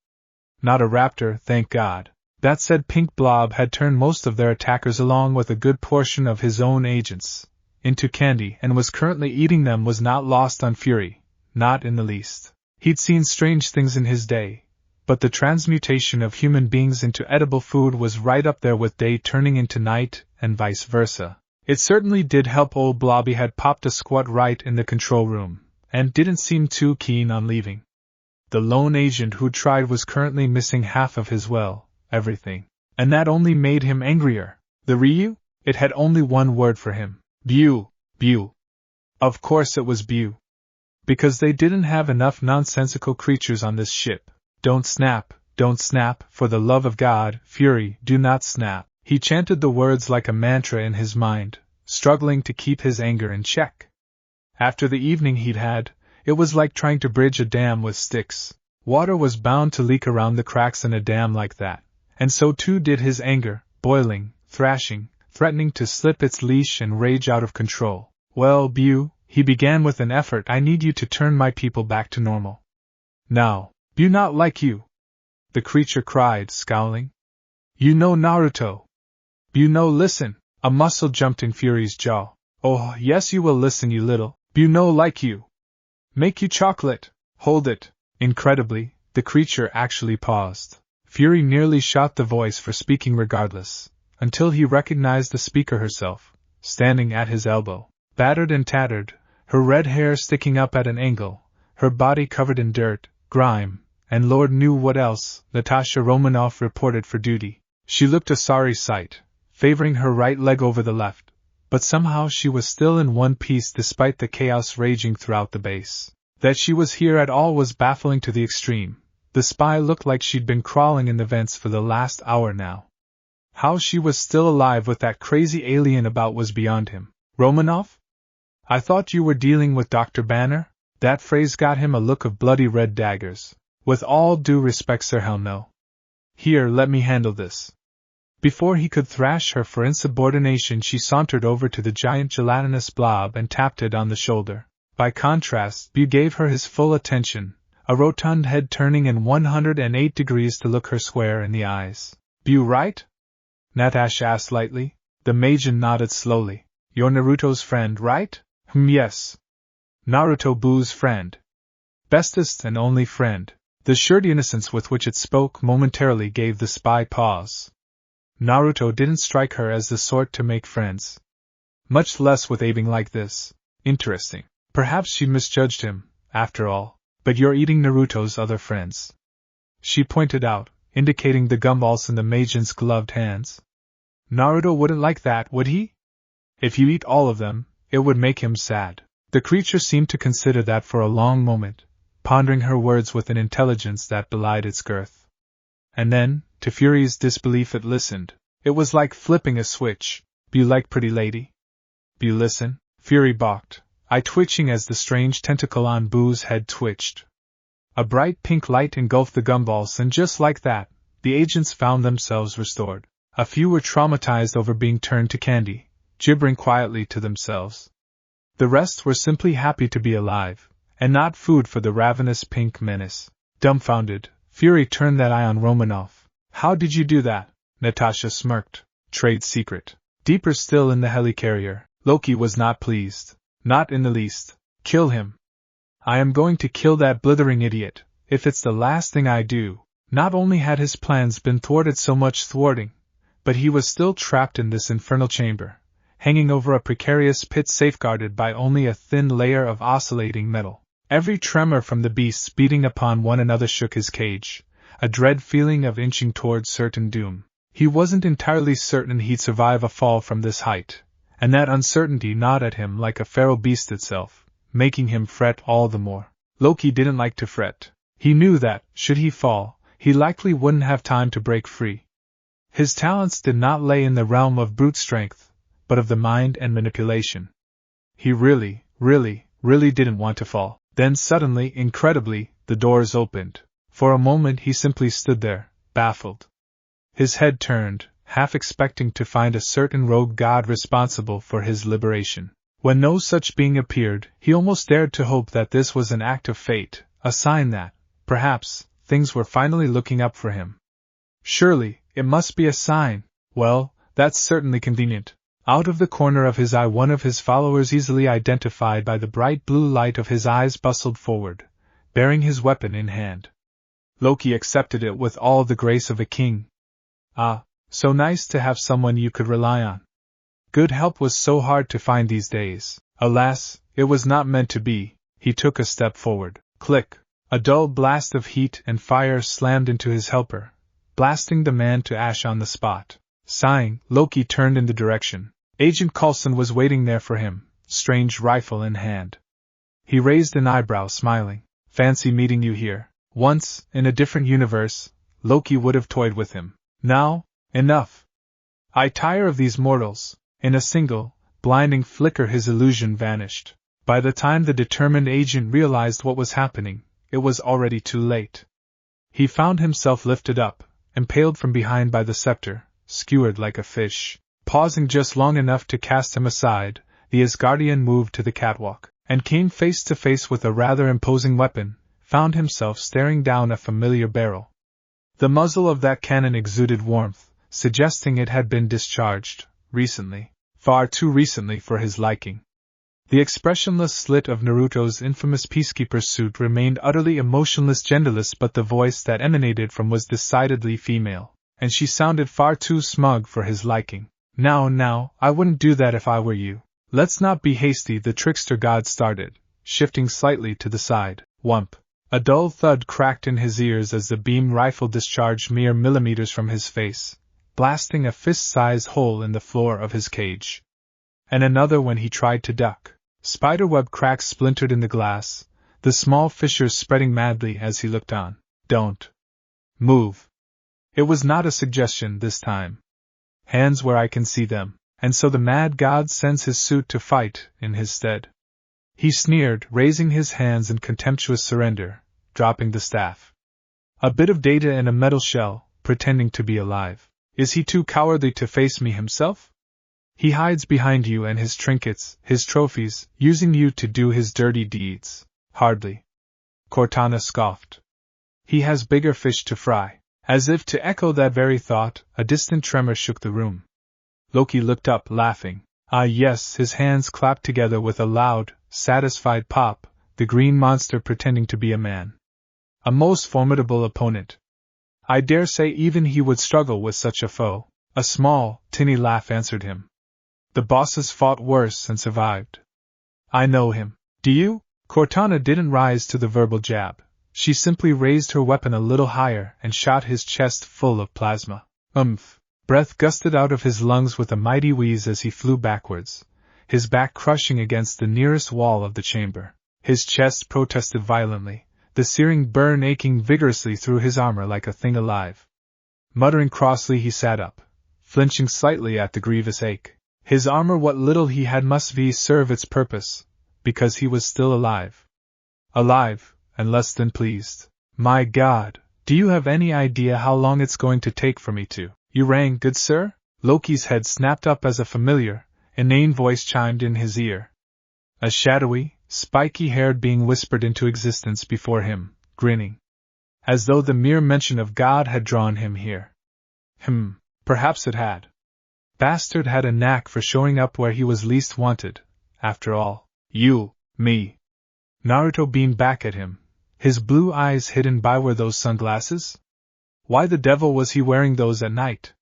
Not a raptor, thank God. That said pink blob had turned most of their attackers, along with a good portion of his own agents, into candy, and was currently eating them. Was not lost on Fury, not in the least. He'd seen strange things in his day, but the transmutation of human beings into edible food was right up there with day turning into night, and vice versa. It certainly did help. Old Blobby had popped a squat right in the control room, and didn't seem too keen on leaving. The lone agent who tried was currently missing half of his everything. And that only made him angrier. The Ryu? It had only one word for him. Bu. Bu. Of course it was Bu. Because they didn't have enough nonsensical creatures on this ship. Don't snap, for the love of God, Fury, do not snap. He chanted the words like a mantra in his mind, struggling to keep his anger in check. After the evening he'd had, it was like trying to bridge a dam with sticks. Water was bound to leak around the cracks in a dam like that, and so too did his anger, boiling, thrashing, threatening to slip its leash and rage out of control. Well, Bu, he began with an effort, I need you to turn my people back to normal. Now, Bu not like you, the creature cried, scowling. You know Naruto. Bu no listen, a muscle jumped in Fury's jaw. Oh, yes you will listen you little, Bu no like you. Make you chocolate, hold it. Incredibly, the creature actually paused. Fury nearly shot the voice for speaking regardless, until he recognized the speaker herself, standing at his elbow, battered and tattered, her red hair sticking up at an angle, her body covered in dirt, grime, and Lord knew what else. Natasha Romanoff reported for duty. She looked a sorry sight, favoring her right leg over the left, but somehow she was still in one piece despite the chaos raging throughout the base. That she was here at all was baffling to the extreme. The spy looked like she'd been crawling in the vents for the last hour now. How she was still alive with that crazy alien about was beyond him. Romanoff? I thought you were dealing with Dr. Banner? That phrase got him a look of bloody red daggers. With all due respect, sir, hell no. Here, let me handle this. Before he could thrash her for insubordination, she sauntered over to the giant gelatinous blob and tapped it on the shoulder. By contrast, Bu gave her his full attention, a rotund head turning in 108 degrees to look her square in the eyes. Bu right? Natasha asked lightly. The Majin nodded slowly. You're Naruto's friend, right? Yes. Naruto Bu's friend. Bestest and only friend. The assured innocence with which it spoke momentarily gave the spy pause. Naruto didn't strike her as the sort to make friends. Much less with aiming like this. Interesting. Perhaps she misjudged him, after all, but you're eating Naruto's other friends. She pointed out, indicating the gumballs in the Majin's gloved hands. Naruto wouldn't like that, would he? If you eat all of them, it would make him sad. The creature seemed to consider that for a long moment, pondering her words with an intelligence that belied its girth. And then, to Fury's disbelief, it listened. It was like flipping a switch. Bu like pretty lady? Bu listen? Fury balked, eye twitching as the strange tentacle on Bu's head twitched. A bright pink light engulfed the gumballs, and just like that, the agents found themselves restored. A few were traumatized over being turned to candy, gibbering quietly to themselves. The rest were simply happy to be alive, and not food for the ravenous pink menace. Dumbfounded, Fury turned that eye on Romanoff. How did you do that? Natasha smirked. Trade secret. Deeper still in the helicarrier, Loki was not pleased. Not in the least. Kill him. I am going to kill that blithering idiot, if it's the last thing I do. Not only had his plans been thwarted so much thwarting, but he was still trapped in this infernal chamber, hanging over a precarious pit safeguarded by only a thin layer of oscillating metal. Every tremor from the beasts beating upon one another shook his cage, a dread feeling of inching towards certain doom. He wasn't entirely certain he'd survive a fall from this height, and that uncertainty gnawed at him like a feral beast itself, making him fret all the more. Loki didn't like to fret. He knew that, should he fall, he likely wouldn't have time to break free. His talents did not lay in the realm of brute strength, but of the mind and manipulation. He really didn't want to fall. Then suddenly, incredibly, the doors opened. For a moment he simply stood there, baffled. His head turned, half expecting to find a certain rogue god responsible for his liberation. When no such being appeared, he almost dared to hope that this was an act of fate, a sign that, perhaps, things were finally looking up for him. Surely, it must be a sign. Well, that's certainly convenient. Out of the corner of his eye, one of his followers, easily identified by the bright blue light of his eyes, bustled forward, bearing his weapon in hand. Loki accepted it with all the grace of a king. Ah, so nice to have someone you could rely on. Good help was so hard to find these days. Alas, it was not meant to be. He took a step forward. Click! A dull blast of heat and fire slammed into his helper, blasting the man to ash on the spot. Sighing, Loki turned in the direction. Agent Coulson was waiting there for him, strange rifle in hand. He raised an eyebrow, smiling. Fancy meeting you here. Once, in a different universe, Loki would have toyed with him. Now, enough. I tire of these mortals. In a single, blinding flicker his illusion vanished. By the time the determined agent realized what was happening, it was already too late. He found himself lifted up, impaled from behind by the scepter, skewered like a fish. Pausing just long enough to cast him aside, the Asgardian moved to the catwalk, and came face to face with a rather imposing weapon, found himself staring down a familiar barrel. The muzzle of that cannon exuded warmth, suggesting it had been discharged, recently, far too recently for his liking. The expressionless slit of Naruto's infamous peacekeeper suit remained utterly emotionless, genderless, but the voice that emanated from was decidedly female, and she sounded far too smug for his liking. Now, I wouldn't do that if I were you. Let's not be hasty, the trickster god started, shifting slightly to the side. Whump! A dull thud cracked in his ears as the beam rifle discharged mere millimeters from his face, blasting a fist-sized hole in the floor of his cage. And another when he tried to duck. Spiderweb cracks splintered in the glass, the small fissures spreading madly as he looked on. Don't move. It was not a suggestion this time. Hands where I can see them, and so the mad god sends his suit to fight in his stead. He sneered, raising his hands in contemptuous surrender, dropping the staff. A bit of data in a metal shell, pretending to be alive. Is he too cowardly to face me himself? He hides behind you and his trinkets, his trophies, using you to do his dirty deeds. Hardly. Cortana scoffed. He has bigger fish to fry. As if to echo that very thought, a distant tremor shook the room. Loki looked up, laughing. Ah yes, his hands clapped together with a loud, satisfied pop, the green monster pretending to be a man. A most formidable opponent. I dare say even he would struggle with such a foe. A small, tinny laugh answered him. The bosses fought worse and survived. I know him. Do you? Cortana didn't rise to the verbal jab. She simply raised her weapon a little higher and shot his chest full of plasma. Breath gusted out of his lungs with a mighty wheeze as he flew backwards, his back crushing against the nearest wall of the chamber. His chest protested violently, the searing burn aching vigorously through his armor like a thing alive. Muttering crossly, he sat up, flinching slightly at the grievous ache. His armor, what little he had, must serve its purpose, because he was still alive. Alive, and less than pleased. My God, do you have any idea how long it's going to take for me to? You rang, good sir? Loki's head snapped up as a familiar, inane voice chimed in his ear. A shadowy, spiky-haired being whispered into existence before him, grinning. As though the mere mention of God had drawn him here. Perhaps it had. Bastard had a knack for showing up where he was least wanted, after all. You, me. Naruto beamed back at him, his blue eyes hidden by were those sunglasses? Why the devil was he wearing those at night?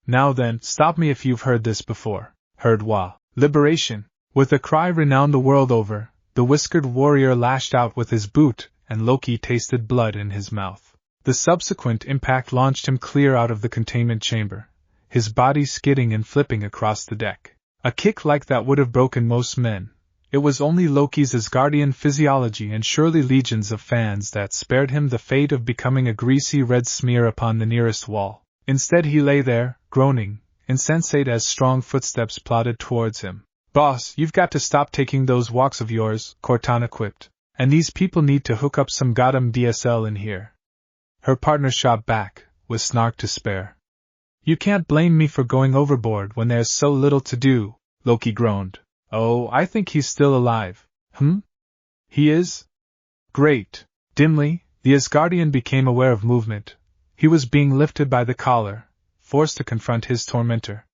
Now then, stop me if you've heard this before. Heard what? Liberation. With a cry renowned the world over, the whiskered warrior lashed out with his boot, and Loki tasted blood in his mouth. The subsequent impact launched him clear out of the containment chamber, his body skidding and flipping across the deck. A kick like that would have broken most men. It was only Loki's Asgardian physiology and surely legions of fans that spared him the fate of becoming a greasy red smear upon the nearest wall. Instead he lay there, groaning, insensate as strong footsteps plodded towards him. Boss, you've got to stop taking those walks of yours, Cortana quipped. And these people need to hook up some goddamn DSL in here. Her partner shot back, with snark to spare. You can't blame me for going overboard when there's so little to do, Loki groaned. Oh, I think he's still alive. He is? Great. Dimly, the Asgardian became aware of movement. He was being lifted by the collar, forced to confront his tormentor.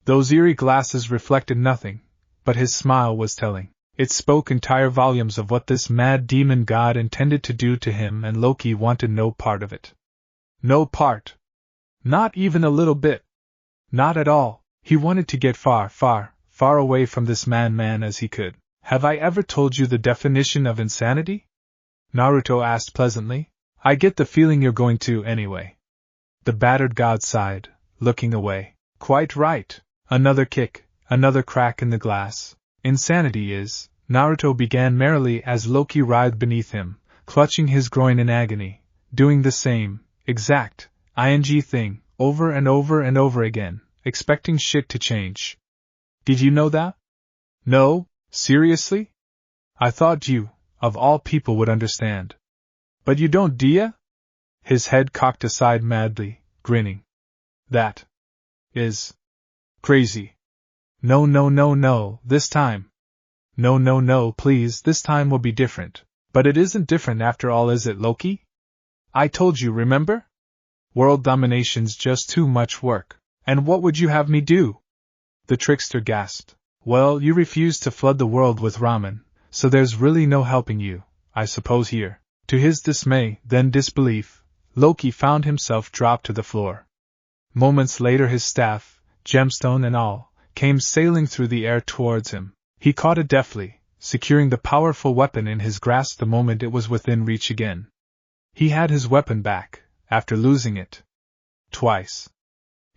Those eerie glasses reflected nothing, but his smile was telling. It spoke entire volumes of what this mad demon god intended to do to him, and Loki wanted no part of it. No part. Not even a little bit. Not at all. He wanted to get far, far, far away from this man as he could. Have I ever told you the definition of insanity? Naruto asked pleasantly. I get the feeling you're going to anyway. The battered god sighed, looking away. Quite right. Another kick, another crack in the glass. Insanity is, Naruto began merrily as Loki writhed beneath him, clutching his groin in agony, doing the same, exact, ing thing, over and over and over again, expecting shit to change. Did you know that? No, seriously? I thought you, of all people, would understand. But you don't, do ya? His head cocked aside madly, grinning. That is crazy. No, this time. No, please, this time will be different. But it isn't different after all, is it, Loki? I told you, remember? World domination's just too much work. And what would you have me do? The trickster gasped. Well, you refused to flood the world with ramen, so there's really no helping you, I suppose here. To his dismay, then disbelief, Loki found himself dropped to the floor. Moments later his staff, gemstone and all, came sailing through the air towards him. He caught it deftly, securing the powerful weapon in his grasp the moment it was within reach again. He had his weapon back, after losing it twice.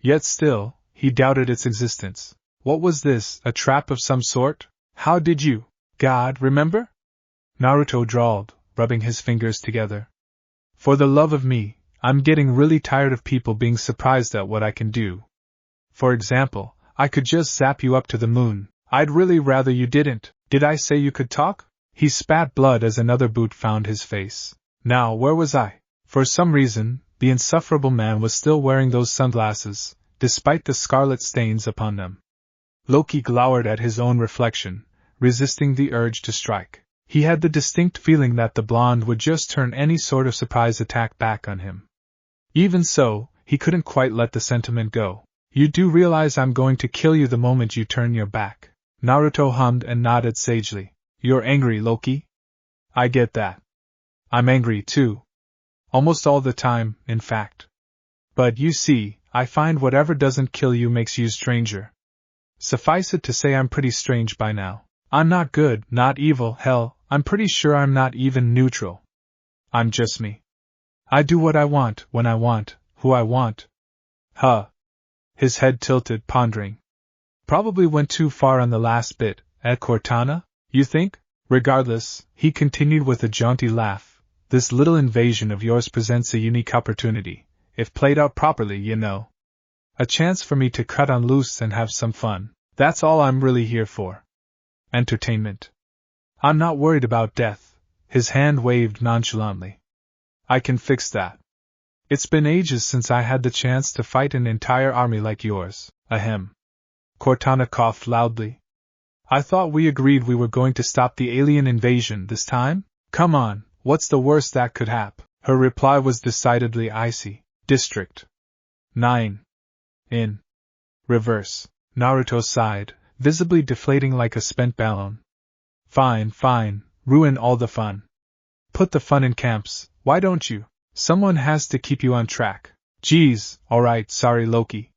Yet still, he doubted its existence. What was this, a trap of some sort? How did you, God, remember? Naruto drawled, rubbing his fingers together. For the love of me, I'm getting really tired of people being surprised at what I can do. For example, I could just zap you up to the moon. I'd really rather you didn't. Did I say you could talk? He spat blood as another boot found his face. Now, where was I? For some reason, the insufferable man was still wearing those sunglasses, despite the scarlet stains upon them. Loki glowered at his own reflection, resisting the urge to strike. He had the distinct feeling that the blonde would just turn any sort of surprise attack back on him. Even so, he couldn't quite let the sentiment go. You do realize I'm going to kill you the moment you turn your back. Naruto hummed and nodded sagely. You're angry, Loki? I get that. I'm angry too. Almost all the time, in fact. But you see, I find whatever doesn't kill you makes you stranger. Suffice it to say I'm pretty strange by now. I'm not good, not evil, hell, I'm pretty sure I'm not even neutral. I'm just me. I do what I want, when I want, who I want. Huh. His head tilted, pondering. Probably went too far on the last bit, Cortana, you think? Regardless, he continued with a jaunty laugh, this little invasion of yours presents a unique opportunity, if played out properly, you know. A chance for me to cut on loose and have some fun. That's all I'm really here for. Entertainment. I'm not worried about death. His hand waved nonchalantly. I can fix that. It's been ages since I had the chance to fight an entire army like yours. Ahem. Cortana coughed loudly. I thought we agreed we were going to stop the alien invasion this time? Come on, what's the worst that could happen? Her reply was decidedly icy. District 9. In reverse. Naruto sighed, visibly deflating like a spent balloon. Fine, ruin all the fun. Put the fun in camps, why don't you? Someone has to keep you on track. Geez, alright, sorry Loki.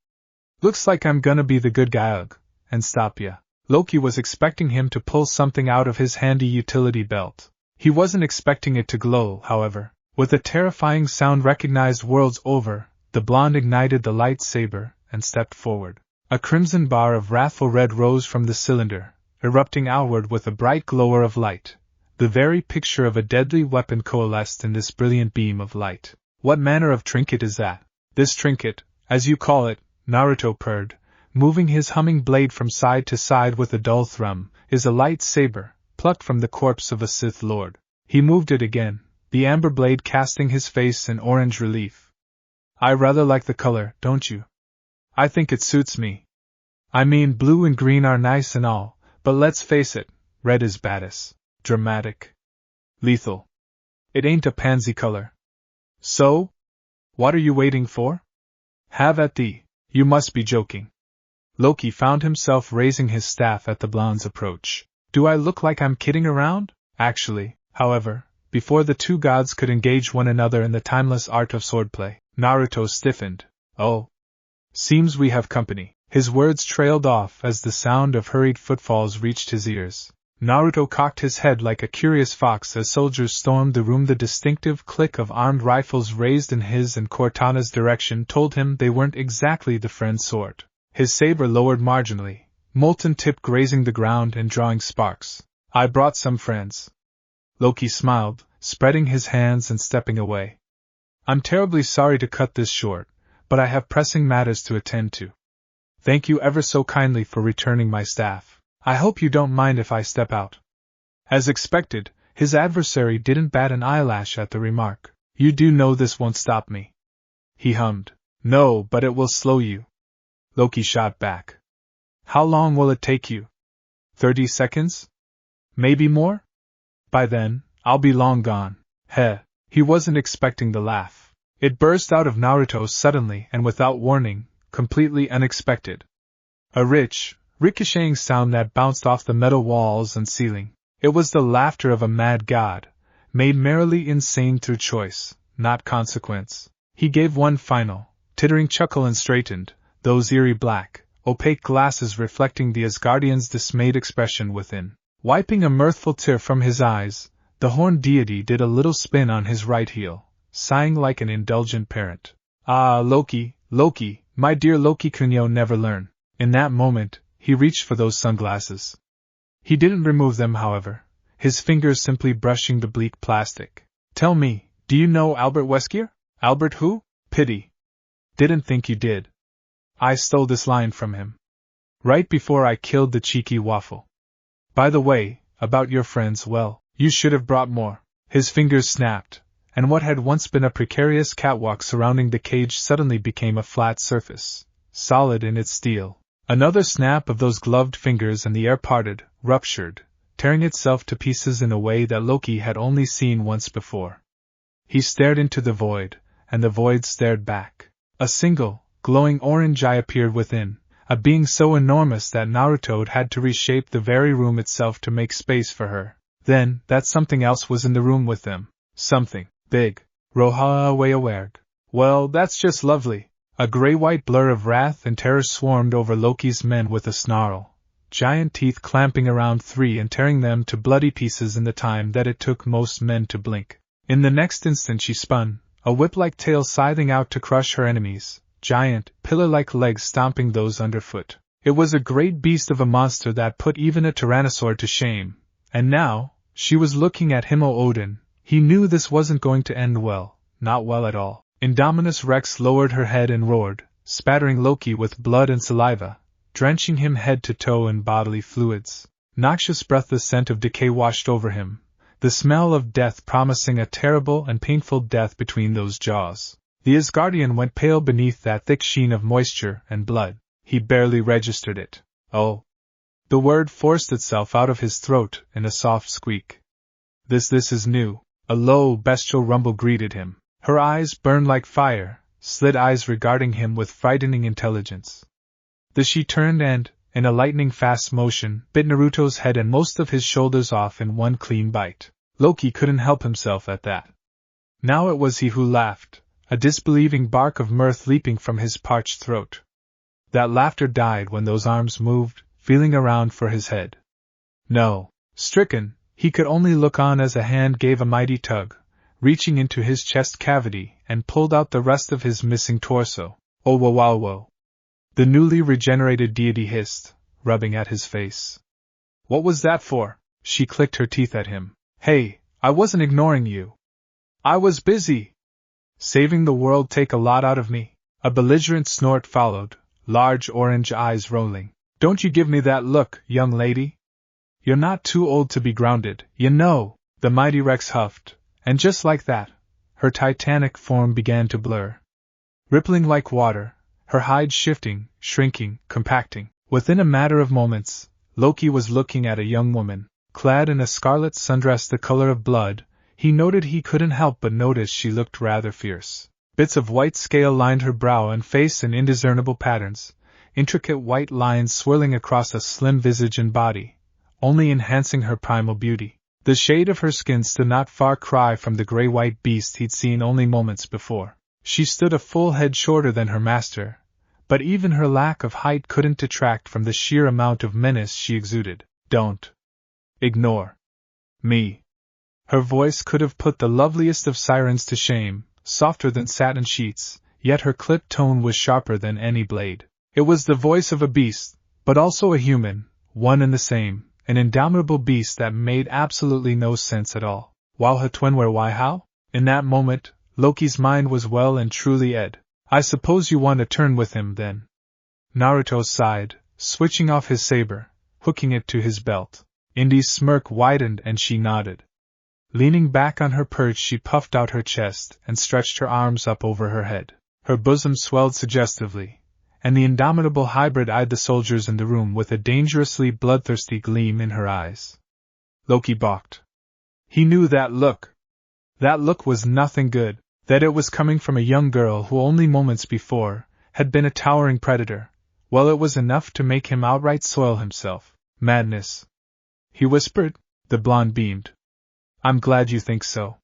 Looks like I'm gonna be the good guy and stop ya. Loki was expecting him to pull something out of his handy utility belt. He wasn't expecting it to glow, however. With a terrifying sound recognized worlds over, the blonde ignited the lightsaber and stepped forward. A crimson bar of wrathful red rose from the cylinder, erupting outward with a bright glower of light. The very picture of a deadly weapon coalesced in this brilliant beam of light. What manner of trinket is that? This trinket, as you call it, Naruto purred, moving his humming blade from side to side with a dull thrum, is a light saber, plucked from the corpse of a Sith Lord. He moved it again, the amber blade casting his face in orange relief. I rather like the color, don't you? I think it suits me. I mean, blue and green are nice and all, but let's face it, red is baddest. Dramatic. Lethal. It ain't a pansy color. So? What are you waiting for? Have at thee. You must be joking. Loki found himself raising his staff at the blonde's approach. Do I look like I'm kidding around? Actually, however, before the two gods could engage one another in the timeless art of swordplay, Naruto stiffened. Oh. Seems we have company. His words trailed off as the sound of hurried footfalls reached his ears. Naruto cocked his head like a curious fox as soldiers stormed the room. The distinctive click of armed rifles raised in his and Cortana's direction told him they weren't exactly the friend's sort. His saber lowered marginally, molten tip grazing the ground and drawing sparks. I brought some friends. Loki smiled, spreading his hands and stepping away. I'm terribly sorry to cut this short, but I have pressing matters to attend to. Thank you ever so kindly for returning my staff. I hope you don't mind if I step out. As expected, his adversary didn't bat an eyelash at the remark. You do know this won't stop me. He hummed. No, but it will slow you. Loki shot back. How long will it take you? 30 seconds? Maybe more? By then, I'll be long gone. Heh. He wasn't expecting the laugh. It burst out of Naruto suddenly and without warning, completely unexpected. A rich, ricocheting sound that bounced off the metal walls and ceiling. It was the laughter of a mad god, made merrily insane through choice, not consequence. He gave one final, tittering chuckle and straightened, those eerie black, opaque glasses reflecting the Asgardian's dismayed expression within. Wiping a mirthful tear from his eyes, the horned deity did a little spin on his right heel, sighing like an indulgent parent. Ah, Loki, Loki, my dear Loki, can you never learn? In that moment, he reached for those sunglasses. He didn't remove them, however, his fingers simply brushing the bleak plastic. Tell me, do you know Albert Wesker? Albert who? Pity. Didn't think you did. I stole this line from him. Right before I killed the cheeky waffle. By the way, about your friends, well, you should have brought more. His fingers snapped, and what had once been a precarious catwalk surrounding the cage suddenly became a flat surface, solid in its steel. Another snap of those gloved fingers and the air parted, ruptured, tearing itself to pieces in a way that Loki had only seen once before. He stared into the void, and the void stared back. A single, glowing orange eye appeared within, a being so enormous that Naruto had to reshape the very room itself to make space for her. Then, that something else was in the room with them. Something big. Roha Wayawerg. Well, that's just lovely. A gray-white blur of wrath and terror swarmed over Loki's men with a snarl, giant teeth clamping around three and tearing them to bloody pieces in the time that it took most men to blink. In the next instant she spun, a whip-like tail scything out to crush her enemies, giant, pillar-like legs stomping those underfoot. It was a great beast of a monster that put even a tyrannosaur to shame, and now, she was looking at him. Oh Odin, he knew this wasn't going to end well, not well at all. Indominus Rex lowered her head and roared, spattering Loki with blood and saliva, drenching him head to toe in bodily fluids. Noxious breath, the scent of decay washed over him, the smell of death promising a terrible and painful death between those jaws. The Asgardian went pale beneath that thick sheen of moisture and blood. He barely registered it. Oh. The word forced itself out of his throat in a soft squeak. This is new. A low, bestial rumble greeted him. Her eyes burned like fire, slit eyes regarding him with frightening intelligence. She turned and, in a lightning-fast motion, bit Naruto's head and most of his shoulders off in one clean bite. Loki couldn't help himself at that. Now it was he who laughed, a disbelieving bark of mirth leaping from his parched throat. That laughter died when those arms moved, feeling around for his head. No. Stricken, he could only look on as a hand gave a mighty tug, reaching into his chest cavity and pulled out the rest of his missing torso. Oh wo wow wo. The newly regenerated deity hissed, rubbing at his face. What was that for? She clicked her teeth at him. Hey, I wasn't ignoring you. I was busy. Saving the world take a lot out of me. A belligerent snort followed, large orange eyes rolling. Don't you give me that look, young lady. You're not too old to be grounded, you know. The mighty Rex huffed, and just like that, her titanic form began to blur. Rippling like water, her hide shifting, shrinking, compacting. Within a matter of moments, Loki was looking at a young woman, clad in a scarlet sundress the color of blood. He noted he couldn't help but notice she looked rather fierce. Bits of white scale lined her brow and face in indiscernible patterns, intricate white lines swirling across a slim visage and body, only enhancing her primal beauty. The shade of her skin stood not far cry from the gray-white beast he'd seen only moments before. She stood a full head shorter than her master, but even her lack of height couldn't detract from the sheer amount of menace she exuded. Don't ignore me. Her voice could have put the loveliest of sirens to shame, softer than satin sheets, yet her clipped tone was sharper than any blade. It was the voice of a beast, but also a human, one and the same, an indomitable beast that made absolutely no sense at all. While her twin were why how? In that moment, Loki's mind was well and truly ed. I suppose you want to turn with him, then? Naruto sighed, switching off his saber, hooking it to his belt. Indy's smirk widened and she nodded. Leaning back on her perch, she puffed out her chest and stretched her arms up over her head. Her bosom swelled suggestively, and the indomitable hybrid eyed the soldiers in the room with a dangerously bloodthirsty gleam in her eyes. Loki balked. He knew that look. That look was nothing good, that it was coming from a young girl who only moments before had been a towering predator. Well, it was enough to make him outright soil himself. Madness. He whispered. The blonde beamed. I'm glad you think so.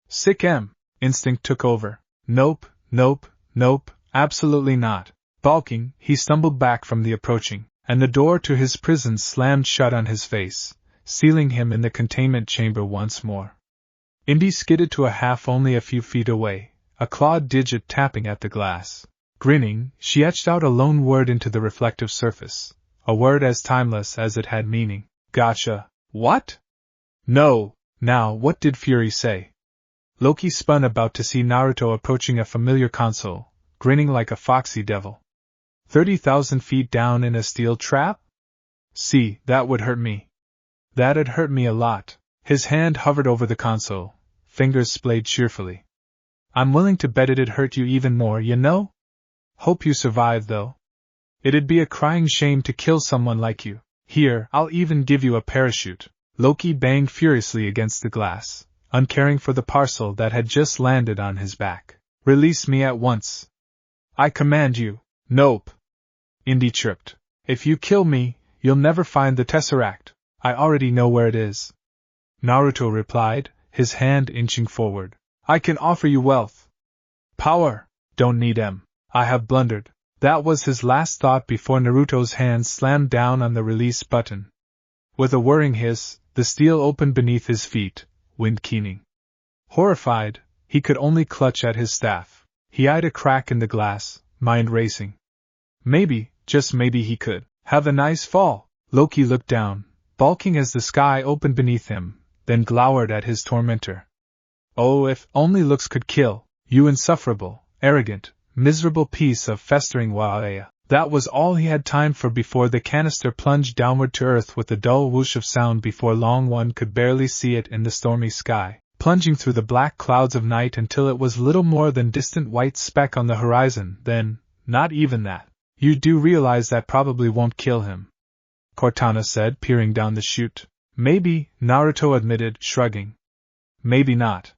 Sick instinct took over. Nope, absolutely not. Balking, he stumbled back from the approaching, and the door to his prison slammed shut on his face, sealing him in the containment chamber once more. Indy skidded to a half only a few feet away, a clawed digit tapping at the glass. Grinning, she etched out a lone word into the reflective surface, a word as timeless as it had meaning. Gotcha. What? No. Now, what did Fury say? Loki spun about to see Naruto approaching a familiar console, grinning like a foxy devil. 30,000 feet down in a steel trap? See, that would hurt me. That'd hurt me a lot. His hand hovered over the console, fingers splayed cheerfully. I'm willing to bet it'd hurt you even more, you know? Hope you survive, though. It'd be a crying shame to kill someone like you. Here, I'll even give you a parachute. Loki banged furiously against the glass, uncaring for the parcel that had just landed on his back. Release me at once. I command you. Nope. Indy chirped. If you kill me, you'll never find the Tesseract. I already know where it is. Naruto replied, his hand inching forward. I can offer you wealth. Power. Don't need em. I have blundered. That was his last thought before Naruto's hand slammed down on the release button. With a whirring hiss, the steel opened beneath his feet, wind keening. Horrified, he could only clutch at his staff. He eyed a crack in the glass, mind racing. Maybe, just maybe he could have a nice fall. Loki looked down, balking as the sky opened beneath him, then glowered at his tormentor. Oh, if only looks could kill, you insufferable, arrogant, miserable piece of festering waea. That was all he had time for before the canister plunged downward to earth with a dull whoosh of sound. Before long one could barely see it in the stormy sky, plunging through the black clouds of night until it was little more than distant white speck on the horizon. Then, not even that. You do realize that probably won't kill him, Cortana said, peering down the chute. Maybe, Naruto admitted, shrugging. Maybe not.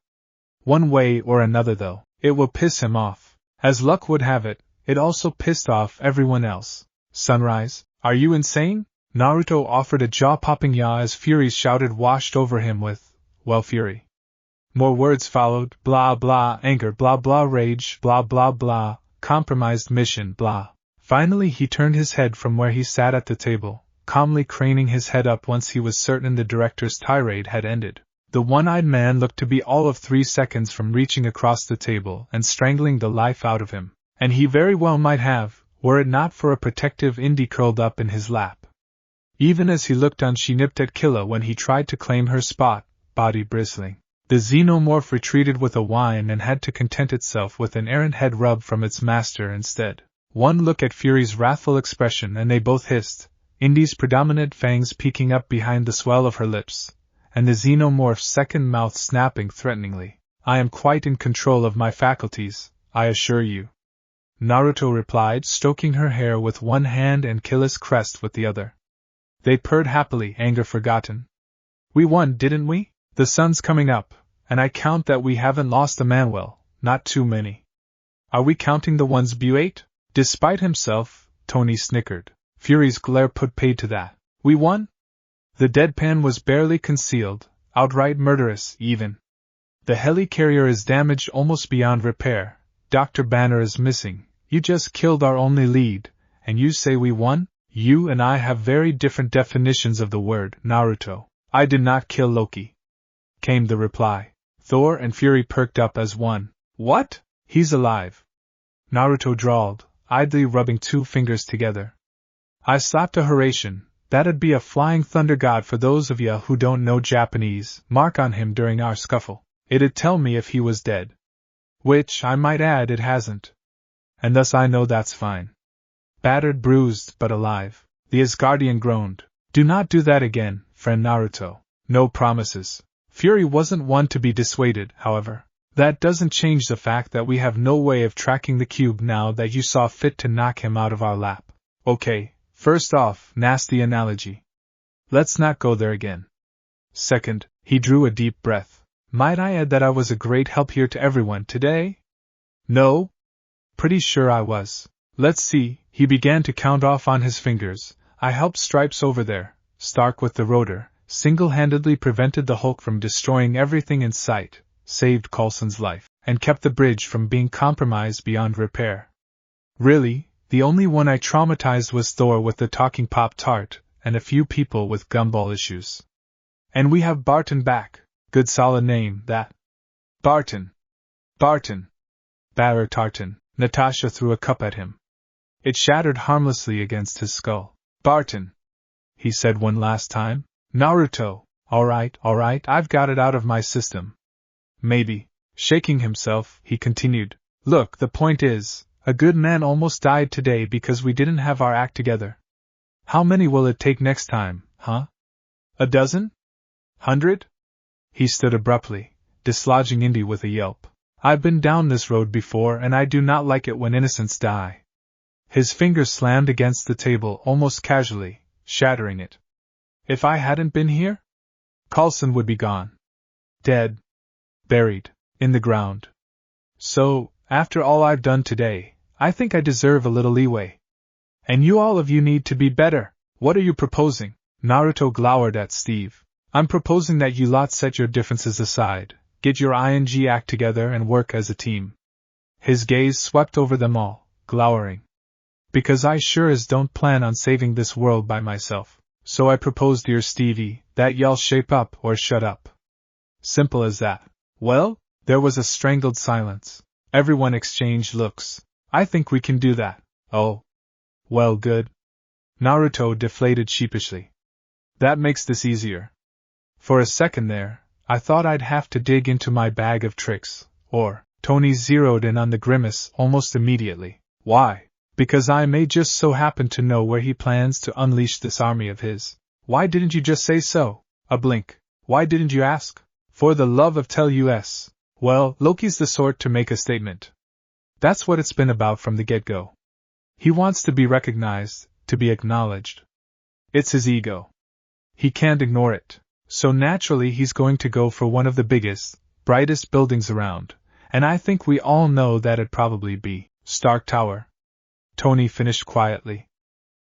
One way or another though, it will piss him off. As luck would have it, it also pissed off everyone else. Sunrise, are you insane? Naruto offered a jaw-popping yaw as Fury's shouted washed over him with, well, fury. More words followed, blah blah, anger, blah blah, rage, blah blah blah, compromised mission, blah. Finally he turned his head from where he sat at the table, calmly craning his head up once he was certain the director's tirade had ended. The one-eyed man looked to be all of 3 seconds from reaching across the table and strangling the life out of him. And he very well might have, were it not for a protective Indy curled up in his lap. Even as he looked on, she nipped at Killa when he tried to claim her spot, body bristling. The xenomorph retreated with a whine and had to content itself with an errant head rub from its master instead. One look at Fury's wrathful expression and they both hissed, Indy's predominant fangs peeking up behind the swell of her lips, and the xenomorph's second mouth snapping threateningly. I am quite in control of my faculties, I assure you. Naruto replied, stroking her hair with one hand and Killa's crest with the other. They purred happily, anger forgotten. We won, didn't we? The sun's coming up, and I count that we haven't lost a man. Well, not too many. Are we counting the ones Bu ate? Despite himself, Tony snickered. Fury's glare put paid to that. We won? The deadpan was barely concealed, outright murderous, even. The helicarrier is damaged almost beyond repair. Dr. Banner is missing. You just killed our only lead, and you say we won? You and I have very different definitions of the word, Naruto. I did not kill Loki, came the reply. Thor and Fury perked up as one. What? He's alive, Naruto drawled, idly rubbing two fingers together. I slapped a Horatian. That'd be a flying thunder god for those of ya who don't know Japanese. Mark on him during our scuffle. It'd tell me if he was dead. Which, I might add, it hasn't. And thus I know that's fine. Battered, bruised, but alive. The Asgardian groaned. Do not do that again, friend Naruto. No promises. Fury wasn't one to be dissuaded, however. That doesn't change the fact that we have no way of tracking the cube now that you saw fit to knock him out of our lap. Okay, first off, nasty analogy. Let's not go there again. Second, he drew a deep breath. Might I add that I was a great help here to everyone today? No? Pretty sure I was. Let's see, he began to count off on his fingers. I helped Stripes over there, Stark with the rotor, single-handedly prevented the Hulk from destroying everything in sight, saved Coulson's life, and kept the bridge from being compromised beyond repair. Really, the only one I traumatized was Thor with the talking Pop-Tart, and a few people with gumball issues. And we have Barton back. Good solid name, that. Barton. Barton. Batter Tartan. Natasha threw a cup at him. It shattered harmlessly against his skull. Barton, he said one last time. Naruto. All right, I've got it out of my system. Maybe. Shaking himself, he continued. Look, the point is, a good man almost died today because we didn't have our act together. How many will it take next time, huh? A dozen? 100? He stood abruptly, dislodging Indy with a yelp. I've been down this road before and I do not like it when innocents die. His fingers slammed against the table almost casually, shattering it. If I hadn't been here? Coulson would be gone. Dead. Buried. In the ground. So, after all I've done today, I think I deserve a little leeway. And you all of you need to be better. What are you proposing? Naruto glowered at Steve. I'm proposing that you lot set your differences aside, get your ING act together and work as a team. His gaze swept over them all, glowering. Because I sure as don't plan on saving this world by myself. So I propose, dear Stevie, that y'all shape up or shut up. Simple as that. Well, there was a strangled silence. Everyone exchanged looks. I think we can do that. Oh. Well, good. Naruto deflated sheepishly. That makes this easier. For a second there, I thought I'd have to dig into my bag of tricks, or, Tony zeroed in on the grimace almost immediately. Why? Because I may just so happen to know where he plans to unleash this army of his. Why didn't you just say so? A blink. Why didn't you ask? For the love of tell us. Well, Loki's the sort to make a statement. That's what it's been about from the get-go. He wants to be recognized, to be acknowledged. It's his ego. He can't ignore it. So naturally he's going to go for one of the biggest, brightest buildings around, and I think we all know that'd probably be Stark Tower. Tony finished quietly.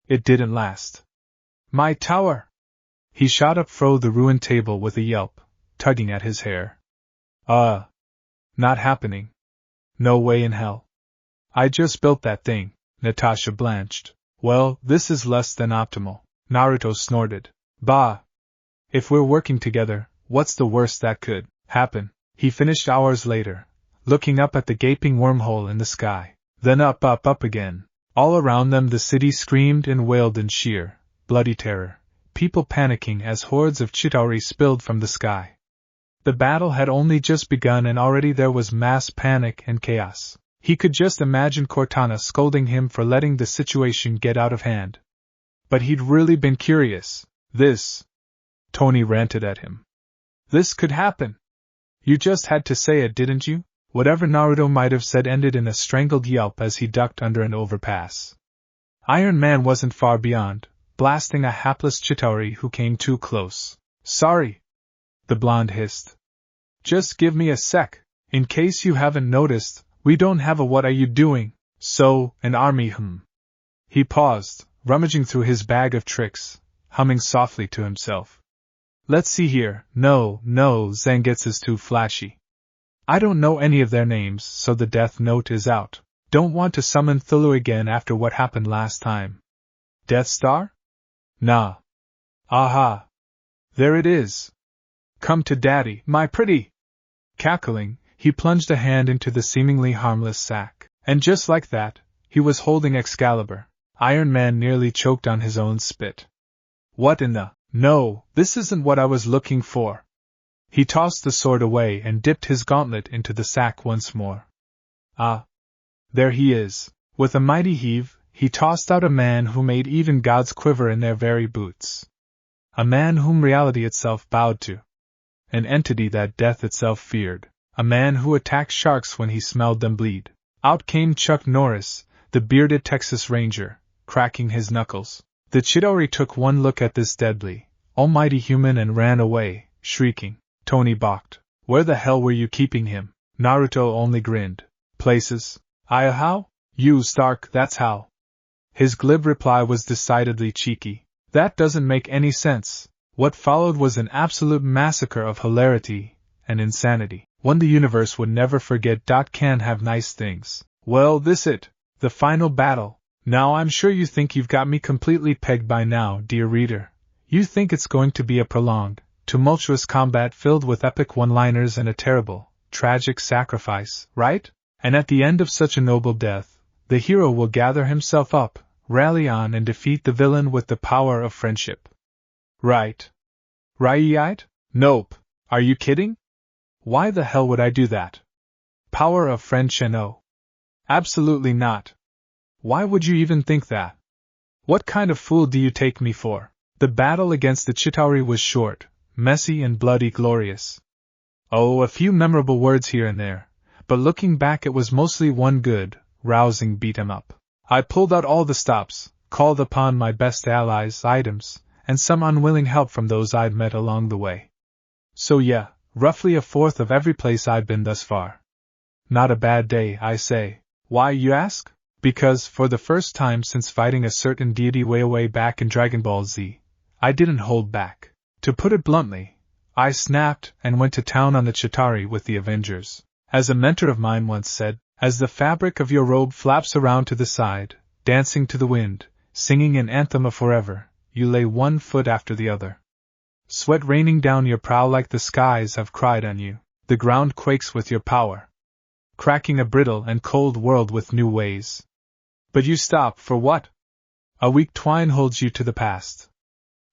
It didn't last. My tower! He shot up fro the ruined table with a yelp, tugging at his hair. Not happening. No way in hell. I just built that thing. Natasha blanched. Well, this is less than optimal. Naruto snorted. Bah! If we're working together, what's the worst that could happen? He finished hours later, looking up at the gaping wormhole in the sky, then up again. All around them the city screamed and wailed in sheer, bloody terror, people panicking as hordes of Chitauri spilled from the sky. The battle had only just begun and already there was mass panic and chaos. He could just imagine Cortana scolding him for letting the situation get out of hand. But he'd really been curious. Tony ranted at him. This could happen. You just had to say it, didn't you? Whatever Naruto might have said ended in a strangled yelp as he ducked under an overpass. Iron Man wasn't far beyond, blasting a hapless Chitauri who came too close. Sorry, the blonde hissed. Just give me a sec. In case you haven't noticed, we don't have a what are you doing, so, an army He paused, rummaging through his bag of tricks, humming softly to himself. Let's see here. No, Zangetsu is too flashy. I don't know any of their names, so the death note is out. Don't want to summon Thulu again after what happened last time. Death Star? Nah. Aha. There it is. Come to daddy, my pretty. Cackling, he plunged a hand into the seemingly harmless sack, and just like that, he was holding Excalibur. Iron Man nearly choked on his own spit. What in the... No, this isn't what I was looking for. He tossed the sword away and dipped his gauntlet into the sack once more. Ah. There he is. With a mighty heave, he tossed out a man who made even gods quiver in their very boots. A man whom reality itself bowed to. An entity that death itself feared. A man who attacked sharks when he smelled them bleed. Out came Chuck Norris, the bearded Texas Ranger, cracking his knuckles. The Chidori took one look at this deadly, almighty human and ran away, shrieking. Tony balked. Where the hell were you keeping him? Naruto only grinned. Places. How? You Stark, that's how. His glib reply was decidedly cheeky. That doesn't make any sense. What followed was an absolute massacre of hilarity and insanity. One the universe would never forget. Can have nice things. Well, this it. The final battle. Now I'm sure you think you've got me completely pegged by now, dear reader. You think it's going to be a prolonged, tumultuous combat filled with epic one-liners and a terrible, tragic sacrifice, right? And at the end of such a noble death, the hero will gather himself up, rally on and defeat the villain with the power of friendship. Right? Right? Nope. Are you kidding? Why the hell would I do that? Power of friendship? No. Absolutely not. Why would you even think that? What kind of fool do you take me for? The battle against the Chitauri was short, messy and bloody glorious. Oh, a few memorable words here and there, but looking back it was mostly one good, rousing beat-em-up. I pulled out all the stops, called upon my best allies, items, and some unwilling help from those I'd met along the way. So yeah, roughly a fourth of every place I'd been thus far. Not a bad day, I say. Why, you ask? Because, for the first time since fighting a certain deity way back in Dragon Ball Z, I didn't hold back. To put it bluntly, I snapped and went to town on the Chitauri with the Avengers. As a mentor of mine once said, as the fabric of your robe flaps around to the side, dancing to the wind, singing an anthem of forever, you lay one foot after the other. Sweat raining down your brow like the skies have cried on you, the ground quakes with your power. Cracking a brittle and cold world with new ways. But you stop, for what? A weak twine holds you to the past.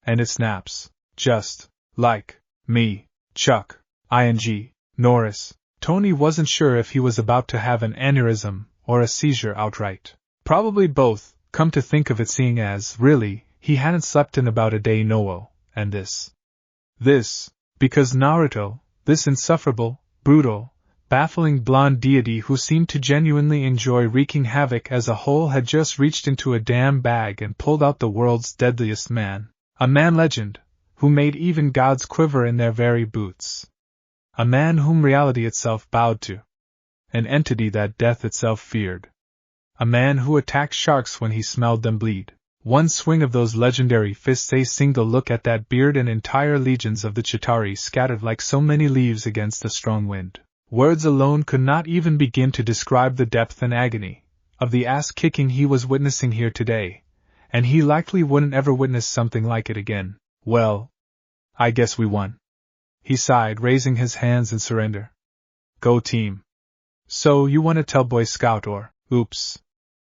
And it snaps, just like me, Chuck, ing, Norris. Tony wasn't sure if he was about to have an aneurysm or a seizure outright. Probably both, come to think of it, seeing as, really, he hadn't slept in about a day. And this, because Naruto, this insufferable, brutal, baffling blonde deity who seemed to genuinely enjoy wreaking havoc as a whole, had just reached into a damn bag and pulled out the world's deadliest man. A man legend, who made even gods quiver in their very boots. A man whom reality itself bowed to. An entity that death itself feared. A man who attacked sharks when he smelled them bleed. One swing of those legendary fists, a single look at that beard, and entire legions of the Chitauri scattered like so many leaves against a strong wind. Words alone could not even begin to describe the depth and agony of the ass-kicking he was witnessing here today, and he likely wouldn't ever witness something like it again. Well, I guess we won. He sighed, raising his hands in surrender. Go team. So you want to tell Boy Scout or, oops.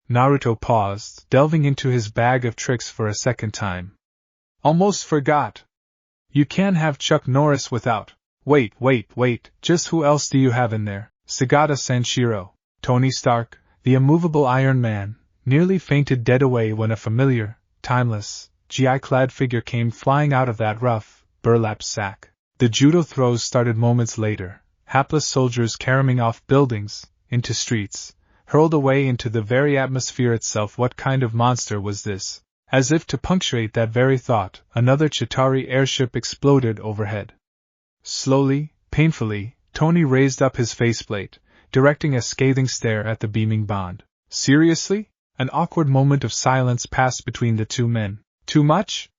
Naruto paused, delving into his bag of tricks for a second time. Almost forgot. You can't have Chuck Norris without. Wait, just who else do you have in there? Sagata Sanshiro. Tony Stark, the immovable Iron Man, nearly fainted dead away when a familiar, timeless, GI-clad figure came flying out of that rough, burlap sack. The judo throws started moments later, hapless soldiers caroming off buildings, into streets, hurled away into the very atmosphere itself. What kind of monster was this? As if to punctuate that very thought, another Chitauri airship exploded overhead. Slowly, painfully, Tony raised up his faceplate, directing a scathing stare at the beaming Bond. Seriously? An awkward moment of silence passed between the two men. Too much?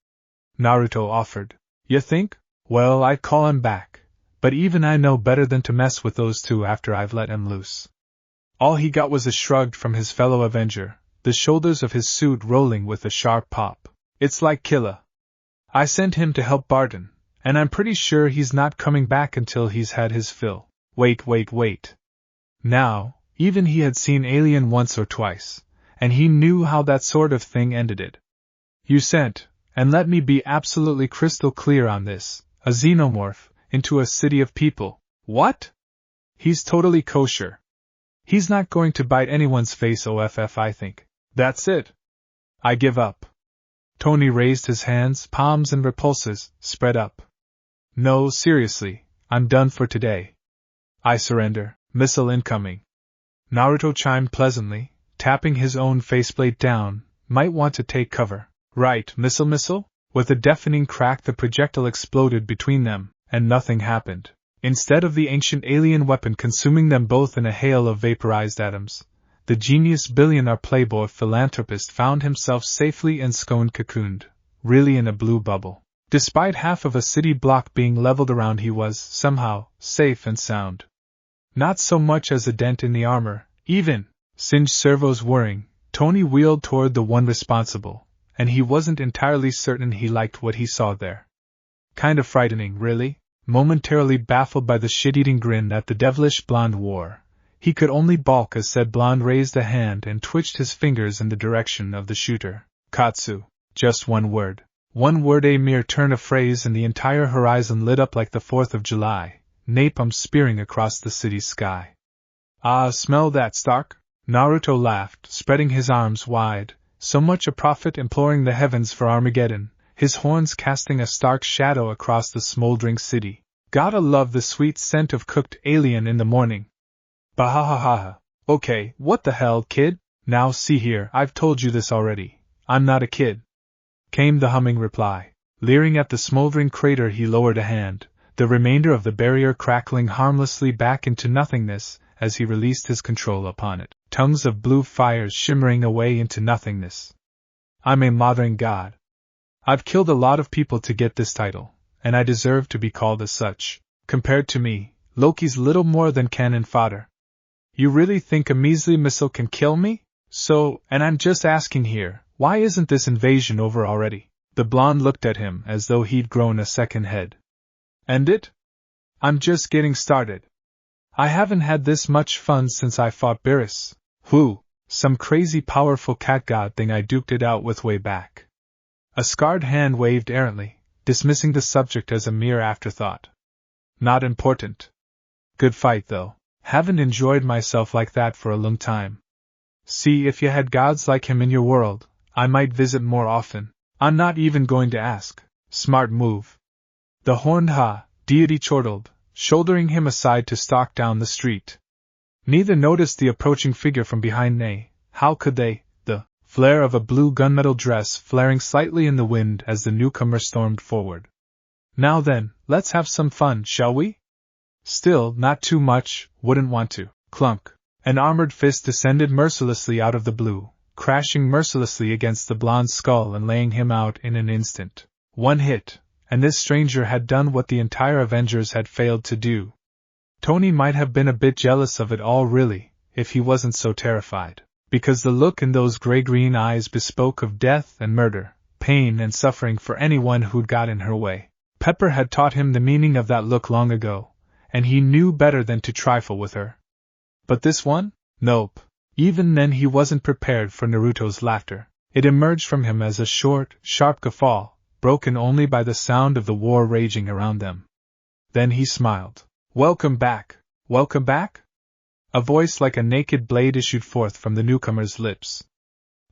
Naruto offered. You think? Well, I'd call him back, but even I know better than to mess with those two after I've let him loose. All he got was a shrug from his fellow Avenger, the shoulders of his suit rolling with a sharp pop. It's like Killa. I sent him to help Barton, and I'm pretty sure he's not coming back until he's had his fill. Wait. Now, even he had seen Alien once or twice, and he knew how that sort of thing ended it. You sent, and let me be absolutely crystal clear on this, a xenomorph, into a city of people. What? He's totally kosher. He's not going to bite anyone's face off, I think. That's it. I give up. Tony raised his hands, palms and repulses, spread up. No, seriously, I'm done for today. I surrender, missile incoming. Naruto chimed pleasantly, tapping his own faceplate down. Might want to take cover. Right, missile? With a deafening crack the projectile exploded between them, and nothing happened. Instead of the ancient alien weapon consuming them both in a hail of vaporized atoms, the genius billionaire playboy philanthropist found himself safely ensconced cocooned, really in a blue bubble. Despite half of a city block being leveled around, he was, somehow, safe and sound. Not so much as a dent in the armor, even. Singed servos whirring, Tony wheeled toward the one responsible, and he wasn't entirely certain he liked what he saw there. Kind of frightening, really. Momentarily baffled by the shit-eating grin that the devilish blonde wore, he could only balk as said blonde raised a hand and twitched his fingers in the direction of the shooter. Katsu. Just one word. One word, a mere turn of phrase, and the entire horizon lit up like the 4th of July, napalm spearing across the city's sky. Ah, smell that, Stark? Naruto laughed, spreading his arms wide, so much a prophet imploring the heavens for Armageddon, his horns casting a stark shadow across the smoldering city. Gotta love the sweet scent of cooked alien in the morning. Bahahaha. Okay, what the hell, kid? Now see here, I've told you this already. I'm not a kid. Came the humming reply. Leering at the smoldering crater, he lowered a hand, the remainder of the barrier crackling harmlessly back into nothingness as he released his control upon it, tongues of blue fires shimmering away into nothingness. I'm a modern god. I've killed a lot of people to get this title, and I deserve to be called as such. Compared to me, Loki's little more than cannon fodder. You really think a measly missile can kill me? So, and I'm just asking here, why isn't this invasion over already? The blonde looked at him as though he'd grown a second head. End it? I'm just getting started. I haven't had this much fun since I fought Beerus. Who? Some crazy powerful cat god thing I duked it out with way back. A scarred hand waved errantly, dismissing the subject as a mere afterthought. Not important. Good fight, though. Haven't enjoyed myself like that for a long time. See, if you had gods like him in your world, I might visit more often. I'm not even going to ask. Smart move. The horned deity chortled, shouldering him aside to stalk down the street. Neither noticed the approaching figure from behind. Nay, how could they? The flare of a blue gunmetal dress flaring slightly in the wind as the newcomer stormed forward. Now then, let's have some fun, shall we? Still, not too much, wouldn't want to. Clunk. An armored fist descended mercilessly out of the blue, crashing mercilessly against the blonde's skull and laying him out in an instant. One hit, and this stranger had done what the entire Avengers had failed to do. Tony might have been a bit jealous of it all, really, if he wasn't so terrified, because the look in those gray-green eyes bespoke of death and murder, pain and suffering for anyone who'd got in her way. Pepper had taught him the meaning of that look long ago, and he knew better than to trifle with her. But this one? Nope. Even then he wasn't prepared for Naruto's laughter. It emerged from him as a short, sharp guffaw, broken only by the sound of the war raging around them. Then he smiled. Welcome back. Welcome back? A voice like a naked blade issued forth from the newcomer's lips.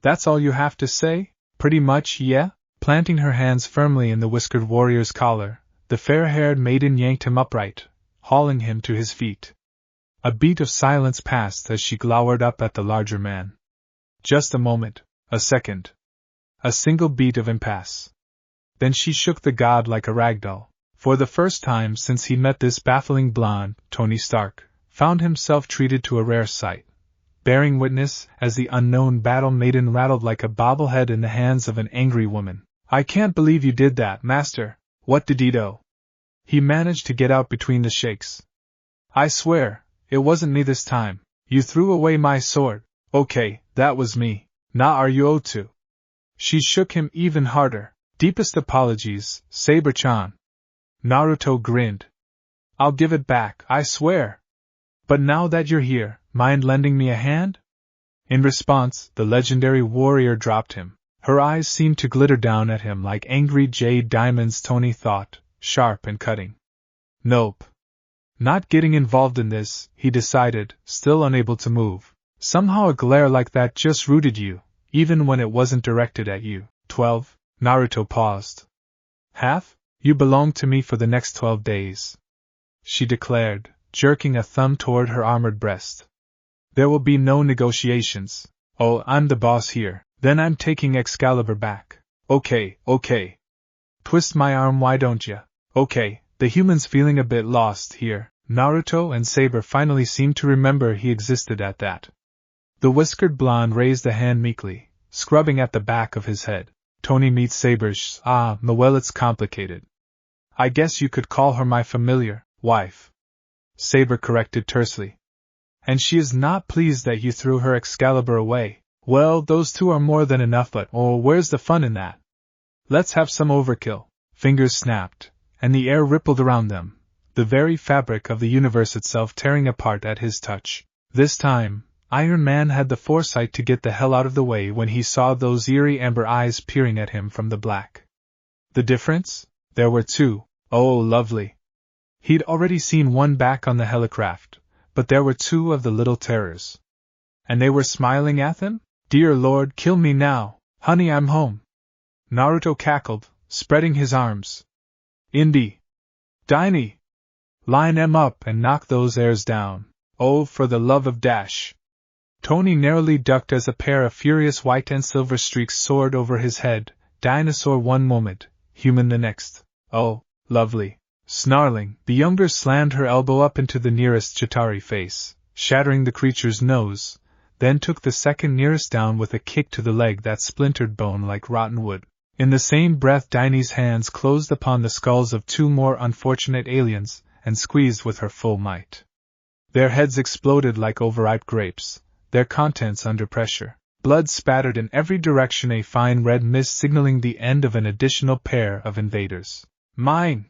That's all you have to say? Pretty much, yeah? Planting her hands firmly in the whiskered warrior's collar, the fair-haired maiden yanked him upright, hauling him to his feet. A beat of silence passed as she glowered up at the larger man. Just a moment, a second. A single beat of impasse. Then she shook the god like a ragdoll. For the first time since he met this baffling blonde, Tony Stark found himself treated to a rare sight, bearing witness as the unknown battle maiden rattled like a bobblehead in the hands of an angry woman. I can't believe you did that, master. What did he do? He managed to get out between the shakes. I swear, it wasn't me this time. You threw away my sword. Okay, that was me. Are you owed to? She shook him even harder. Deepest apologies, Saber-chan. Naruto grinned. I'll give it back, I swear. But now that you're here, mind lending me a hand? In response, the legendary warrior dropped him. Her eyes seemed to glitter down at him like angry jade diamonds, Tony thought, sharp and cutting. Nope. Not getting involved in this, he decided, still unable to move. Somehow a glare like that just rooted you, even when it wasn't directed at you. 12. Naruto paused. Half? You belong to me for the next 12 days. She declared, jerking a thumb toward her armored breast. There will be no negotiations. Oh, I'm the boss here. Then I'm taking Excalibur back. Okay. Twist my arm, why don't ya? Okay. The human's feeling a bit lost here. Naruto and Saber finally seemed to remember he existed at that. The whiskered blonde raised a hand meekly, scrubbing at the back of his head. Tony meets Saber's. Well, it's complicated. I guess you could call her my familiar wife. Saber corrected tersely. And she is not pleased that you threw her Excalibur away. Well, those two are more than enough, but where's the fun in that? Let's have some overkill. Fingers snapped, and the air rippled around them, the very fabric of the universe itself tearing apart at his touch. This time, Iron Man had the foresight to get the hell out of the way when he saw those eerie amber eyes peering at him from the black. The difference? There were two. Oh, lovely. He'd already seen one back on the helicraft, but there were two of the little terrors. And they were smiling at him? Dear Lord, kill me now. Honey, I'm home. Naruto cackled, spreading his arms. Indy. Diney. Line 'em up and knock those airs down. Oh, for the love of Dash. Tony narrowly ducked as a pair of furious white and silver streaks soared over his head, dinosaur one moment, human the next. Oh, lovely. Snarling, the younger slammed her elbow up into the nearest Chitauri face, shattering the creature's nose, then took the second nearest down with a kick to the leg that splintered bone like rotten wood. In the same breath, Diney's hands closed upon the skulls of two more unfortunate aliens, and squeezed with her full might. Their heads exploded like overripe grapes, their contents under pressure. Blood spattered in every direction, a fine red mist signaling the end of an additional pair of invaders. Mine!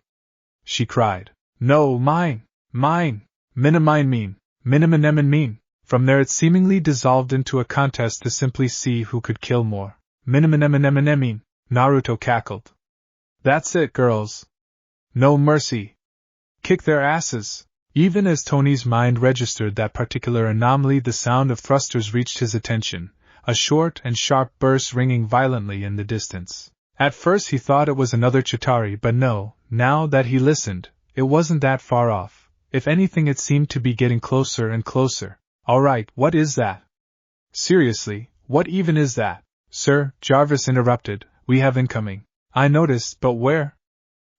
She cried. No, mine! Mine! Minamine mean! Minamanemin mean! From there it seemingly dissolved into a contest to simply see who could kill more. Minamanemin! Naruto cackled. That's it, girls. No mercy. Kick their asses. Even as Tony's mind registered that particular anomaly, the sound of thrusters reached his attention, a short and sharp burst ringing violently in the distance. At first he thought it was another Chitauri, but no, now that he listened, it wasn't that far off. If anything, it seemed to be getting closer and closer. Alright, what is that? Seriously, what even is that? Sir, Jarvis interrupted, we have incoming. I noticed, but where?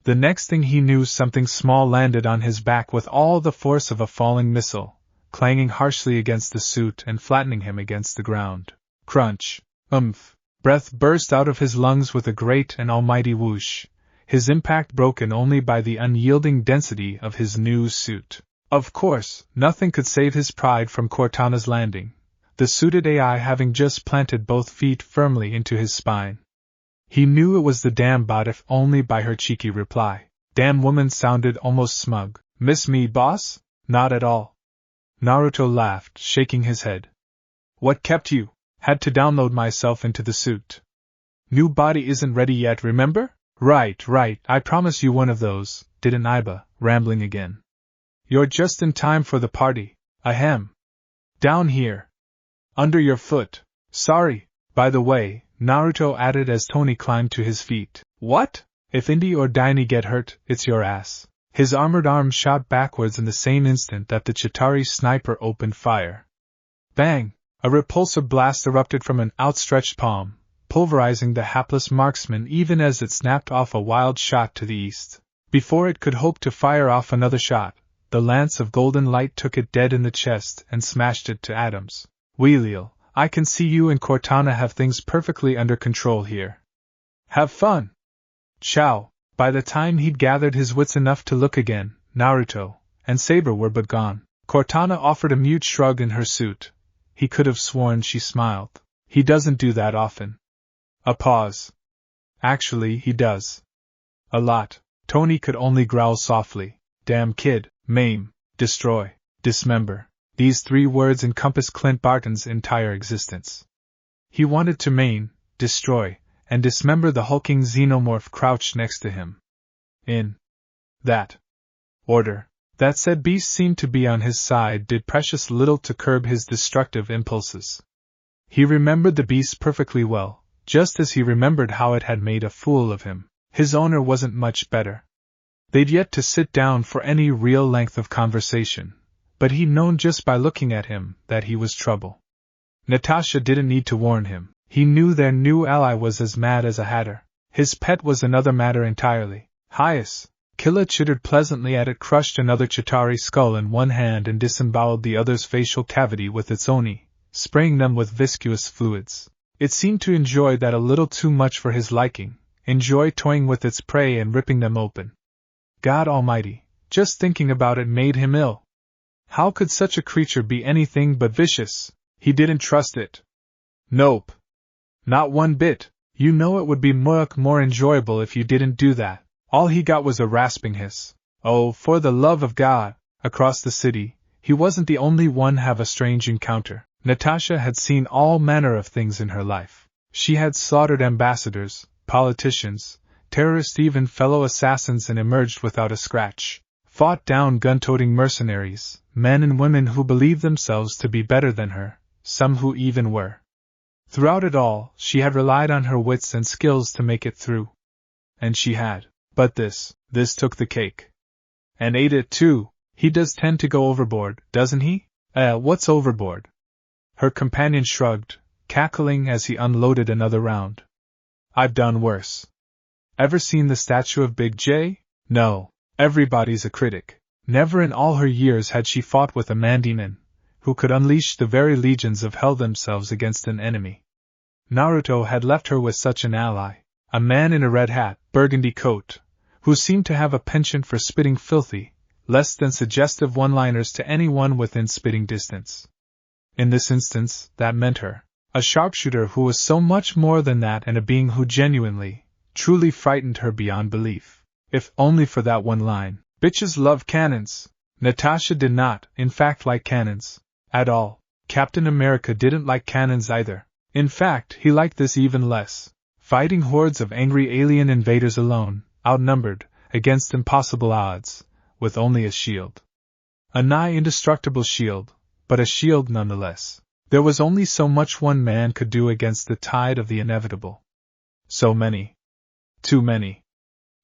The next thing he knew, something small landed on his back with all the force of a falling missile, clanging harshly against the suit and flattening him against the ground. Crunch. Breath burst out of his lungs with a great and almighty whoosh, his impact broken only by the unyielding density of his new suit. Of course, nothing could save his pride from Cortana's landing, the suited AI having just planted both feet firmly into his spine. He knew it was the damn bot, if only by her cheeky reply. Damn woman sounded almost smug. Miss me, boss? Not at all. Naruto laughed, shaking his head. What kept you? Had to download myself into the suit. New body isn't ready yet, remember? Right, I promise you one of those, didn't Iba, rambling again. You're just in time for the party. Ahem. Down here. Under your foot. Sorry, by the way, Naruto added as Tony climbed to his feet. What? If Indy or Diney get hurt, it's your ass. His armored arm shot backwards in the same instant that the Chitauri sniper opened fire. Bang! A repulsor blast erupted from an outstretched palm, pulverizing the hapless marksman even as it snapped off a wild shot to the east. Before it could hope to fire off another shot, the lance of golden light took it dead in the chest and smashed it to atoms. Wheeleel, I can see you and Cortana have things perfectly under control here. Have fun! Ciao! By the time he'd gathered his wits enough to look again, Naruto and Saber were but gone. Cortana offered a mute shrug in her suit. He could have sworn she smiled. He doesn't do that often. A pause. Actually, he does. A lot. Tony could only growl softly. Damn kid, maim, destroy, dismember. These 3 words encompass Clint Barton's entire existence. He wanted to maim, destroy, and dismember the hulking xenomorph crouched next to him. In that order. That said beast seemed to be on his side did precious little to curb his destructive impulses. He remembered the beast perfectly well, just as he remembered how it had made a fool of him. His owner wasn't much better. They'd yet to sit down for any real length of conversation, but he'd known just by looking at him that he was trouble. Natasha didn't need to warn him. He knew their new ally was as mad as a hatter. His pet was another matter entirely. Highest. Killa chittered pleasantly at it, crushed another Chitauri skull in one hand and disemboweled the other's facial cavity with its oni, spraying them with viscous fluids. It seemed to enjoy that a little too much for his liking, enjoy toying with its prey and ripping them open. God almighty, just thinking about it made him ill. How could such a creature be anything but vicious? He didn't trust it. Nope. Not one bit. You know it would be much more enjoyable if you didn't do that. All he got was a rasping hiss. Oh, for the love of God! Across the city, he wasn't the only one have a strange encounter. Natasha had seen all manner of things in her life. She had slaughtered ambassadors, politicians, terrorists, even fellow assassins, and emerged without a scratch. Fought down gun-toting mercenaries, men and women who believed themselves to be better than her, some who even were. Throughout it all, she had relied on her wits and skills to make it through. And she had. But this took the cake. And ate it too. He does tend to go overboard, doesn't he? What's overboard? Her companion shrugged, cackling as he unloaded another round. I've done worse. Ever seen the statue of Big J? No. Everybody's a critic. Never in all her years had she fought with a man-demon, who could unleash the very legions of hell themselves against an enemy. Naruto had left her with such an ally, a man in a red hat, burgundy coat, who seemed to have a penchant for spitting filthy, less than suggestive one-liners to anyone within spitting distance. In this instance, that meant her. A sharpshooter who was so much more than that, and a being who genuinely, truly frightened her beyond belief. If only for that one line. Bitches love cannons. Natasha did not, in fact, like cannons. At all. Captain America didn't like cannons either. In fact, he liked this even less. Fighting hordes of angry alien invaders alone, outnumbered, against impossible odds, with only a shield. A nigh indestructible shield, but a shield nonetheless. There was only so much one man could do against the tide of the inevitable. So many. Too many.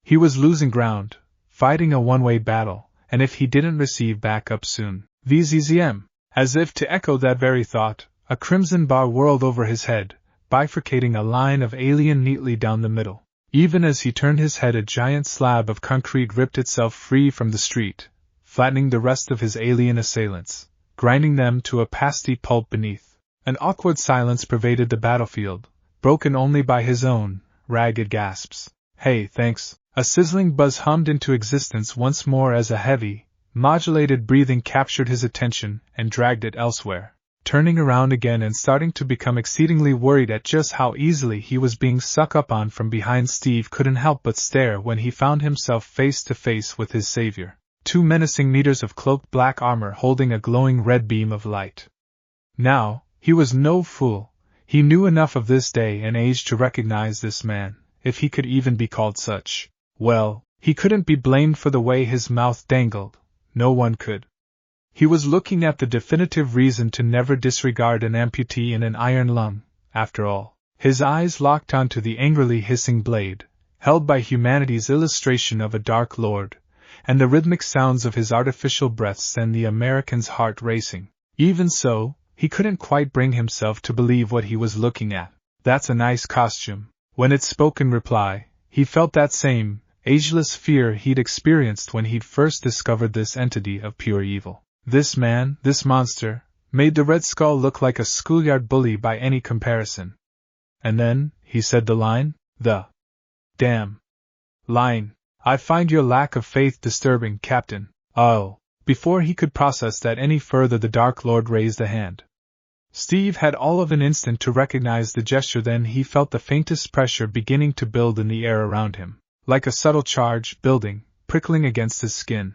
He was losing ground, fighting a one-way battle, and if he didn't receive backup soon, VZZM. As if to echo that very thought, a crimson bar whirled over his head, bifurcating a line of alien neatly down the middle. Even as he turned his head, a giant slab of concrete ripped itself free from the street, flattening the rest of his alien assailants, grinding them to a pasty pulp beneath. An awkward silence pervaded the battlefield, broken only by his own ragged gasps. Hey, thanks. A sizzling buzz hummed into existence once more as a heavy, modulated breathing captured his attention and dragged it elsewhere. Turning around again and starting to become exceedingly worried at just how easily he was being sucked up on from behind, Steve couldn't help but stare when he found himself face to face with his savior. 2 menacing meters of cloaked black armor holding a glowing red beam of light. Now, he was no fool. He knew enough of this day and age to recognize this man, if he could even be called such. Well, he couldn't be blamed for the way his mouth dangled. No one could. He was looking at the definitive reason to never disregard an amputee in an iron lung, after all. His eyes locked onto the angrily hissing blade, held by humanity's illustration of a dark lord, and the rhythmic sounds of his artificial breath sent the American's heart racing. Even so, he couldn't quite bring himself to believe what he was looking at. That's a nice costume. When it spoke in reply, he felt that same, ageless fear he'd experienced when he'd first discovered this entity of pure evil. This man, this monster, made the Red Skull look like a schoolyard bully by any comparison. And then, he said the line? The damn line. I find your lack of faith disturbing, Captain. Oh. Before he could process that any further, the Dark Lord raised a hand. Steve had all of an instant to recognize the gesture, then he felt the faintest pressure beginning to build in the air around him, like a subtle charge building, prickling against his skin.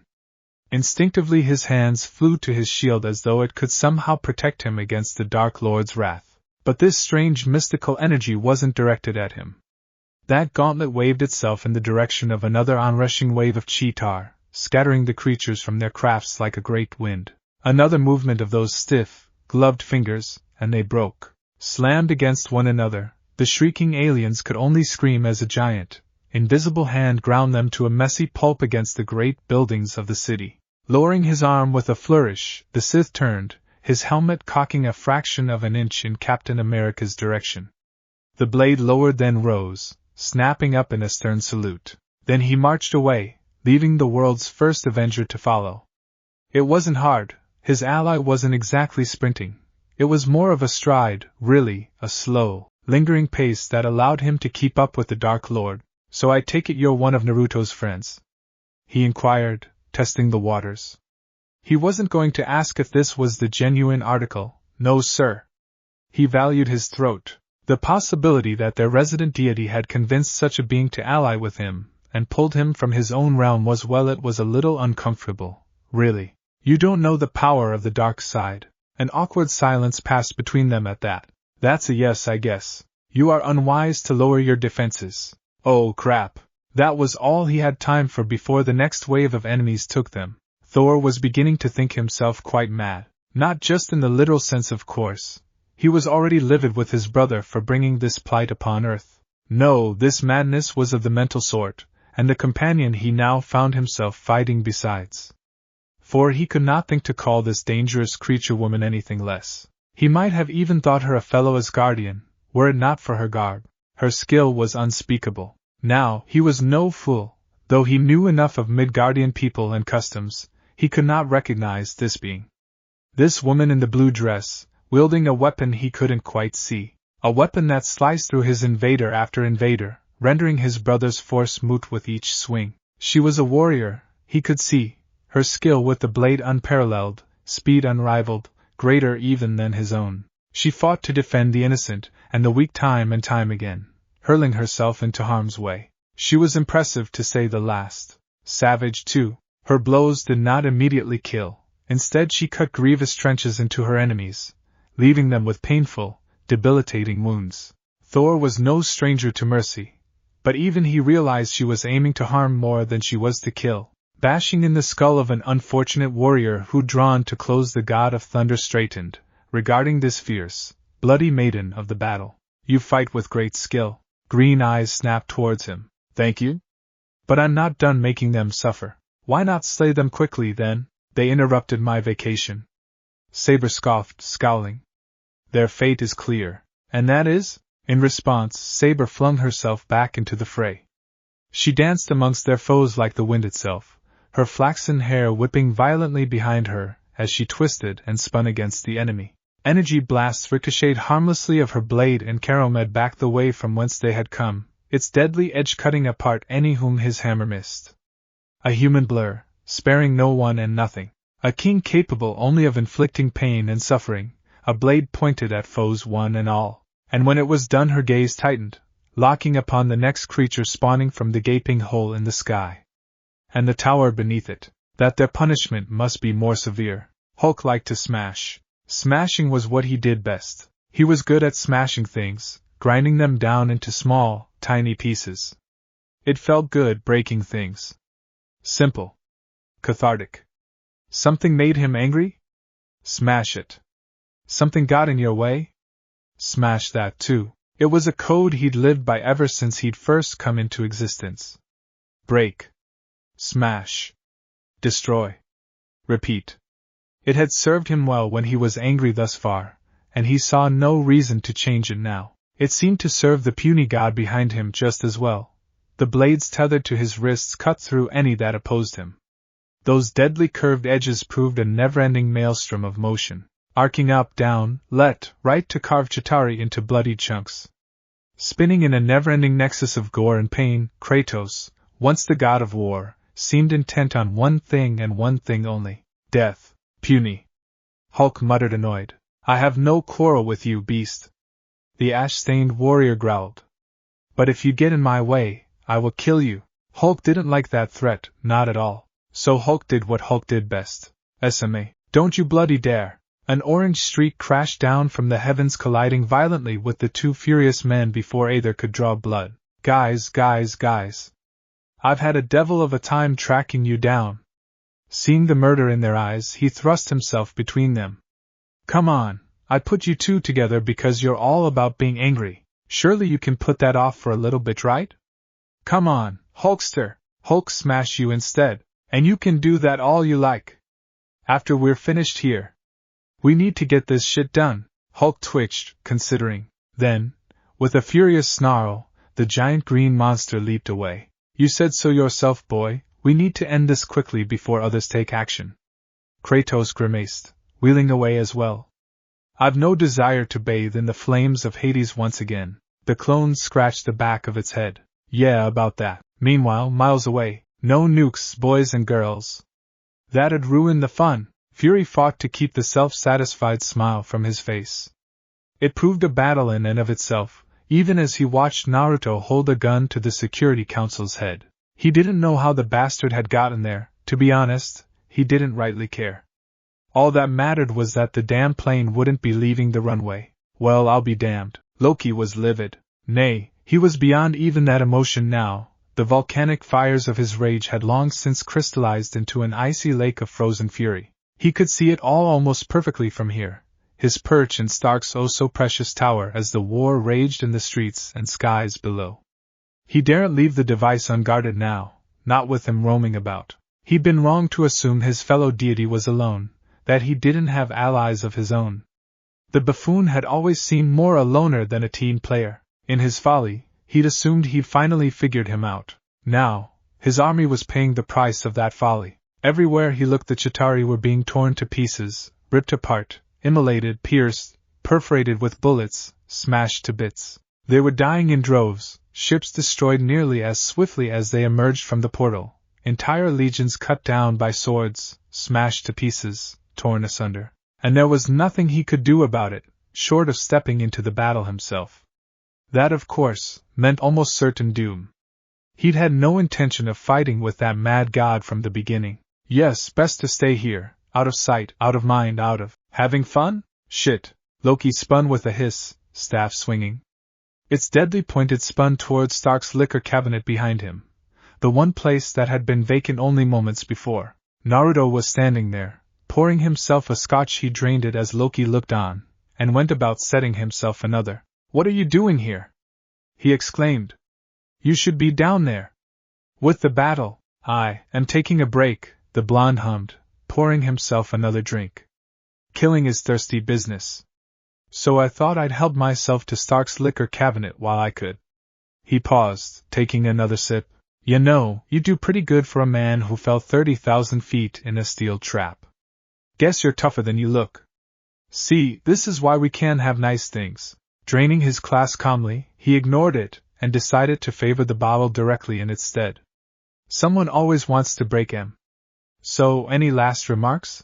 Instinctively his hands flew to his shield as though it could somehow protect him against the Dark Lord's wrath. But this strange mystical energy wasn't directed at him. That gauntlet waved itself in the direction of another onrushing wave of chi-tar, scattering the creatures from their crafts like a great wind. Another movement of those stiff, gloved fingers, and they broke, slammed against one another. The shrieking aliens could only scream as a giant, invisible hand ground them to a messy pulp against the great buildings of the city. Lowering his arm with a flourish, the Sith turned, his helmet cocking a fraction of an inch in Captain America's direction. The blade lowered, then rose, snapping up in a stern salute. Then he marched away, leaving the world's first Avenger to follow. It wasn't hard. His ally wasn't exactly sprinting. It was more of a stride, really, a slow, lingering pace that allowed him to keep up with the Dark Lord. So I take it you're one of Naruto's friends? He inquired, testing the waters. He wasn't going to ask if this was the genuine article. No, sir. He valued his throat. The possibility that their resident deity had convinced such a being to ally with him, and pulled him from his own realm was, well, it was a little uncomfortable, really. You don't know the power of the dark side. An awkward silence passed between them at that. That's a yes, I guess. You are unwise to lower your defenses. Oh crap. That was all he had time for before the next wave of enemies took them. Thor was beginning to think himself quite mad. Not just in the literal sense, of course. He was already livid with his brother for bringing this plight upon Earth. No, this madness was of the mental sort, and the companion he now found himself fighting besides. For he could not think to call this dangerous creature woman anything less. He might have even thought her a fellow Asgardian, were it not for her garb. Her skill was unspeakable. Now, he was no fool. Though he knew enough of Midgardian people and customs, he could not recognize this being. This woman in the blue dress, wielding a weapon he couldn't quite see. A weapon that sliced through his invader after invader, rendering his brother's force moot with each swing. She was a warrior, he could see, her skill with the blade unparalleled, speed unrivaled, greater even than his own. She fought to defend the innocent and the weak time and time again, hurling herself into harm's way. She was impressive to say the last. Savage, too. Her blows did not immediately kill. Instead, she cut grievous trenches into her enemies, leaving them with painful, debilitating wounds. Thor was no stranger to mercy, but even he realized she was aiming to harm more than she was to kill. Bashing in the skull of an unfortunate warrior who, drawn to close, the god of thunder straightened, regarding this fierce, bloody maiden of the battle. You fight with great skill. Green eyes snapped towards him. Thank you? But I'm not done making them suffer. Why not slay them quickly, then? They interrupted my vacation. Saber scoffed, scowling. Their fate is clear. And that is? In response, Saber flung herself back into the fray. She danced amongst their foes like the wind itself, her flaxen hair whipping violently behind her as she twisted and spun against the enemy. Energy blasts ricocheted harmlessly of her blade and Caromed back the way from whence they had come, its deadly edge cutting apart any whom his hammer missed. A human blur, sparing no one and nothing. A king capable only of inflicting pain and suffering, a blade pointed at foes one and all. And when it was done, her gaze tightened, locking upon the next creature spawning from the gaping hole in the sky. And the tower beneath it, that their punishment must be more severe. Hulk liked to smash. Smashing was what he did best. He was good at smashing things, grinding them down into small, tiny pieces. It felt good breaking things. Simple. Cathartic. Something made him angry? Smash it. Something got in your way? Smash that too. It was a code he'd lived by ever since he'd first come into existence. Break. Smash. Destroy. Repeat. It had served him well when he was angry thus far, and he saw no reason to change it now. It seemed to serve the puny god behind him just as well. The blades tethered to his wrists cut through any that opposed him. Those deadly curved edges proved a never-ending maelstrom of motion, arcing up, down, left, right to carve Chitauri into bloody chunks. Spinning in a never-ending nexus of gore and pain, Kratos, once the god of war, seemed intent on one thing and one thing only: death. Puny. Hulk muttered, annoyed. I have no quarrel with you, beast. The ash-stained warrior growled. But if you get in my way, I will kill you. Hulk didn't like that threat, not at all. So Hulk did what Hulk did best. SMA. Don't you bloody dare. An orange streak crashed down from the heavens, colliding violently with the two furious men before either could draw blood. Guys. I've had a devil of a time tracking you down. Seeing the murder in their eyes, he thrust himself between them. Come on, I put you two together because you're all about being angry. Surely you can put that off for a little bit, right? Come on, Hulkster. Hulk smash you instead, and you can do that all you like. After we're finished here. We need to get this shit done. Hulk twitched, considering. Then, with a furious snarl, the giant green monster leaped away. You said so yourself, boy. We need to end this quickly before others take action. Kratos grimaced, wheeling away as well. I've no desire to bathe in the flames of Hades once again. The clone scratched the back of its head. Yeah, about that. Meanwhile, miles away, no nukes, boys and girls. That'd ruin the fun. Fury fought to keep the self-satisfied smile from his face. It proved a battle in and of itself, even as he watched Naruto hold a gun to the Security Council's head. He didn't know how the bastard had gotten there. To be honest, he didn't rightly care. All that mattered was that the damn plane wouldn't be leaving the runway. Well, I'll be damned. Loki was livid. Nay, he was beyond even that emotion now. The volcanic fires of his rage had long since crystallized into an icy lake of frozen fury. He could see it all almost perfectly from here, his perch in Stark's oh-so-precious tower as the war raged in the streets and skies below. He daren't leave the device unguarded now, not with him roaming about. He'd been wrong to assume his fellow deity was alone, that he didn't have allies of his own. The buffoon had always seemed more a loner than a team player. In his folly, he'd assumed he'd finally figured him out. Now, his army was paying the price of that folly. Everywhere he looked, the Chitauri were being torn to pieces, ripped apart, immolated, pierced, perforated with bullets, smashed to bits. They were dying in droves, ships destroyed nearly as swiftly as they emerged from the portal, entire legions cut down by swords, smashed to pieces, torn asunder. And there was nothing he could do about it, short of stepping into the battle himself. That, of course, meant almost certain doom. He'd had no intention of fighting with that mad god from the beginning. Yes, best to stay here, out of sight, out of mind, out of having fun? Shit. Loki spun with a hiss, staff swinging. Its deadly point had spun towards Stark's liquor cabinet behind him, the one place that had been vacant only moments before. Naruto was standing there, pouring himself a scotch. He drained it as Loki looked on, and went about setting himself another. What are you doing here? He exclaimed. You should be down there. With the battle. I am taking a break, the blonde hummed, pouring himself another drink. Killing is thirsty business. So I thought I'd help myself to Stark's liquor cabinet while I could. He paused, taking another sip. You know, you do pretty good for a man who fell 30,000 feet in a steel trap. Guess you're tougher than you look. See, this is why we can't have nice things. Draining his glass calmly, he ignored it, and decided to favor the bottle directly in its stead. Someone always wants to break him. So, any last remarks?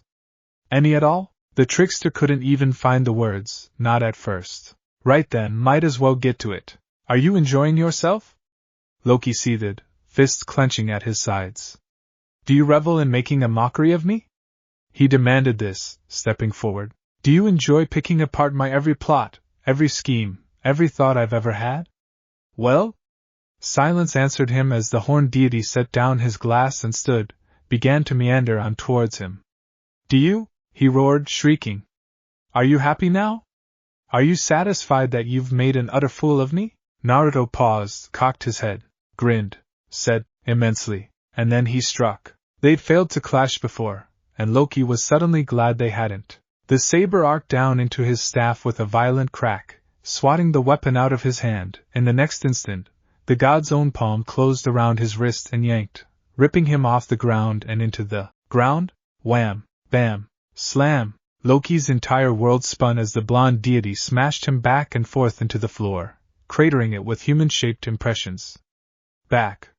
Any at all? The trickster couldn't even find the words, not at first. Right then, might as well get to it. Are you enjoying yourself? Loki seethed, fists clenching at his sides. Do you revel in making a mockery of me? He demanded this, stepping forward. Do you enjoy picking apart my every plot, every scheme, every thought I've ever had? Well? Silence answered him as the horned deity set down his glass and began to meander on towards him. Do you? He roared, shrieking. Are you happy now? Are you satisfied that you've made an utter fool of me? Naruto paused, cocked his head, grinned, said, immensely, and then he struck. They'd failed to clash before, and Loki was suddenly glad they hadn't. The saber arced down into his staff with a violent crack, swatting the weapon out of his hand. In the next instant, the god's own palm closed around his wrist and yanked, ripping him off the ground and into the ground. Wham! Bam! Slam! Loki's entire world spun as the blonde deity smashed him back and forth into the floor, cratering it with human-shaped impressions. Back.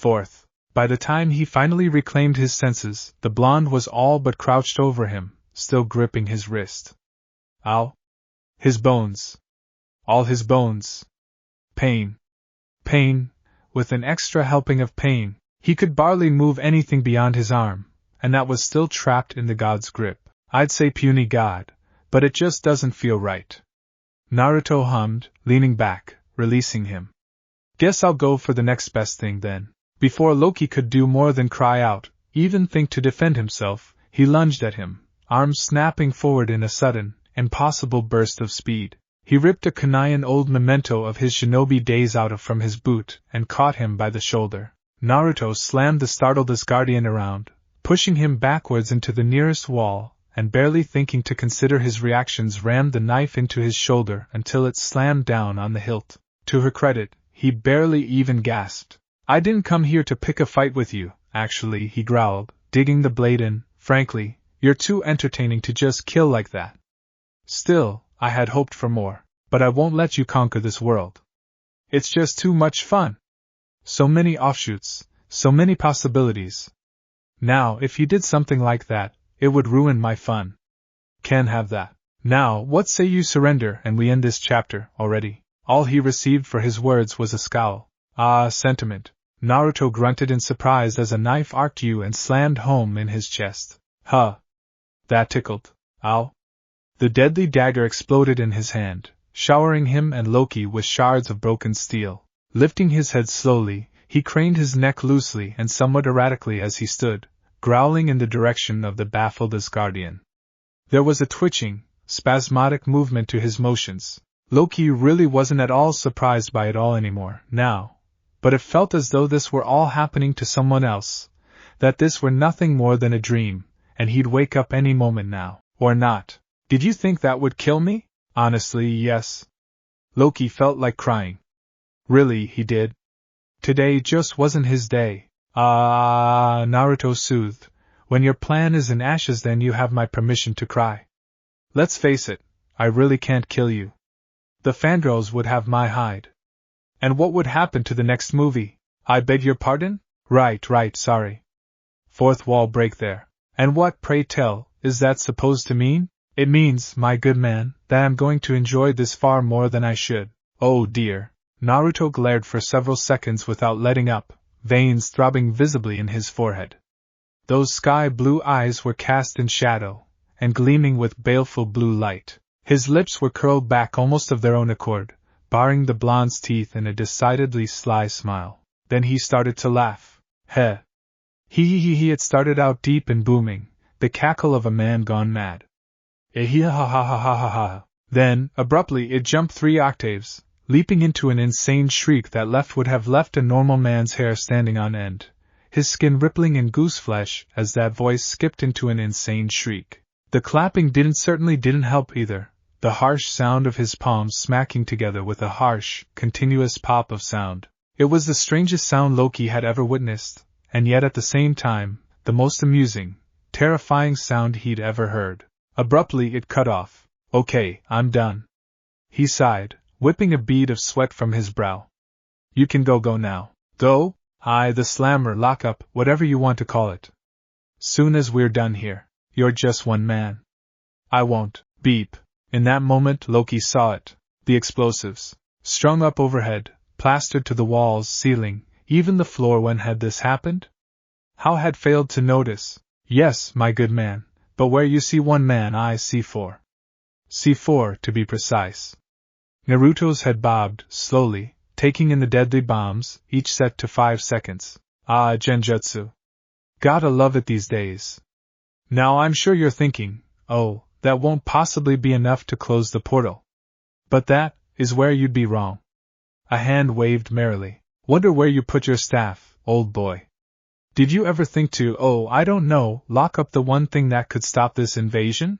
Fourth, by the time he finally reclaimed his senses, the blonde was all but crouched over him, still gripping his wrist. Ow! His bones. All his bones. Pain. Pain, with an extra helping of pain. He could barely move anything beyond his arm, and that was still trapped in the god's grip. I'd say puny god, but it just doesn't feel right. Naruto hummed, leaning back, releasing him. Guess I'll go for the next best thing then. Before Loki could do more than cry out, even think to defend himself, he lunged at him, arms snapping forward in a sudden, impossible burst of speed. He ripped a kunai old memento of his shinobi days out of from his boot and caught him by the shoulder. Naruto slammed the startled Asgardian around, pushing him backwards into the nearest wall, and barely thinking to consider his reactions rammed the knife into his shoulder until it slammed down on the hilt. To her credit, he barely even gasped. I didn't come here to pick a fight with you, actually, he growled, digging the blade in. Frankly, you're too entertaining to just kill like that. Still, I had hoped for more, but I won't let you conquer this world. It's just too much fun. So many offshoots, so many possibilities. Now, if you did something like that, it would ruin my fun. Can't have that. Now, what say you surrender and we end this chapter already? All he received for his words was a scowl. Ah, sentiment. Naruto grunted in surprise as a knife arced you and slammed home in his chest. Huh. That tickled. Ow. The deadly dagger exploded in his hand, showering him and Loki with shards of broken steel. Lifting his head slowly, he craned his neck loosely and somewhat erratically as he stood, growling in the direction of the baffled Asgardian. There was a twitching, spasmodic movement to his motions. Loki really wasn't at all surprised by it all anymore, now, but it felt as though this were all happening to someone else, that this were nothing more than a dream, and he'd wake up any moment now, or not. Did you think that would kill me? Honestly, yes. Loki felt like crying. Really, he did. Today just wasn't his day. Ah, Naruto soothed. When your plan is in ashes, then you have my permission to cry. Let's face it, I really can't kill you. The fangirls would have my hide. And what would happen to the next movie? I beg your pardon? Right, sorry. Fourth wall break there. And what, pray tell, is that supposed to mean? It means, my good man, that I'm going to enjoy this far more than I should. Oh dear. Naruto glared for several seconds without letting up, veins throbbing visibly in his forehead. Those sky-blue eyes were cast in shadow, and gleaming with baleful blue light. His lips were curled back almost of their own accord, baring the blonde's teeth in a decidedly sly smile. Then he started to laugh. Heh. He. It started out deep and booming, the cackle of a man gone mad. Ha. Then, abruptly, it jumped 3 octaves, leaping into an insane shriek that would have left a normal man's hair standing on end, his skin rippling in gooseflesh as that voice skipped into an insane shriek. The clapping certainly didn't help either, the harsh sound of his palms smacking together with a harsh, continuous pop of sound. It was the strangest sound Loki had ever witnessed, and yet at the same time, the most amusing, terrifying sound he'd ever heard. Abruptly it cut off. Okay, I'm done. He sighed, whipping a bead of sweat from his brow. You can go now. Go? Aye, the slammer, lockup, whatever you want to call it. Soon as we're done here. You're just one man. I won't. Beep. In that moment Loki saw it. The explosives. Strung up overhead, plastered to the walls, ceiling, even the floor. When had this happened? How had failed to notice? Yes, my good man, but where you see one man I see 4. See 4, to be precise. Naruto's head bobbed, slowly, taking in the deadly bombs, each set to 5 seconds. Ah, Genjutsu. Gotta love it these days. Now I'm sure you're thinking, oh, that won't possibly be enough to close the portal. But that is where you'd be wrong. A hand waved merrily. Wonder where you put your staff, old boy. Did you ever think to, oh, I don't know, lock up the one thing that could stop this invasion?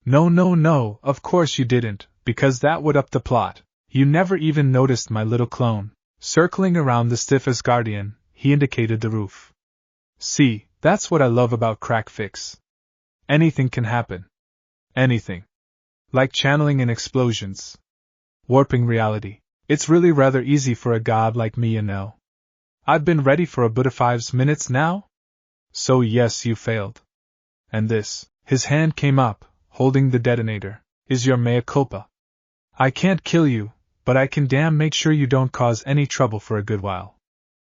No, of course you didn't, because that would up the plot. You never even noticed my little clone. Circling around the stiff Asgardian, he indicated the roof. See, that's what I love about crack fix. Anything can happen. Anything. Like channeling in explosions. Warping reality. It's really rather easy for a god like me, you know. I've been ready for about 5 minutes now? So yes, you failed. And this, his hand came up, holding the detonator, is your mea culpa. I can't kill you, but I can damn make sure you don't cause any trouble for a good while.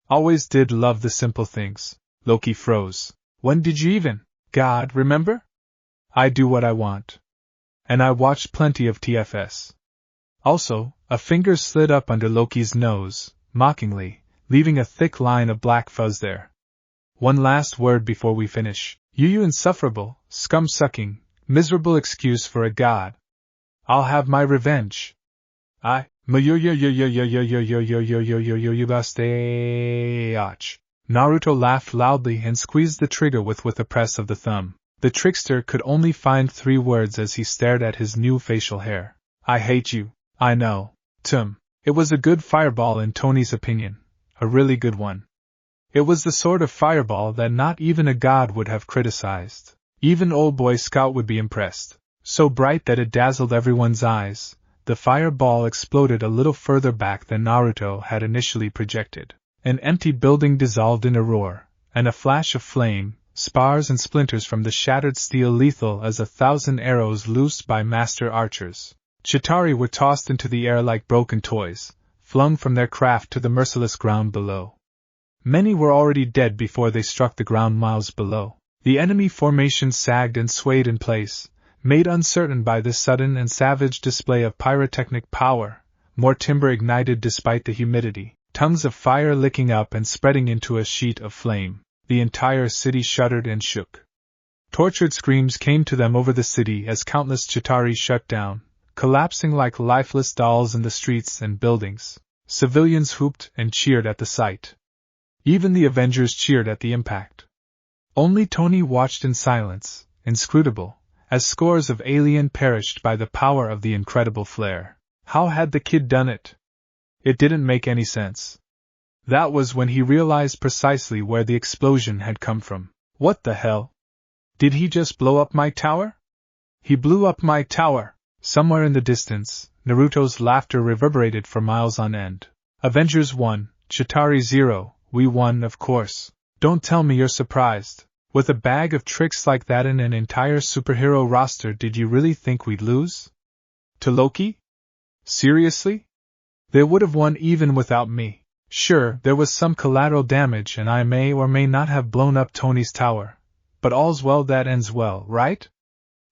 Always did love the simple things. Loki froze. When did you even, God, remember? I do what I want. And I watched plenty of TFS. Also, a finger slid up under Loki's nose, mockingly, leaving a thick line of black fuzz there. One last word before we finish. You insufferable, scum-sucking, miserable excuse for a god. I'll have my revenge. Naruto laughed loudly and squeezed the trigger with a press of the thumb. The trickster could only find 3 words as he stared at his new facial hair. I hate you. I know. It was a good fireball in Tony's opinion. A really good one. It was the sort of fireball that not even a god would have criticized. Even old Boy Scout would be impressed. So bright that it dazzled everyone's eyes, the fireball exploded a little further back than Naruto had initially projected. An empty building dissolved in a roar, and a flash of flame, spars and splinters from the shattered steel lethal as 1,000 arrows loosed by master archers. Chitauri were tossed into the air like broken toys, flung from their craft to the merciless ground below. Many were already dead before they struck the ground miles below. The enemy formation sagged and swayed in place, made uncertain by this sudden and savage display of pyrotechnic power, more timber ignited despite the humidity, tongues of fire licking up and spreading into a sheet of flame. The entire city shuddered and shook. Tortured screams came to them over the city as countless Chitauri shut down, collapsing like lifeless dolls in the streets and buildings. Civilians whooped and cheered at the sight. Even the Avengers cheered at the impact. Only Tony watched in silence, inscrutable, as scores of alien perished by the power of the incredible flare. How had the kid done it? It didn't make any sense. That was when he realized precisely where the explosion had come from. What the hell? Did he just blow up my tower? He blew up my tower! Somewhere in the distance, Naruto's laughter reverberated for miles on end. Avengers 1, Chitauri 0, we won, of course. Don't tell me you're surprised. With a bag of tricks like that and an entire superhero roster, did you really think we'd lose? To Loki? Seriously? They would have won even without me. Sure, there was some collateral damage and I may or may not have blown up Tony's tower. But all's well that ends well, right?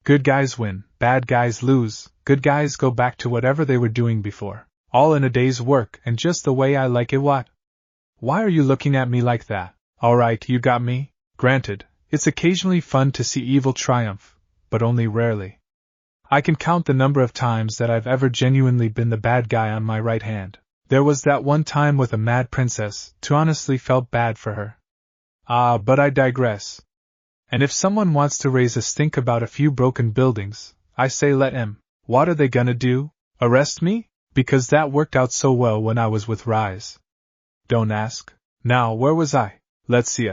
Good guys win, bad guys lose, good guys go back to whatever they were doing before. All in a day's work and just the way I like it. What? Why are you looking at me like that? Alright, you got me. Granted, it's occasionally fun to see evil triumph, but only rarely. I can count the number of times that I've ever genuinely been the bad guy on my right hand. There was that one time with a mad princess, who honestly felt bad for her. But I digress. And if someone wants to raise a stink about a few broken buildings, I say let him. What are they gonna do? Arrest me? Because that worked out so well when I was with Rise. Don't ask. Now, where was I? Let's see.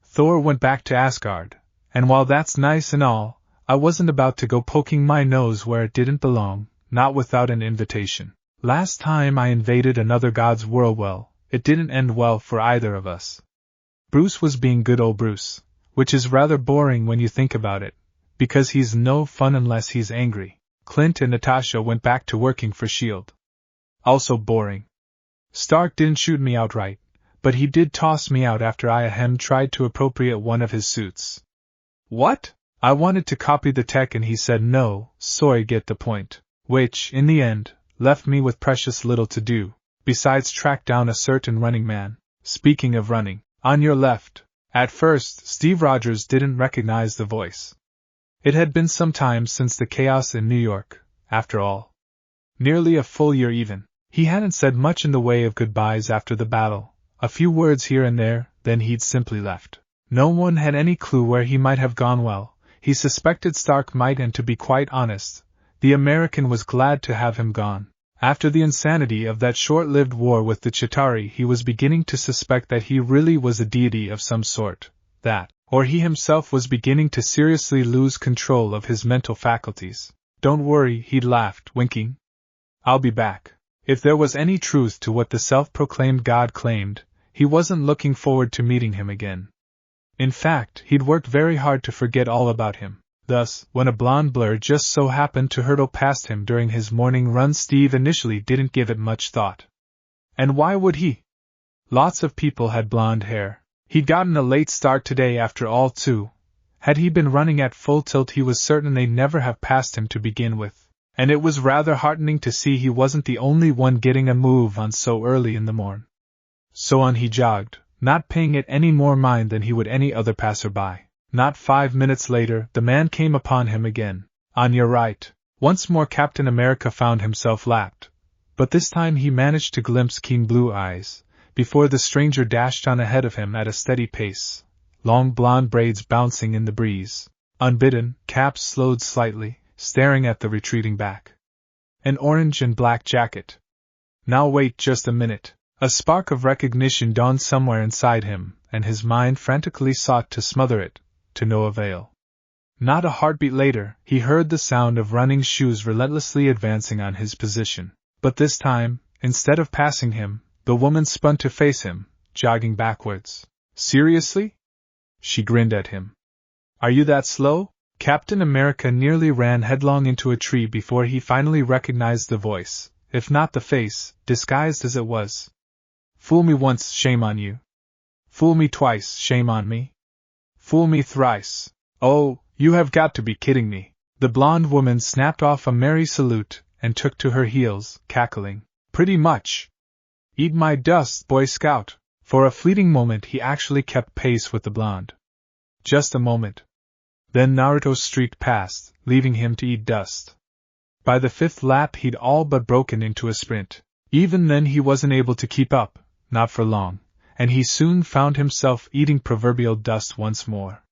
Thor went back to Asgard, and while that's nice and all, I wasn't about to go poking my nose where it didn't belong, not without an invitation. Last time I invaded another god's world, well, it didn't end well for either of us. Bruce was being good old Bruce, which is rather boring when you think about it, because he's no fun unless he's angry. Clint and Natasha went back to working for S.H.I.E.L.D. Also boring. Stark didn't shoot me outright, but he did toss me out after I tried to appropriate one of his suits. What? I wanted to copy the tech and he said no, sorry, get the point. Which, in the end, left me with precious little to do, besides track down a certain running man. Speaking of running, on your left. At first, Steve Rogers didn't recognize the voice. It had been some time since the chaos in New York, after all. Nearly a full year even. He hadn't said much in the way of goodbyes after the battle, a few words here and there, then he'd simply left. No one had any clue where he might have gone. Well, he suspected Stark might, and to be quite honest, the American was glad to have him gone. After the insanity of that short-lived war with the Chitauri, he was beginning to suspect that he really was a deity of some sort, or he himself was beginning to seriously lose control of his mental faculties. Don't worry, he'd laughed, winking. I'll be back. If there was any truth to what the self-proclaimed god claimed, he wasn't looking forward to meeting him again. In fact, he'd worked very hard to forget all about him. Thus, when a blonde blur just so happened to hurtle past him during his morning run, Steve initially didn't give it much thought. And why would he? Lots of people had blonde hair. He'd gotten a late start today after all too. Had he been running at full tilt, he was certain they'd never have passed him to begin with. And it was rather heartening to see he wasn't the only one getting a move on so early in the morn. So on he jogged, not paying it any more mind than he would any other passerby. Not 5 minutes later, the man came upon him again. On your right. Once more Captain America found himself lapped. But this time he managed to glimpse keen blue eyes, before the stranger dashed on ahead of him at a steady pace, long blonde braids bouncing in the breeze. Unbidden, Cap slowed slightly, staring at the retreating back. An orange and black jacket. Now wait just a minute. A spark of recognition dawned somewhere inside him, and his mind frantically sought to smother it, to no avail. Not a heartbeat later, he heard the sound of running shoes relentlessly advancing on his position. But this time, instead of passing him, the woman spun to face him, jogging backwards. Seriously? She grinned at him. Are you that slow? Captain America nearly ran headlong into a tree before he finally recognized the voice, if not the face, disguised as it was. Fool me once, shame on you. Fool me twice, shame on me. Fool me thrice. Oh, you have got to be kidding me. The blonde woman snapped off a merry salute and took to her heels, cackling. Pretty much. Eat my dust, Boy Scout. For a fleeting moment he actually kept pace with the blonde. Just a moment. Then Naruto streaked past, leaving him to eat dust. By the 5th lap he'd all but broken into a sprint. Even then he wasn't able to keep up, not for long, and he soon found himself eating proverbial dust once more.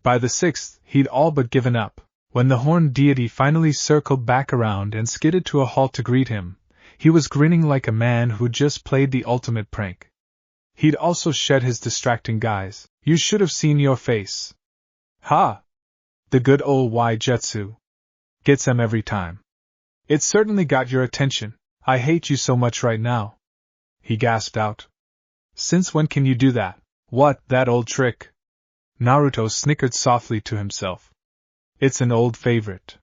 By the 6th, he'd all but given up. When the horned deity finally circled back around and skidded to a halt to greet him, he was grinning like a man who'd just played the ultimate prank. He'd also shed his distracting guise. You should have seen your face. Ha! The good old Zangetsu. Gets them every time. It certainly got your attention. I hate you so much right now. He gasped out. Since when can you do that? What, that old trick? Naruto snickered softly to himself. It's an old favorite.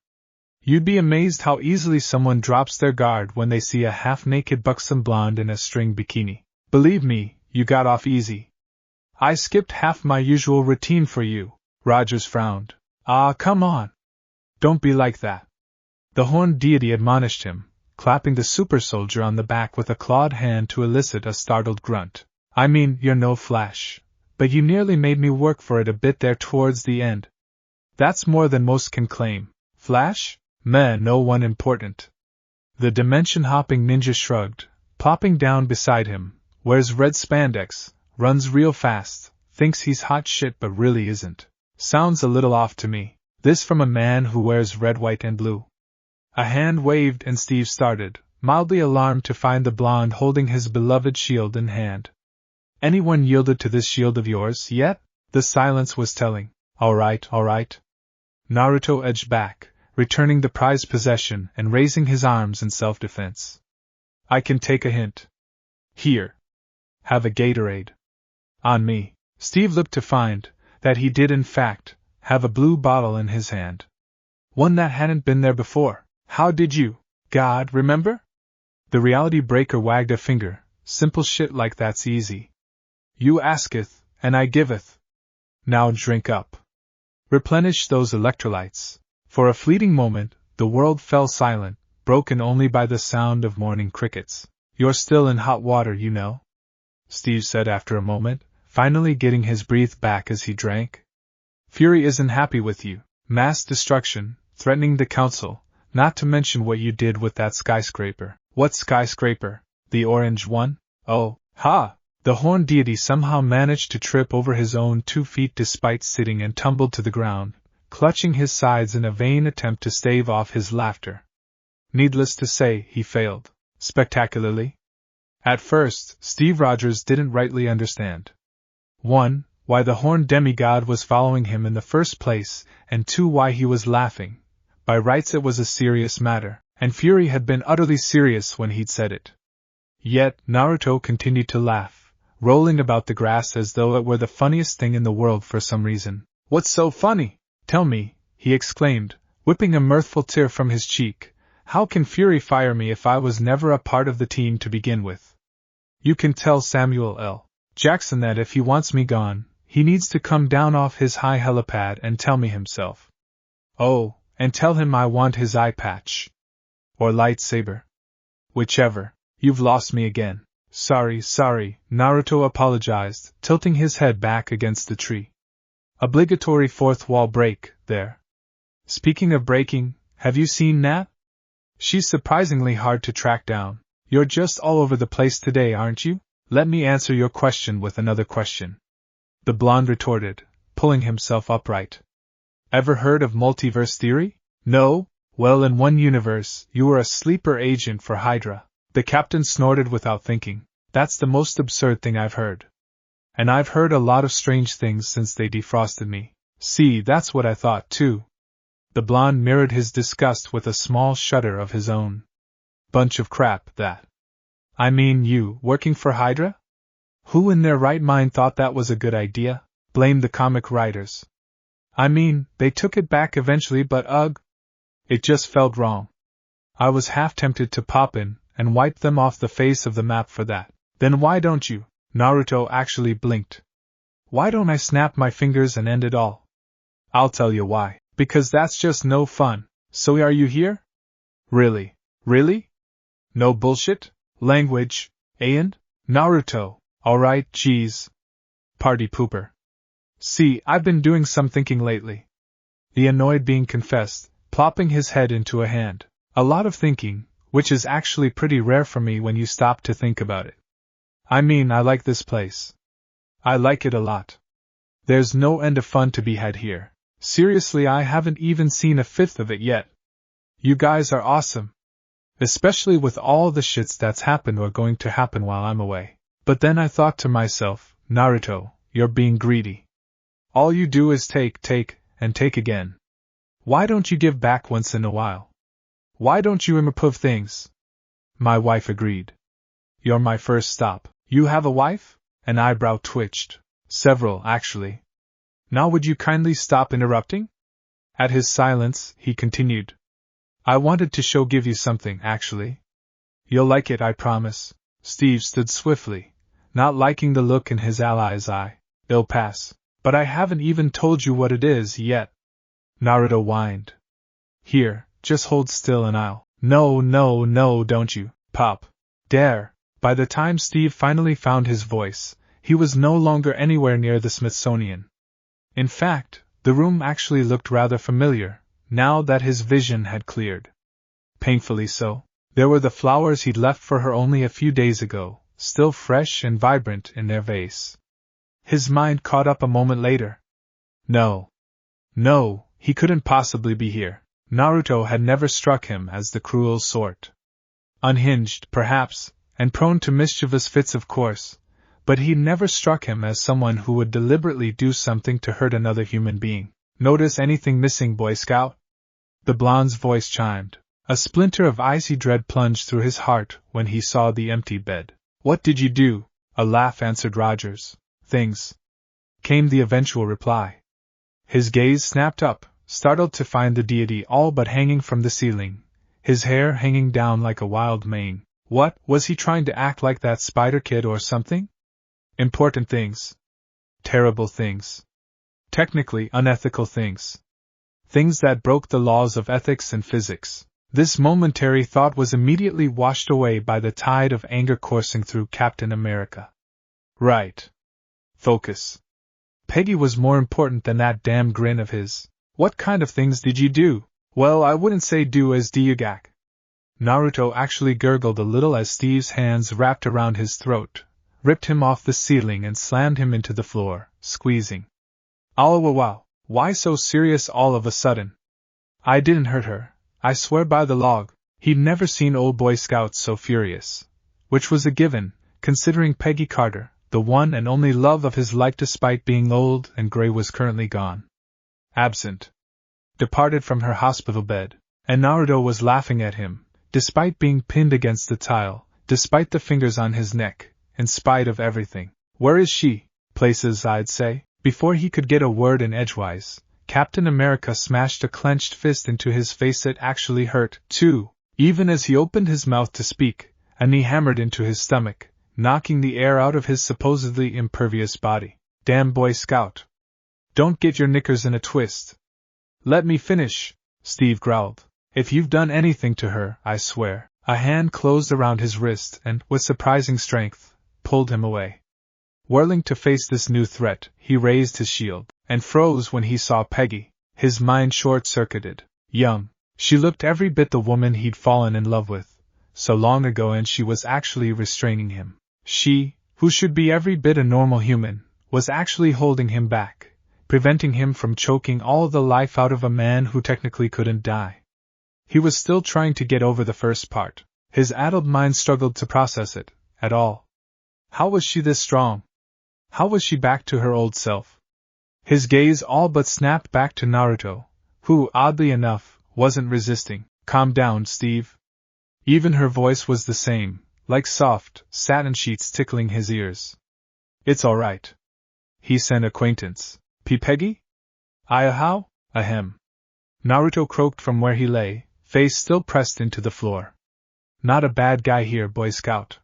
You'd be amazed how easily someone drops their guard when they see a half-naked buxom blonde in a string bikini. Believe me, you got off easy. I skipped half my usual routine for you. Rogers frowned. Ah, come on. Don't be like that. The horned deity admonished him, clapping the super soldier on the back with a clawed hand to elicit a startled grunt. I mean, you're no Flash, but you nearly made me work for it a bit there towards the end. That's more than most can claim. Flash? Meh, no one important. The dimension-hopping ninja shrugged, plopping down beside him. Wears red spandex, runs real fast, thinks he's hot shit but really isn't. Sounds a little off to me. This from a man who wears red, white, and blue. A hand waved and Steve started, mildly alarmed to find the blonde holding his beloved shield in hand. Anyone yielded to this shield of yours yet? The silence was telling. All right. Naruto edged back, returning the prized possession and raising his arms in self-defense. I can take a hint. Here. Have a Gatorade. On me. Steve looked to find that he did in fact have a blue bottle in his hand. One that hadn't been there before. How did you, God, remember? The reality breaker wagged a finger. Simple shit like that's easy. You asketh, and I giveth. Now drink up. Replenish those electrolytes. For a fleeting moment, the world fell silent, broken only by the sound of morning crickets. You're still in hot water, you know, Steve said after a moment, finally getting his breath back as he drank. Fury isn't happy with you. Mass destruction, threatening the council, not to mention what you did with that skyscraper. What skyscraper? The orange one? Oh, ha! The horned deity somehow managed to trip over his own 2 feet despite sitting and tumbled to the ground, clutching his sides in a vain attempt to stave off his laughter. Needless to say, he failed. Spectacularly. At first, Steve Rogers didn't rightly understand. 1. Why the horned demigod was following him in the first place, and 2. Why he was laughing. By rights it was a serious matter, and Fury had been utterly serious when he'd said it. Yet, Naruto continued to laugh, rolling about the grass as though it were the funniest thing in the world for some reason. "What's so funny? Tell me," he exclaimed, whipping a mirthful tear from his cheek. "How can Fury fire me if I was never a part of the team to begin with? You can tell Samuel L. Jackson that if he wants me gone, he needs to come down off his high helipad and tell me himself. Oh, and tell him I want his eye patch. Or lightsaber. Whichever. You've lost me again." Sorry, Naruto apologized, tilting his head back against the tree. Obligatory fourth wall break, there. Speaking of breaking, have you seen Nat? She's surprisingly hard to track down. You're just all over the place today, aren't you? Let me answer your question with another question. The blonde retorted, pulling himself upright. Ever heard of multiverse theory? No? Well, in one universe, you were a sleeper agent for Hydra. The captain snorted without thinking. That's the most absurd thing I've heard. And I've heard a lot of strange things since they defrosted me. See, that's what I thought, too. The blonde mirrored his disgust with a small shudder of his own. Bunch of crap, that. I mean, you, working for Hydra? Who in their right mind thought that was a good idea? Blame the comic writers. I mean, they took it back eventually, but ugh. It just felt wrong. I was half tempted to pop in and wipe them off the face of the map for that. Then why don't you? Naruto actually blinked. Why don't I snap my fingers and end it all? I'll tell you why. Because that's just no fun. So are you here? Really? Really? No bullshit? Language, and? Naruto. Alright, geez. Party pooper. See, I've been doing some thinking lately. The annoyed being confessed, plopping his head into a hand. A lot of thinking, which is actually pretty rare for me when you stop to think about it. I mean, I like this place. I like it a lot. There's no end of fun to be had here. Seriously, I haven't even seen a fifth of it yet. You guys are awesome. Especially with all the shits that's happened or going to happen while I'm away. But then I thought to myself, Naruto, you're being greedy. All you do is take, and take again. Why don't you give back once in a while? Why don't you improve things? My wife agreed. You're my first stop. You have a wife? An eyebrow twitched. Several, actually. Now would you kindly stop interrupting? At his silence, he continued. I wanted to give you something, actually. You'll like it, I promise. Steve stood swiftly, not liking the look in his ally's eye. It'll pass. But I haven't even told you what it is yet. Naruto whined. Here, just hold still and I'll. No, don't you, Pop. Dare. By the time Steve finally found his voice, he was no longer anywhere near the Smithsonian. In fact, the room actually looked rather familiar, now that his vision had cleared. Painfully so. There were the flowers he'd left for her only a few days ago, still fresh and vibrant in their vase. His mind caught up a moment later. No, he couldn't possibly be here. Naruto had never struck him as the cruel sort. Unhinged, perhaps, and prone to mischievous fits, of course, but he never struck him as someone who would deliberately do something to hurt another human being. Notice anything missing, Boy Scout? The blonde's voice chimed. A splinter of icy dread plunged through his heart when he saw the empty bed. What did you do? A laugh answered Rogers. Things, came the eventual reply. His gaze snapped up, startled to find the deity all but hanging from the ceiling, his hair hanging down like a wild mane. What, was he trying to act like that Spider Kid or something? Important things. Terrible things. Technically unethical things. Things that broke the laws of ethics and physics. This momentary thought was immediately washed away by the tide of anger coursing through Captain America. Right. Focus. Peggy was more important than that damn grin of his. What kind of things did you do? Well, I wouldn't say do as Dyugak. Naruto actually gurgled a little as Steve's hands wrapped around his throat, ripped him off the ceiling and slammed him into the floor, squeezing. Oh wow, why so serious all of a sudden? I didn't hurt her, I swear by the log. He'd never seen old Boy Scout so furious, which was a given, considering Peggy Carter, the one and only love of his life despite being old and gray, was currently gone. Absent. Departed from her hospital bed, and Naruto was laughing at him, despite being pinned against the tile, despite the fingers on his neck, in spite of everything. Where is she? Places, I'd say. Before he could get a word in edgewise, Captain America smashed a clenched fist into his face that actually hurt, too. Even as he opened his mouth to speak, a knee hammered into his stomach, knocking the air out of his supposedly impervious body. Damn Boy Scout. Don't get your knickers in a twist. Let me finish, Steve growled. If you've done anything to her, I swear. A hand closed around his wrist and, with surprising strength, pulled him away. Whirling to face this new threat, he raised his shield, and froze when he saw Peggy, his mind short-circuited. Young. She looked every bit the woman he'd fallen in love with, so long ago, and she was actually restraining him. She, who should be every bit a normal human, was actually holding him back, preventing him from choking all the life out of a man who technically couldn't die. He was still trying to get over the first part. His addled mind struggled to process it, at all. How was she this strong? How was she back to her old self? His gaze all but snapped back to Naruto, who, oddly enough, wasn't resisting. Calm down, Steve. Even her voice was the same, like soft, satin sheets tickling his ears. It's all right. He's an acquaintance. Peggy? How? Ahem. Naruto croaked from where he lay, face still pressed into the floor. Not a bad guy here, Boy Scout.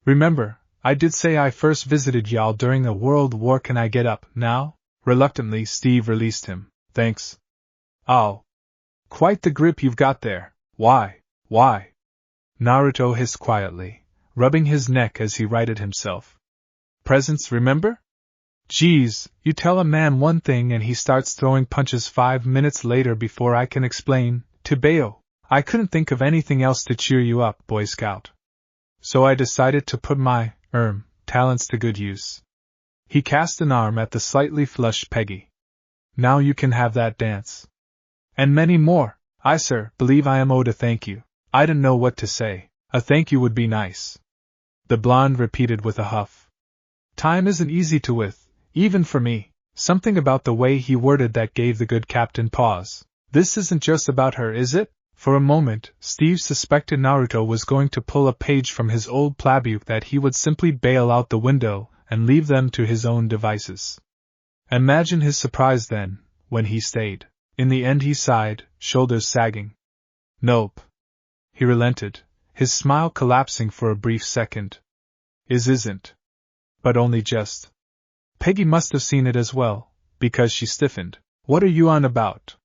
Remember, I did say I first visited y'all during the World War. Can I get up now? Reluctantly, Steve released him. Thanks. Oh. Quite the grip you've got there. Why? Naruto hissed quietly, rubbing his neck as he righted himself. Presents, remember? Geez, you tell a man one thing and he starts throwing punches 5 minutes later before I can explain. Tibeo, I couldn't think of anything else to cheer you up, Boy Scout. So I decided to put my, talents to good use. He cast an arm at the slightly flushed Peggy. Now you can have that dance. And many more. I, sir, believe I am owed a thank you. I didn't know what to say. A thank you would be nice. The blonde repeated with a huff. Time isn't easy to with, even for me. Something about the way he worded that gave the good captain pause. This isn't just about her, is it? For a moment, Steve suspected Naruto was going to pull a page from his old playbook that he would simply bail out the window and leave them to his own devices. Imagine his surprise then, when he stayed. In the end he sighed, shoulders sagging. Nope. He relented, his smile collapsing for a brief second. Isn't. But only just. Peggy must have seen it as well, because she stiffened. What are you on about?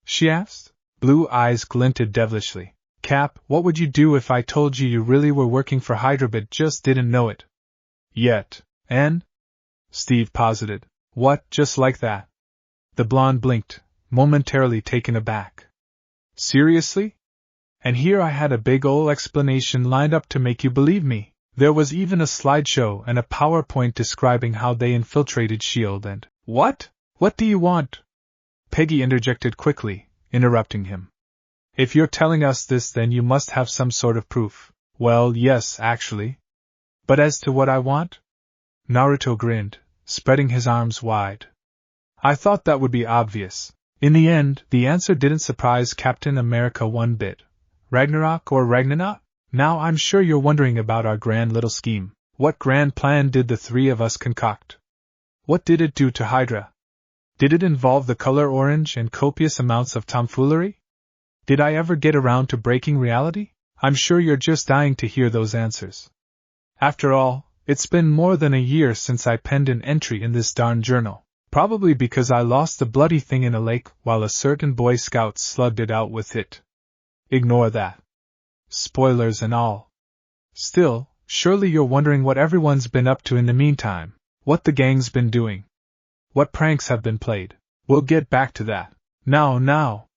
She asked. Blue eyes glinted devilishly. Cap, what would you do if I told you really were working for Hydra but just didn't know it? Yet. And? Steve posited. What, just like that? The blonde blinked, momentarily taken aback. Seriously? And here I had a big ol' explanation lined up to make you believe me. There was even a slideshow and a PowerPoint describing how they infiltrated S.H.I.E.L.D. and… What? What do you want? Peggy interjected quickly, interrupting him. If you're telling us this, then you must have some sort of proof. Well, yes, actually. But as to what I want? Naruto grinned, spreading his arms wide. I thought that would be obvious. In the end, the answer didn't surprise Captain America one bit. Ragnarok or Ragnarok? Now I'm sure you're wondering about our grand little scheme. What grand plan did the three of us concoct? What did it do to Hydra? Did it involve the color orange and copious amounts of tomfoolery? Did I ever get around to breaking reality? I'm sure you're just dying to hear those answers. After all, it's been more than a year since I penned an entry in this darn journal. Probably because I lost the bloody thing in a lake while a certain Boy Scout slugged it out with it. Ignore that. Spoilers and all. Still, surely you're wondering what everyone's been up to in the meantime, what the gang's been doing, what pranks have been played. We'll get back to that. Now.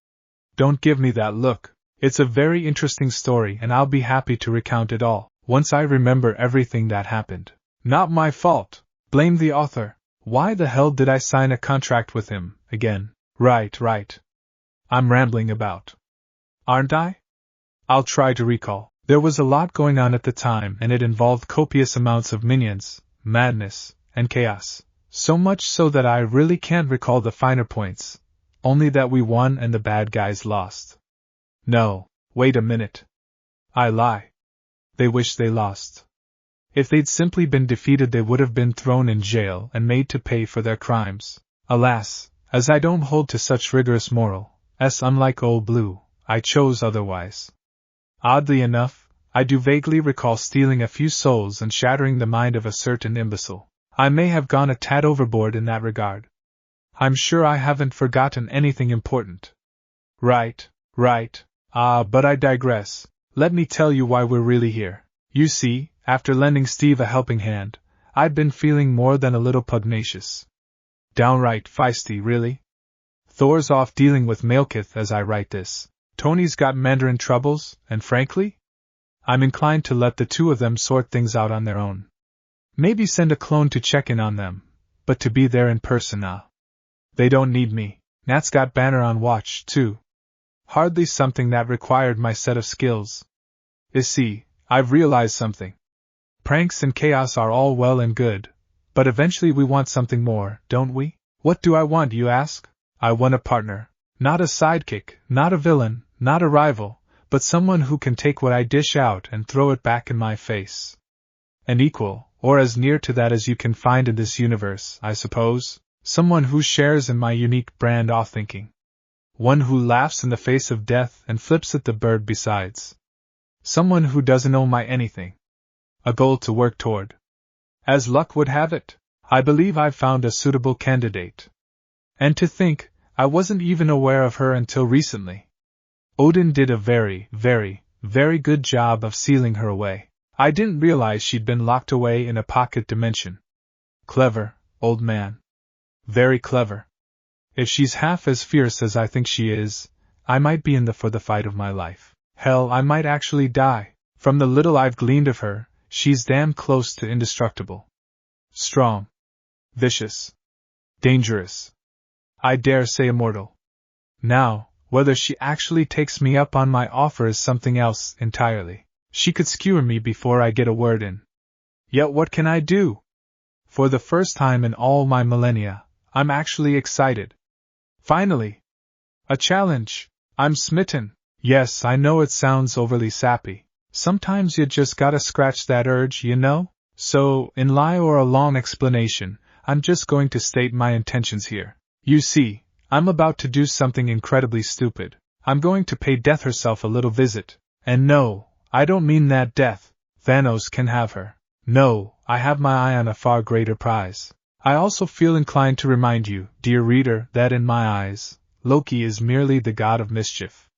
Don't give me that look. It's a very interesting story and I'll be happy to recount it all, once I remember everything that happened. Not my fault. Blame the author. Why the hell did I sign a contract with him, again? Right. I'm rambling about. Aren't I? I'll try to recall. There was a lot going on at the time and it involved copious amounts of minions, madness, and chaos. So much so that I really can't recall the finer points, only that we won and the bad guys lost. No, wait a minute. I lie. They wish they lost. If they'd simply been defeated, they would have been thrown in jail and made to pay for their crimes. Alas, as I don't hold to such rigorous morals, unlike Old Blue, I chose otherwise. Oddly enough, I do vaguely recall stealing a few souls and shattering the mind of a certain imbecile. I may have gone a tad overboard in that regard. I'm sure I haven't forgotten anything important. Right. But I digress. Let me tell you why we're really here. You see, after lending Steve a helping hand, I'd been feeling more than a little pugnacious. Downright feisty, really. Thor's off dealing with Malekith as I write this. Tony's got Mandarin troubles, and frankly, I'm inclined to let the two of them sort things out on their own. Maybe send a clone to check in on them, but to be there in person now. They don't need me. Nat's got Banner on watch, too. Hardly something that required my set of skills. You see, I've realized something. Pranks and chaos are all well and good, but eventually we want something more, don't we? What do I want, you ask? I want a partner. Not a sidekick, not a villain, not a rival, but someone who can take what I dish out and throw it back in my face. An equal, or as near to that as you can find in this universe, I suppose. Someone who shares in my unique brand of thinking. One who laughs in the face of death and flips at the bird besides. Someone who doesn't owe my anything. A goal to work toward. As luck would have it, I believe I've found a suitable candidate. And to think, I wasn't even aware of her until recently. Odin did a very good job of sealing her away. I didn't realize she'd been locked away in a pocket dimension. Clever, old man. Very clever. If she's half as fierce as I think she is, I might be in for the fight of my life. Hell, I might actually die. From the little I've gleaned of her, she's damn close to indestructible. Strong. Vicious. Dangerous. I dare say immortal. Now, whether she actually takes me up on my offer is something else entirely. She could skewer me before I get a word in. Yet what can I do? For the first time in all my millennia, I'm actually excited. Finally! A challenge! I'm smitten. Yes, I know it sounds overly sappy. Sometimes you just gotta scratch that urge, you know? So, in lie or a long explanation, I'm just going to state my intentions here. You see, I'm about to do something incredibly stupid. I'm going to pay Death herself a little visit. And no, I don't mean that Death, Thanos, can have her. No, I have my eye on a far greater prize. I also feel inclined to remind you, dear reader, that in my eyes, Loki is merely the god of mischief.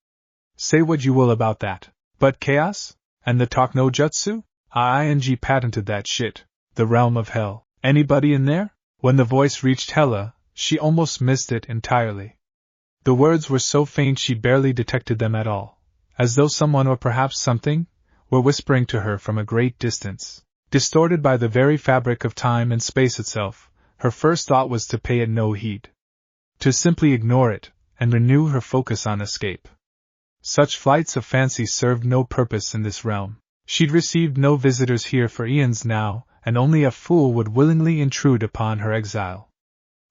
Say what you will about that. But chaos? And the Talk-no-Jutsu? I patented that shit. The realm of hell. Anybody in there? When the voice reached Hela, she almost missed it entirely. The words were so faint she barely detected them at all, as though someone or perhaps something were whispering to her from a great distance. Distorted by the very fabric of time and space itself, her first thought was to pay it no heed. To simply ignore it, and renew her focus on escape. Such flights of fancy served no purpose in this realm. She'd received no visitors here for eons now, and only a fool would willingly intrude upon her exile.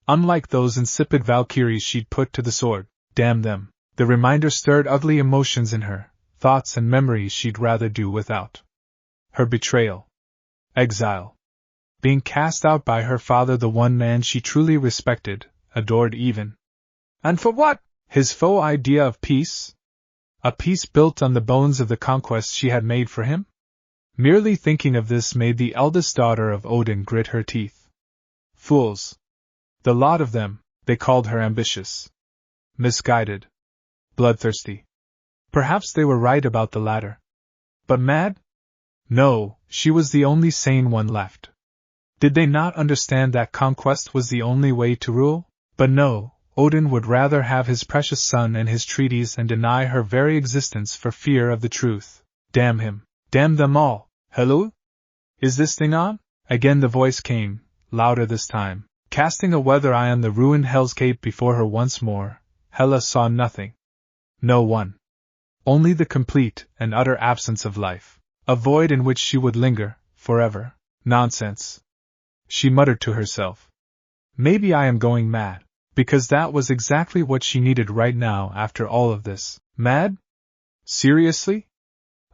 Unlike those insipid Valkyries she'd put to the sword, damn them, the reminder stirred ugly emotions in her, thoughts and memories she'd rather do without. Her betrayal. Exile. Being cast out by her father, the one man she truly respected, adored even. And for what? His faux idea of peace? A peace built on the bones of the conquests she had made for him? Merely thinking of this made the eldest daughter of Odin grit her teeth. Fools. The lot of them. They called her ambitious. Misguided. Bloodthirsty. Perhaps they were right about the latter. But mad? No, she was the only sane one left. Did they not understand that conquest was the only way to rule? But no, Odin would rather have his precious son and his treaties and deny her very existence for fear of the truth. Damn him. Damn them all. Hello? Is this thing on? Again the voice came, louder this time, casting a weather eye on the ruined hellscape before her once more. Hela saw nothing. No one. Only the complete and utter absence of life. A void in which she would linger, forever. Nonsense. She muttered to herself. Maybe I am going mad. Because that was exactly what she needed right now after all of this. Mad? Seriously?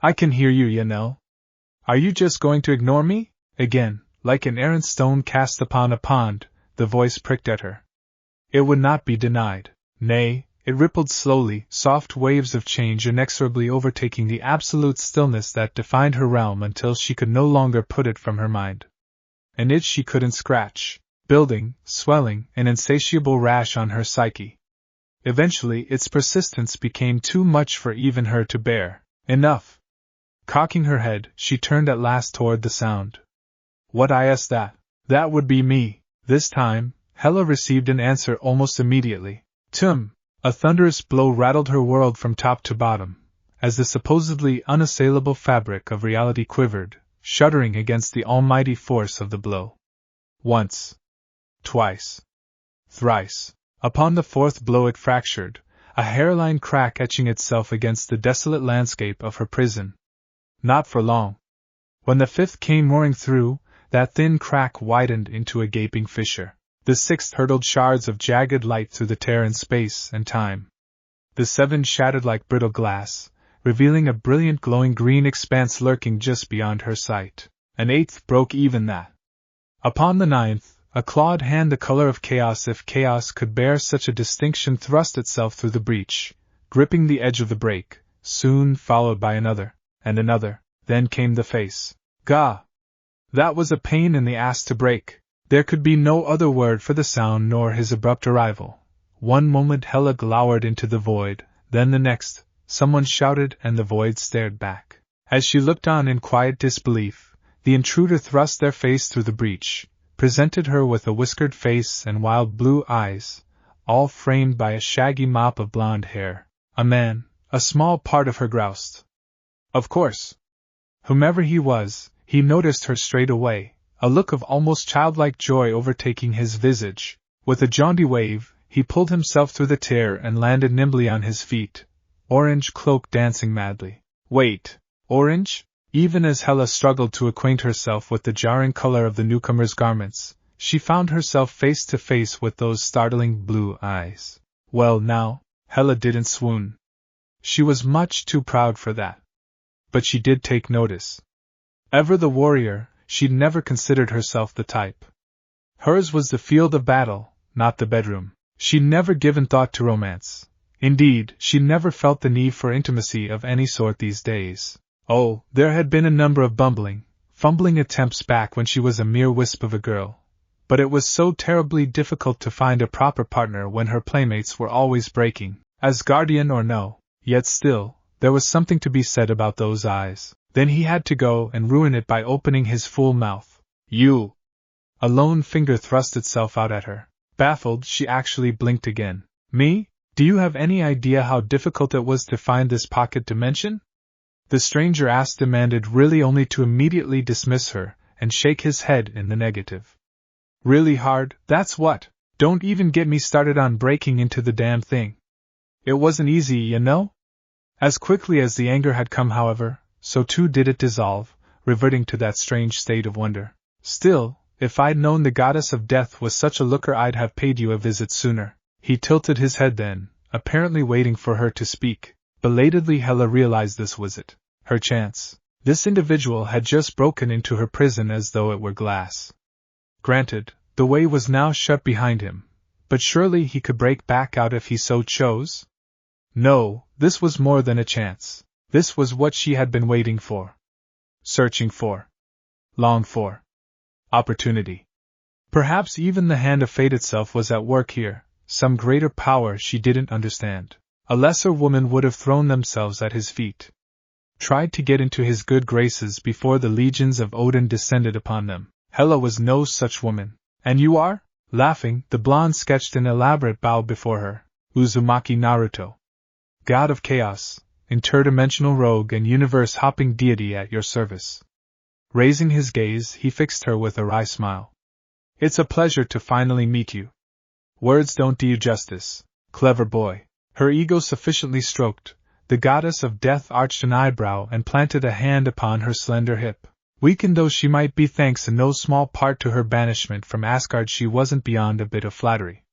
I can hear you, you know. Are you just going to ignore me? Again, like an errant stone cast upon a pond, the voice pricked at her. It would not be denied. Nay, it rippled slowly, soft waves of change inexorably overtaking the absolute stillness that defined her realm until she could no longer put it from her mind. An itch she couldn't scratch, building, swelling, an insatiable rash on her psyche. Eventually its persistence became too much for even her to bear. Enough! Cocking her head, she turned at last toward the sound. What is that? That would be me. This time, Hella received an answer almost immediately. Tum! A thunderous blow rattled her world from top to bottom, as the supposedly unassailable fabric of reality quivered, shuddering against the almighty force of the blow. Once. Twice. Thrice. Upon the fourth blow it fractured, a hairline crack etching itself against the desolate landscape of her prison. Not for long. When the fifth came roaring through, that thin crack widened into a gaping fissure. The sixth hurtled shards of jagged light through the tear in space and time. The seventh shattered like brittle glass, revealing a brilliant glowing green expanse lurking just beyond her sight. An eighth broke even that. Upon the ninth, a clawed hand the color of chaos, if chaos could bear such a distinction, thrust itself through the breach, gripping the edge of the break, soon followed by another, and another. Then came the face. Gah! That was a pain in the ass to break. There could be no other word for the sound nor his abrupt arrival. One moment Hella glowered into the void, then the next, someone shouted and the void stared back. As she looked on in quiet disbelief, the intruder thrust their face through the breach, presented her with a whiskered face and wild blue eyes, all framed by a shaggy mop of blonde hair. A man, a small part of her groused. Of course. Whomever he was, he noticed her straight away, a look of almost childlike joy overtaking his visage. With a jaunty wave, he pulled himself through the tear and landed nimbly on his feet, orange cloak dancing madly. Wait, orange? Even as Hella struggled to acquaint herself with the jarring color of the newcomer's garments, she found herself face to face with those startling blue eyes. Well now, Hella didn't swoon. She was much too proud for that. But she did take notice. Ever the warrior, she'd never considered herself the type. Hers was the field of battle, not the bedroom. She'd never given thought to romance. Indeed, she never felt the need for intimacy of any sort these days. Oh, there had been a number of fumbling attempts back when she was a mere wisp of a girl. But it was so terribly difficult to find a proper partner when her playmates were always breaking, Asgardian or no. Yet still, there was something to be said about those eyes. Then he had to go and ruin it by opening his full mouth. You! A lone finger thrust itself out at her. Baffled, she actually blinked again. Me? Do you have any idea how difficult it was to find this pocket dimension? The stranger asked, demanded, really only to immediately dismiss her and shake his head in the negative. Really hard, that's what. Don't even get me started on breaking into the damn thing. It wasn't easy, you know? As quickly as the anger had come, however, so too did it dissolve, reverting to that strange state of wonder. Still, if I'd known the goddess of death was such a looker, I'd have paid you a visit sooner. He tilted his head then, apparently waiting for her to speak. Belatedly, Hella realized this was it. Her chance. This individual had just broken into her prison as though it were glass. Granted, the way was now shut behind him, but surely he could break back out if he so chose? No, this was more than a chance. This was what she had been waiting for. Searching for. Longed for. Opportunity. Perhaps even the hand of fate itself was at work here, some greater power she didn't understand. A lesser woman would have thrown themselves at his feet. Tried to get into his good graces before the legions of Odin descended upon them. Hella was no such woman. And you are? Laughing, the blonde sketched an elaborate bow before her. Uzumaki Naruto. God of chaos, interdimensional rogue and universe-hopping deity at your service. Raising his gaze, he fixed her with a wry smile. It's a pleasure to finally meet you. Words don't do you justice, clever boy. Her ego sufficiently stroked, the goddess of death arched an eyebrow and planted a hand upon her slender hip. Weakened though she might be, thanks in no small part to her banishment from Asgard, she wasn't beyond a bit of flattery.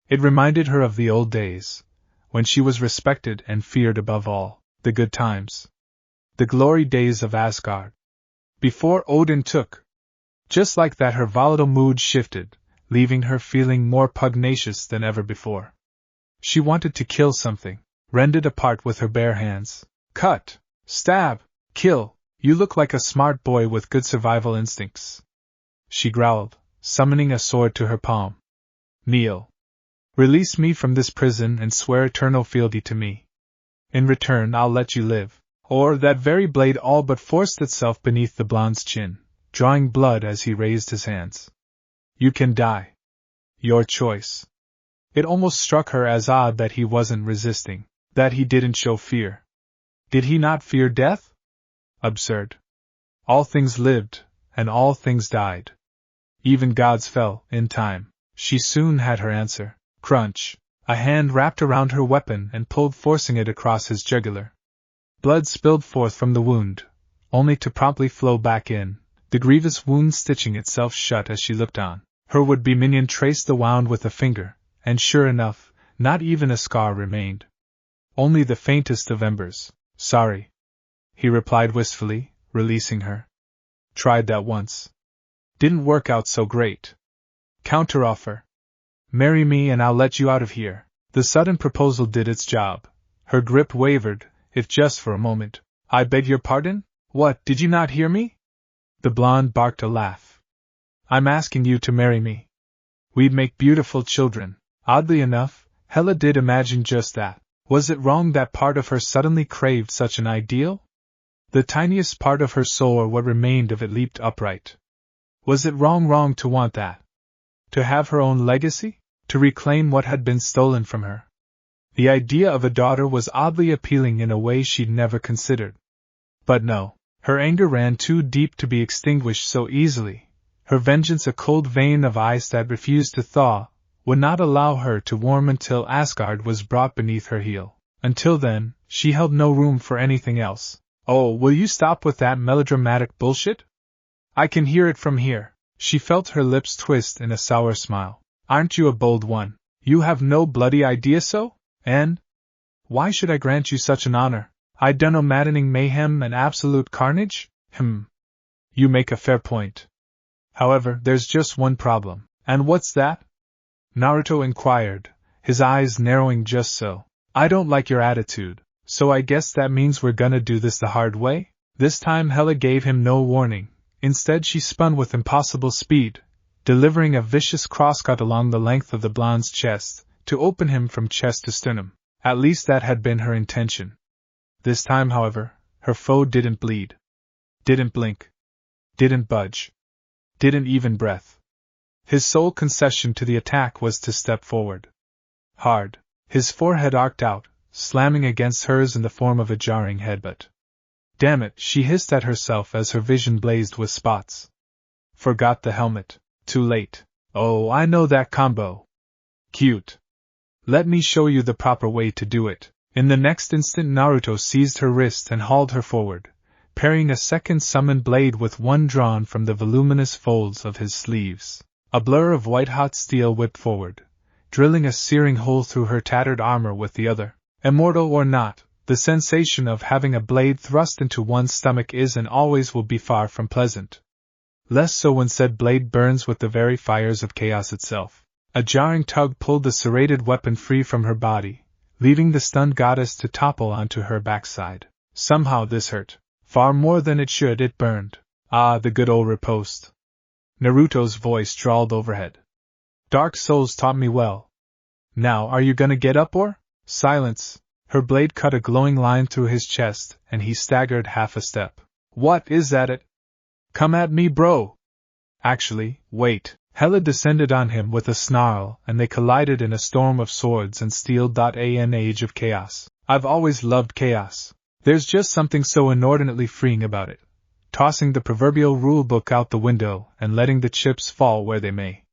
It reminded her of the old days, when she was respected and feared above all, the good times. The glory days of Asgard. Before Odin took Just like that, her volatile mood shifted, leaving her feeling more pugnacious than ever before. She wanted to kill something, rend it apart with her bare hands. Cut, stab, kill, you look like a smart boy with good survival instincts, she growled, summoning a sword to her palm. Kneel. Release me from this prison and swear eternal fealty to me. In return, I'll let you live. Or that very blade all but forced itself beneath the blonde's chin, drawing blood as he raised his hands. You can die. Your choice. It almost struck her as odd that he wasn't resisting, that he didn't show fear. Did he not fear death? Absurd. All things lived, and all things died. Even gods fell, in time. She soon had her answer. Crunch. A hand wrapped around her weapon and pulled, forcing it across his jugular. Blood spilled forth from the wound, only to promptly flow back in, the grievous wound stitching itself shut as she looked on. Her would-be minion traced the wound with a finger, and sure enough, not even a scar remained. Only the faintest of embers. Sorry, he replied wistfully, releasing her. Tried that once. Didn't work out so great. Counteroffer. Marry me and I'll let you out of here. The sudden proposal did its job. Her grip wavered, if just for a moment. I beg your pardon? What, did you not hear me? The blonde barked a laugh. I'm asking you to marry me. We'd make beautiful children. Oddly enough, Hella did imagine just that. Was it wrong that part of her suddenly craved such an ideal? The tiniest part of her soul, or what remained of it, leaped upright. Was it wrong to want that? To have her own legacy? To reclaim what had been stolen from her? The idea of a daughter was oddly appealing in a way she'd never considered. But no, her anger ran too deep to be extinguished so easily. Her vengeance, a cold vein of ice that refused to thaw, would not allow her to warm until Asgard was brought beneath her heel. Until then, she held no room for anything else. Oh, will you stop with that melodramatic bullshit? I can hear it from here. She felt her lips twist in a sour smile. Aren't you a bold one? You have no bloody idea so? And? Why should I grant you such an honor? I dunno, maddening mayhem and absolute carnage? You make a fair point. However, there's just one problem. And what's that? Naruto inquired, his eyes narrowing just so. I don't like your attitude, so I guess that means we're gonna do this the hard way? This time Hella gave him no warning. Instead she spun with impossible speed, delivering a vicious crosscut along the length of the blonde's chest, to open him from chest to sternum. At least that had been her intention. This time, however, her foe didn't bleed. Didn't blink. Didn't budge. Didn't even breath. His sole concession to the attack was to step forward. Hard, his forehead arced out, slamming against hers in the form of a jarring headbutt. Damn it, she hissed at herself as her vision blazed with spots. Forgot the helmet. Too late. Oh, I know that combo. Cute. Let me show you the proper way to do it. In the next instant Naruto seized her wrist and hauled her forward, parrying a second summoned blade with one drawn from the voluminous folds of his sleeves. A blur of white-hot steel whipped forward, drilling a searing hole through her tattered armor with the other. Immortal or not, the sensation of having a blade thrust into one's stomach is and always will be far from pleasant. Less so when said blade burns with the very fires of chaos itself. A jarring tug pulled the serrated weapon free from her body, leaving the stunned goddess to topple onto her backside. Somehow this hurt. Far more than it should. It burned. Ah, the good old riposte. Naruto's voice drawled overhead. Dark souls taught me well. Now are you gonna get up or? Silence. Her blade cut a glowing line through his chest, and he staggered half a step. What is that it? Come at me, bro! Actually, wait. Hella descended on him with a snarl, and they collided in a storm of swords and steel. An age of chaos. I've always loved chaos. There's just something so inordinately freeing about it. Tossing the proverbial rulebook out the window and letting the chips fall where they may.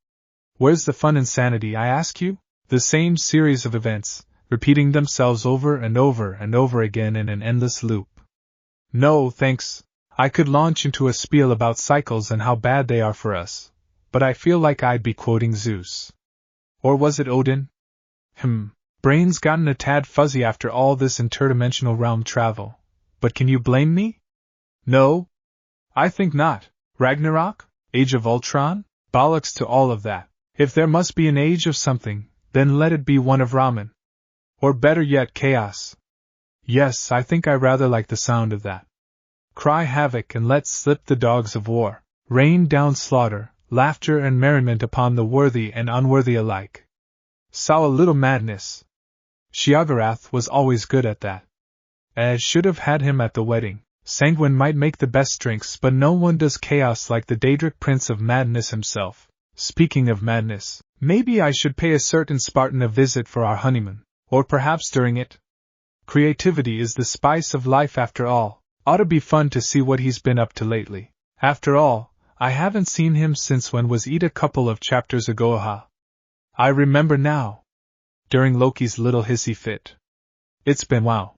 Where's the fun in sanity, I ask you? The same series of events, repeating themselves over and over and over again in an endless loop. No, thanks. I could launch into a spiel about cycles and how bad they are for us, but I feel like I'd be quoting Zeus. Or was it Odin? Brain's gotten a tad fuzzy after all this interdimensional realm travel. But can you blame me? No? I think not. Ragnarok? Age of Ultron? Bollocks to all of that. If there must be an age of something, then let it be one of ramen. Or better yet, chaos. Yes, I think I rather like the sound of that. Cry havoc and let slip the dogs of war. Rain down slaughter, laughter and merriment upon the worthy and unworthy alike. Saw a little madness. Shiagarath was always good at that. Should have had him at the wedding. Sanguine might make the best drinks, but no one does chaos like the Daedric Prince of Madness himself. Speaking of madness, maybe I should pay a certain Spartan a visit for our honeymoon, or perhaps during it. Creativity is the spice of life after all. Ought to be fun to see what he's been up to lately. After all, I haven't seen him since when was it a couple of chapters ago, aha. I remember now. During Loki's little hissy fit. It's been wow.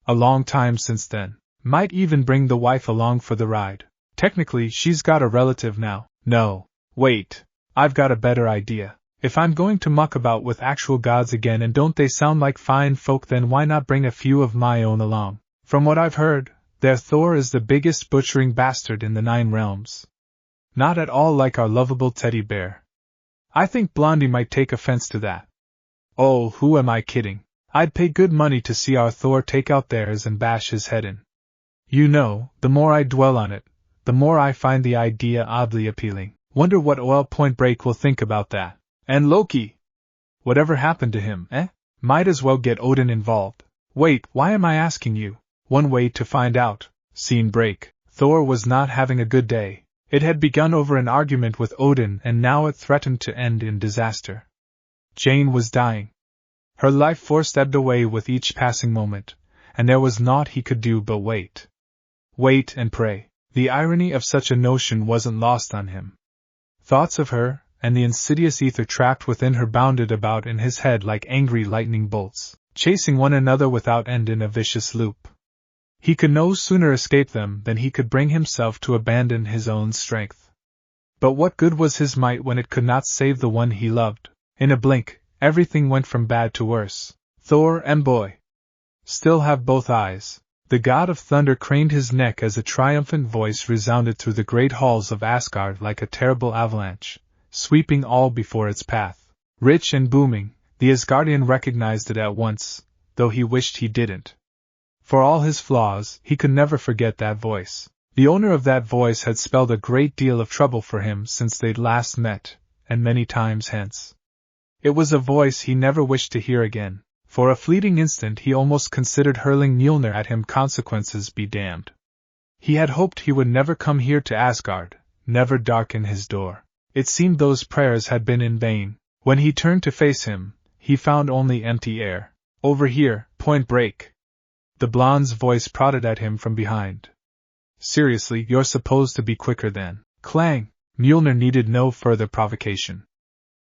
A long time since then. Might even bring the wife along for the ride. Technically, she's got a relative now. No. Wait. I've got a better idea. If I'm going to muck about with actual gods again and don't they sound like fine folk, then why not bring a few of my own along? From what I've heard, their Thor is the biggest butchering bastard in the 9 realms. Not at all like our lovable teddy bear. I think Blondie might take offense to that. Oh, who am I kidding? I'd pay good money to see our Thor take out theirs and bash his head in. You know, the more I dwell on it, the more I find the idea oddly appealing. Wonder what Point Break will think about that. And Loki! Whatever happened to him, eh? Might as well get Odin involved. Wait, why am I asking you? One way to find out. Scene break. Thor was not having a good day. It had begun over an argument with Odin and now it threatened to end in disaster. Jane was dying. Her life force ebbed away with each passing moment, and there was naught he could do but wait. Wait and pray. The irony of such a notion wasn't lost on him. Thoughts of her, and the insidious ether trapped within her bounded about in his head like angry lightning bolts, chasing one another without end in a vicious loop. He could no sooner escape them than he could bring himself to abandon his own strength. But what good was his might when it could not save the one he loved? In a blink, everything went from bad to worse. Thor and boy still have both eyes. The god of thunder craned his neck as a triumphant voice resounded through the great halls of Asgard like a terrible avalanche, sweeping all before its path. Rich and booming, the Asgardian recognized it at once, though he wished he didn't. For all his flaws, he could never forget that voice. The owner of that voice had spelled a great deal of trouble for him since they'd last met, and many times hence. It was a voice he never wished to hear again. For a fleeting instant he almost considered hurling Mjolnir at him, consequences be damned. He had hoped he would never come here to Asgard, never darken his door. It seemed those prayers had been in vain. When he turned to face him, he found only empty air. Over here, Point Break. The blonde's voice prodded at him from behind. Seriously, you're supposed to be quicker than. Clang! Mjolnir needed no further provocation.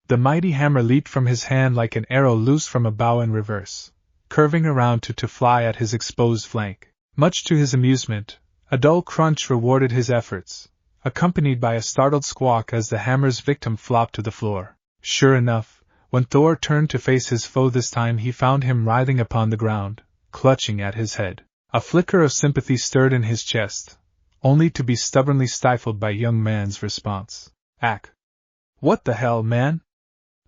The mighty hammer leaped from his hand like an arrow loosed from a bow in reverse, curving around to fly at his exposed flank. Much to his amusement, a dull crunch rewarded his efforts, accompanied by a startled squawk as the hammer's victim flopped to the floor. Sure enough, when Thor turned to face his foe this time he found him writhing upon the ground, clutching at his head. A flicker of sympathy stirred in his chest, only to be stubbornly stifled by young man's response. Ack. What the hell, man?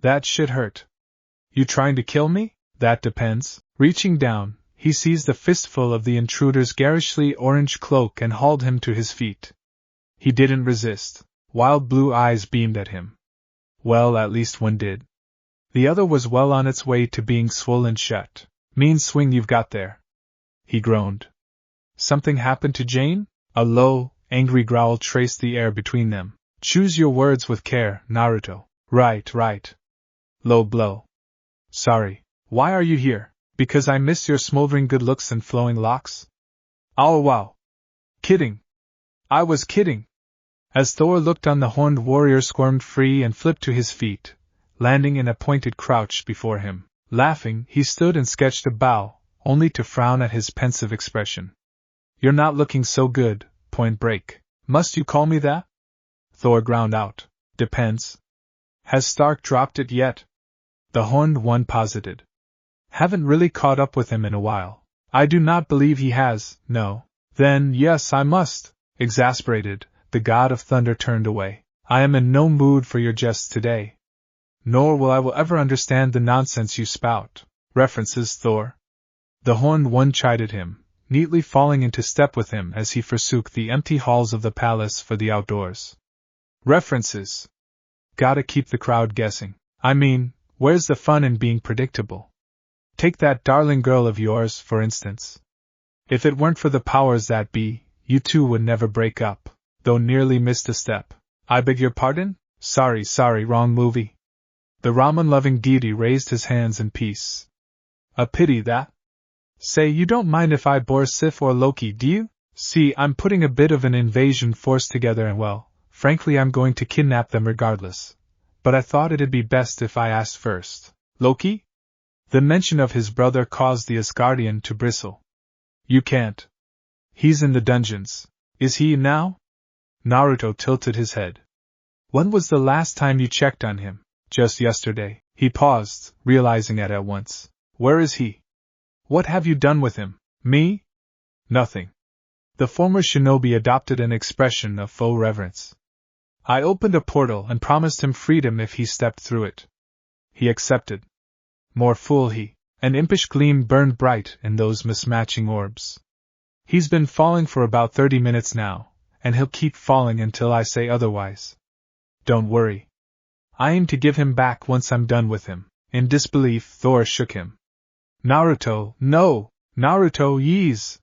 That shit hurt. You trying to kill me? That depends. Reaching down, he seized a fistful of the intruder's garishly orange cloak and hauled him to his feet. He didn't resist. Wild blue eyes beamed at him. Well, at least one did. The other was well on its way to being swollen shut. Mean swing you've got there. He groaned. Something happened to Jane? A low, angry growl traced the air between them. Choose your words with care, Naruto. Right. Low blow. Sorry. Why are you here? Because I miss your smoldering good looks and flowing locks? Oh wow. Kidding. I was kidding. As Thor looked on, the horned warrior squirmed free and flipped to his feet, landing in a pointed crouch before him. Laughing, he stood and sketched a bow, only to frown at his pensive expression. You're not looking so good, Point Break. Must you call me that? Thor ground out. Depends. Has Stark dropped it yet? The horned one posited. Haven't really caught up with him in a while. I do not believe he has, no. Then, yes, I must. Exasperated, the god of thunder turned away. I am in no mood for your jests today. Nor will I ever understand the nonsense you spout. References Thor. The Horned One chided him, neatly falling into step with him as he forsook the empty halls of the palace for the outdoors. References. Gotta keep the crowd guessing. I mean, where's the fun in being predictable? Take that darling girl of yours, for instance. If it weren't for the powers that be, you two would never break up, though nearly missed a step. I beg your pardon? Sorry, wrong movie. The ramen-loving deity raised his hands in peace. A pity that. Say, you don't mind if I bore Sif or Loki, do you? See, I'm putting a bit of an invasion force together and well, frankly I'm going to kidnap them regardless. But I thought it'd be best if I asked first. Loki? The mention of his brother caused the Asgardian to bristle. You can't. He's in the dungeons. Is he now? Naruto tilted his head. When was the last time you checked on him? Just yesterday. He paused, realizing it at once. Where is he? What have you done with him? Me? Nothing. The former shinobi adopted an expression of faux reverence. I opened a portal and promised him freedom if he stepped through it. He accepted. More fool he. An impish gleam burned bright in those mismatching orbs. He's been falling for about 30 minutes now, and he'll keep falling until I say otherwise. Don't worry. I aim to give him back once I'm done with him. In disbelief, Thor shook him. Naruto, no! Naruto, yees!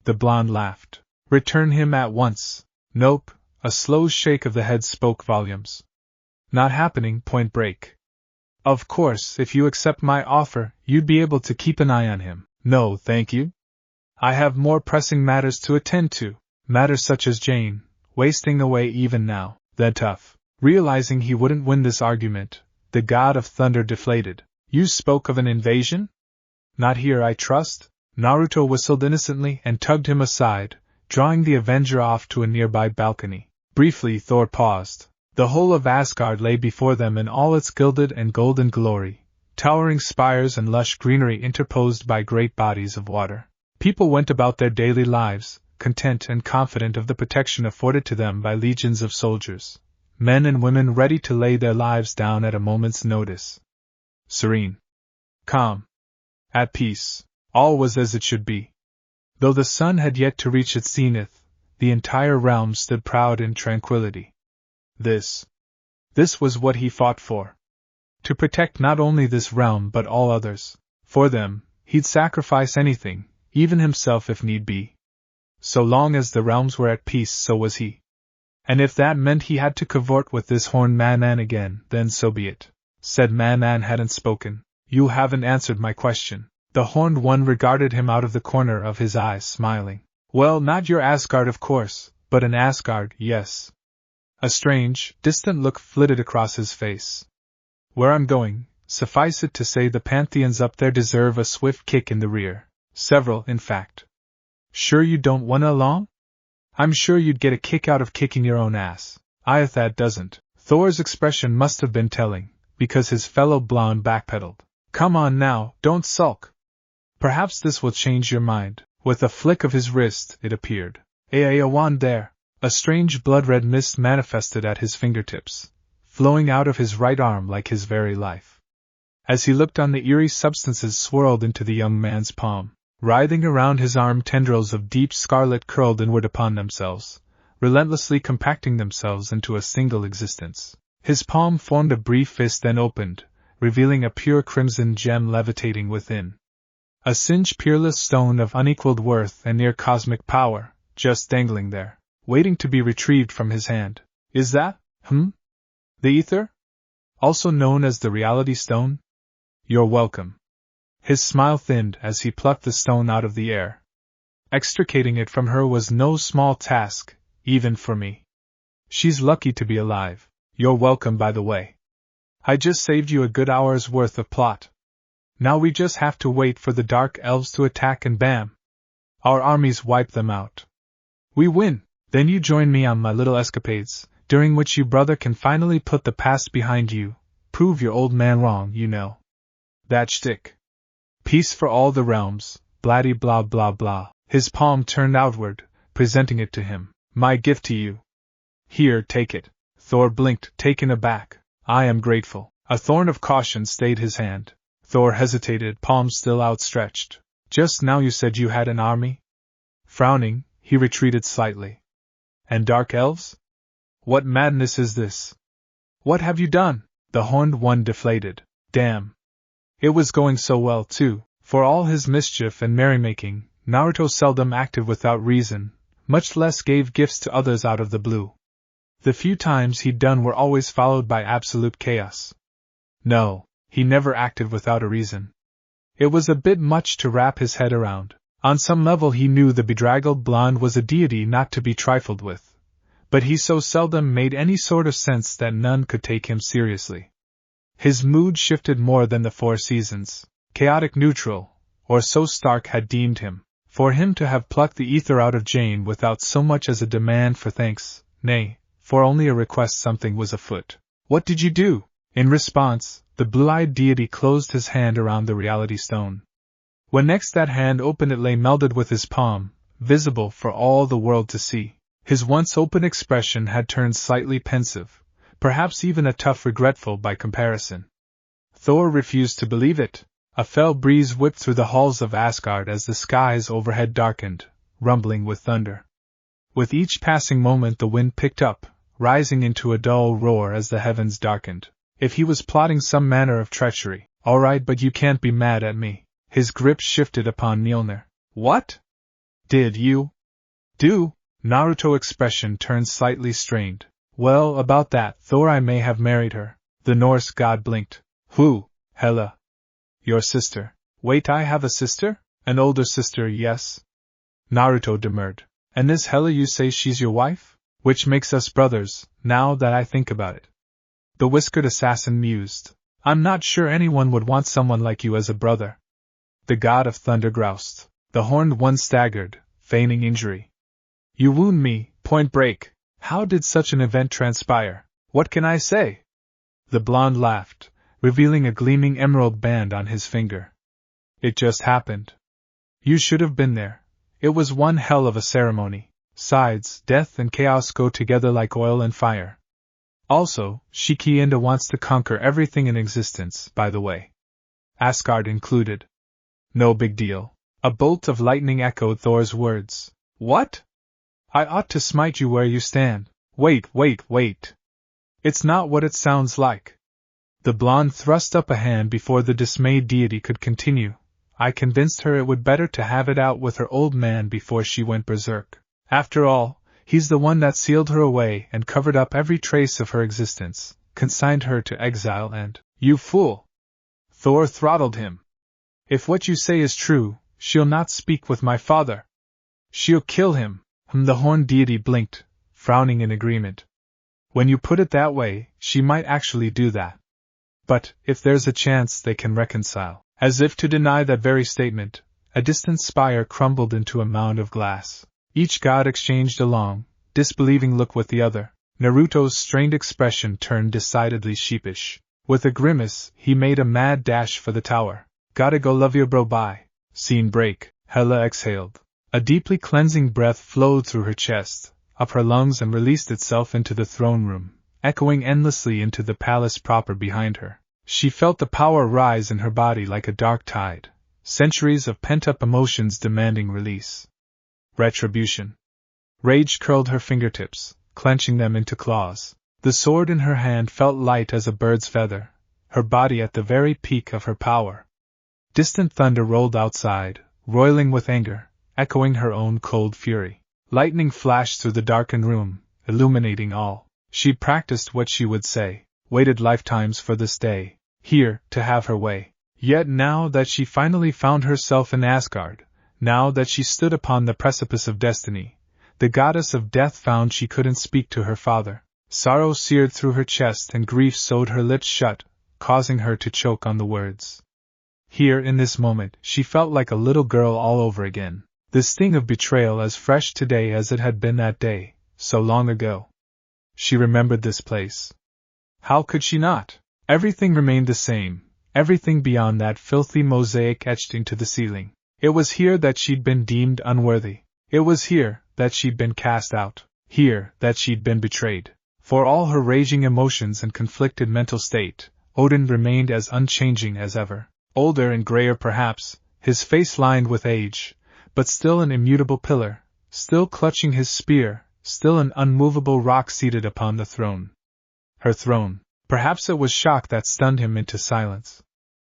The blonde laughed. Return him at once. Nope, a slow shake of the head spoke volumes. Not happening, point break. Of course, if you accept my offer, you'd be able to keep an eye on him. No, thank you. I have more pressing matters to attend to, matters such as Jane, wasting away even now. Then tough. Realizing he wouldn't win this argument, the god of thunder deflated. You spoke of an invasion? Not here, I trust? Naruto whistled innocently and tugged him aside, drawing the Avenger off to a nearby balcony. Briefly, Thor paused. The whole of Asgard lay before them in all its gilded and golden glory, towering spires and lush greenery interposed by great bodies of water. People went about their daily lives, content and confident of the protection afforded to them by legions of soldiers, men and women ready to lay their lives down at a moment's notice. Serene. Calm. At peace. All was as it should be. Though the sun had yet to reach its zenith, the entire realm stood proud in tranquility. This was what he fought for. To protect not only this realm but all others. For them, he'd sacrifice anything, even himself if need be. So long as the realms were at peace, so was he. And if that meant he had to cavort with this horned man again, then so be it. Said man hadn't spoken. You haven't answered my question. The Horned One regarded him out of the corner of his eyes, smiling. Well, not your Asgard of course, but an Asgard, yes. A strange, distant look flitted across his face. Where I'm going, suffice it to say the Pantheons up there deserve a swift kick in the rear. Several, in fact. Sure you don't wanna along? I'm sure you'd get a kick out of kicking your own ass. That doesn't. Thor's expression must have been telling, because his fellow blonde backpedaled. Come on now, don't sulk. Perhaps this will change your mind. With a flick of his wrist, it appeared. A wand there. A strange blood-red mist manifested at his fingertips, flowing out of his right arm like his very life. As he looked on, the eerie substances swirled into the young man's palm. Writhing around his arm, tendrils of deep scarlet curled inward upon themselves, relentlessly compacting themselves into a single existence. His palm formed a brief fist, then opened, revealing a pure crimson gem levitating within. A singed peerless stone of unequaled worth and near cosmic power, just dangling there, waiting to be retrieved from his hand. Is that, the ether? Also known as the reality stone? You're welcome. His smile thinned as he plucked the stone out of the air. Extricating it from her was no small task, even for me. She's lucky to be alive. You're welcome, by the way. I just saved you a good hour's worth of plot. Now we just have to wait for the Dark Elves to attack and bam! Our armies wipe them out. We win! Then you join me on my little escapades, during which you brother can finally put the past behind you, prove your old man wrong, you know. That shtick. Peace for all the realms, bladdy blah blah blah. His palm turned outward, presenting it to him. My gift to you. Here, take it. Thor blinked, taken aback. I am grateful. A thorn of caution stayed his hand. Thor hesitated, palms still outstretched. Just now you said you had an army? Frowning, he retreated slightly. And dark elves? What madness is this? What have you done? The horned one deflated. Damn. It was going so well, too. For all his mischief and merrymaking, Naruto seldom acted without reason, much less gave gifts to others out of the blue. The few times he'd done were always followed by absolute chaos. No, he never acted without a reason. It was a bit much to wrap his head around. On some level he knew the bedraggled blonde was a deity not to be trifled with, but he so seldom made any sort of sense that none could take him seriously. His mood shifted more than the 4 seasons, chaotic neutral, or so Stark had deemed him. For him to have plucked the ether out of Jane without so much as a demand for thanks, nay, for only a request, something was afoot. What did you do? In response, the blue-eyed deity closed his hand around the reality stone. When next that hand opened, it lay melded with his palm, visible for all the world to see. His once open expression had turned slightly pensive, perhaps even a tough regretful by comparison. Thor refused to believe it. A fell breeze whipped through the halls of Asgard as the skies overhead darkened, rumbling with thunder. With each passing moment the wind picked up, rising into a dull roar as the heavens darkened. If he was plotting some manner of treachery, all right, but you can't be mad at me. His grip shifted upon Mjolnir. What? Did you do? Naruto's expression turned slightly strained. Well, about that, Thor, I may have married her. The Norse god blinked. Who? Hela. Your sister. Wait, I have a sister? An older sister, yes. Naruto demurred. And is Hela, you say she's your wife? Which makes us brothers, now that I think about it. The whiskered assassin mused. I'm not sure anyone would want someone like you as a brother. The god of thunder groused. The horned one staggered, feigning injury. You wound me, point break. How did such an event transpire? What can I say? The blonde laughed, revealing a gleaming emerald band on his finger. It just happened. You should have been there. It was one hell of a ceremony. Sides, death and chaos go together like oil and fire. Also, Shikienda wants to conquer everything in existence, by the way. Asgard included. No big deal. A bolt of lightning echoed Thor's words. What? I ought to smite you where you stand. Wait. It's not what it sounds like. The blonde thrust up a hand before the dismayed deity could continue. I convinced her it would better to have it out with her old man before she went berserk. After all, he's the one that sealed her away and covered up every trace of her existence, consigned her to exile and— You fool! Thor throttled him. If what you say is true, she'll not speak with my father. She'll kill him. The horned deity blinked, frowning in agreement. When you put it that way, she might actually do that. But, if there's a chance they can reconcile. As if to deny that very statement, a distant spire crumbled into a mound of glass. Each god exchanged a long, disbelieving look with the other. Naruto's strained expression turned decidedly sheepish. With a grimace, he made a mad dash for the tower. Gotta go, love your bro, bye. Scene break. Hela exhaled. A deeply cleansing breath flowed through her chest, up her lungs, and released itself into the throne room, echoing endlessly into the palace proper behind her. She felt the power rise in her body like a dark tide, centuries of pent-up emotions demanding release. Retribution. Rage curled her fingertips, clenching them into claws. The sword in her hand felt light as a bird's feather, her body at the very peak of her power. Distant thunder rolled outside, roiling with anger, echoing her own cold fury. Lightning flashed through the darkened room, illuminating all. She practiced what she would say, waited lifetimes for this day, here, to have her way. Yet now that she finally found herself in Asgard, now that she stood upon the precipice of destiny, the goddess of death found she couldn't speak to her father. Sorrow seared through her chest and grief sewed her lips shut, causing her to choke on the words. Here, in this moment, she felt like a little girl all over again. The sting of betrayal as fresh today as it had been that day, so long ago. She remembered this place. How could she not? Everything remained the same, everything beyond that filthy mosaic etched into the ceiling. It was here that she'd been deemed unworthy. It was here that she'd been cast out. Here that she'd been betrayed. For all her raging emotions and conflicted mental state, Odin remained as unchanging as ever. Older and grayer perhaps, his face lined with age, but still an immutable pillar, still clutching his spear, still an unmovable rock seated upon the throne. Her throne. Perhaps it was shock that stunned him into silence.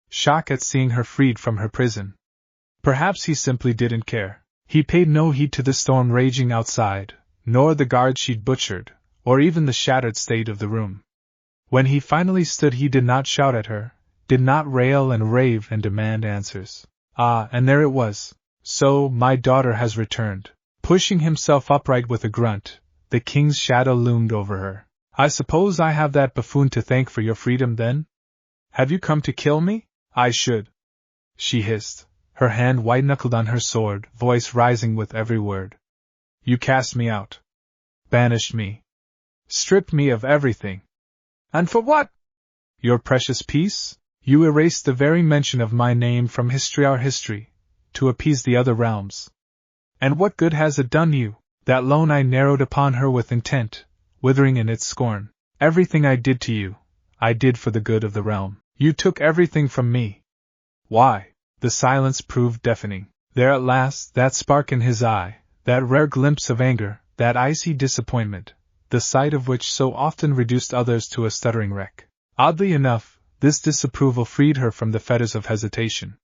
Shock at seeing her freed from her prison. Perhaps he simply didn't care. He paid no heed to the storm raging outside, nor the guard she'd butchered, or even the shattered state of the room. When he finally stood, he did not shout at her, did not rail and rave and demand answers. Ah, and there it was. So, my daughter has returned. Pushing himself upright with a grunt, the king's shadow loomed over her. I suppose I have that buffoon to thank for your freedom then? Have you come to kill me? I should. She hissed, her hand white-knuckled on her sword, voice rising with every word. You cast me out. Banished me. Stripped me of everything. And for what? Your precious peace? You erased the very mention of my name from our history, to appease the other realms. And what good has it done you? That loan I narrowed upon her with intent, withering in its scorn. Everything I did to you, I did for the good of the realm. You took everything from me. Why? The silence proved deafening. There at last, that spark in his eye, that rare glimpse of anger, that icy disappointment, the sight of which so often reduced others to a stuttering wreck. Oddly enough, this disapproval freed her from the fetters of hesitation.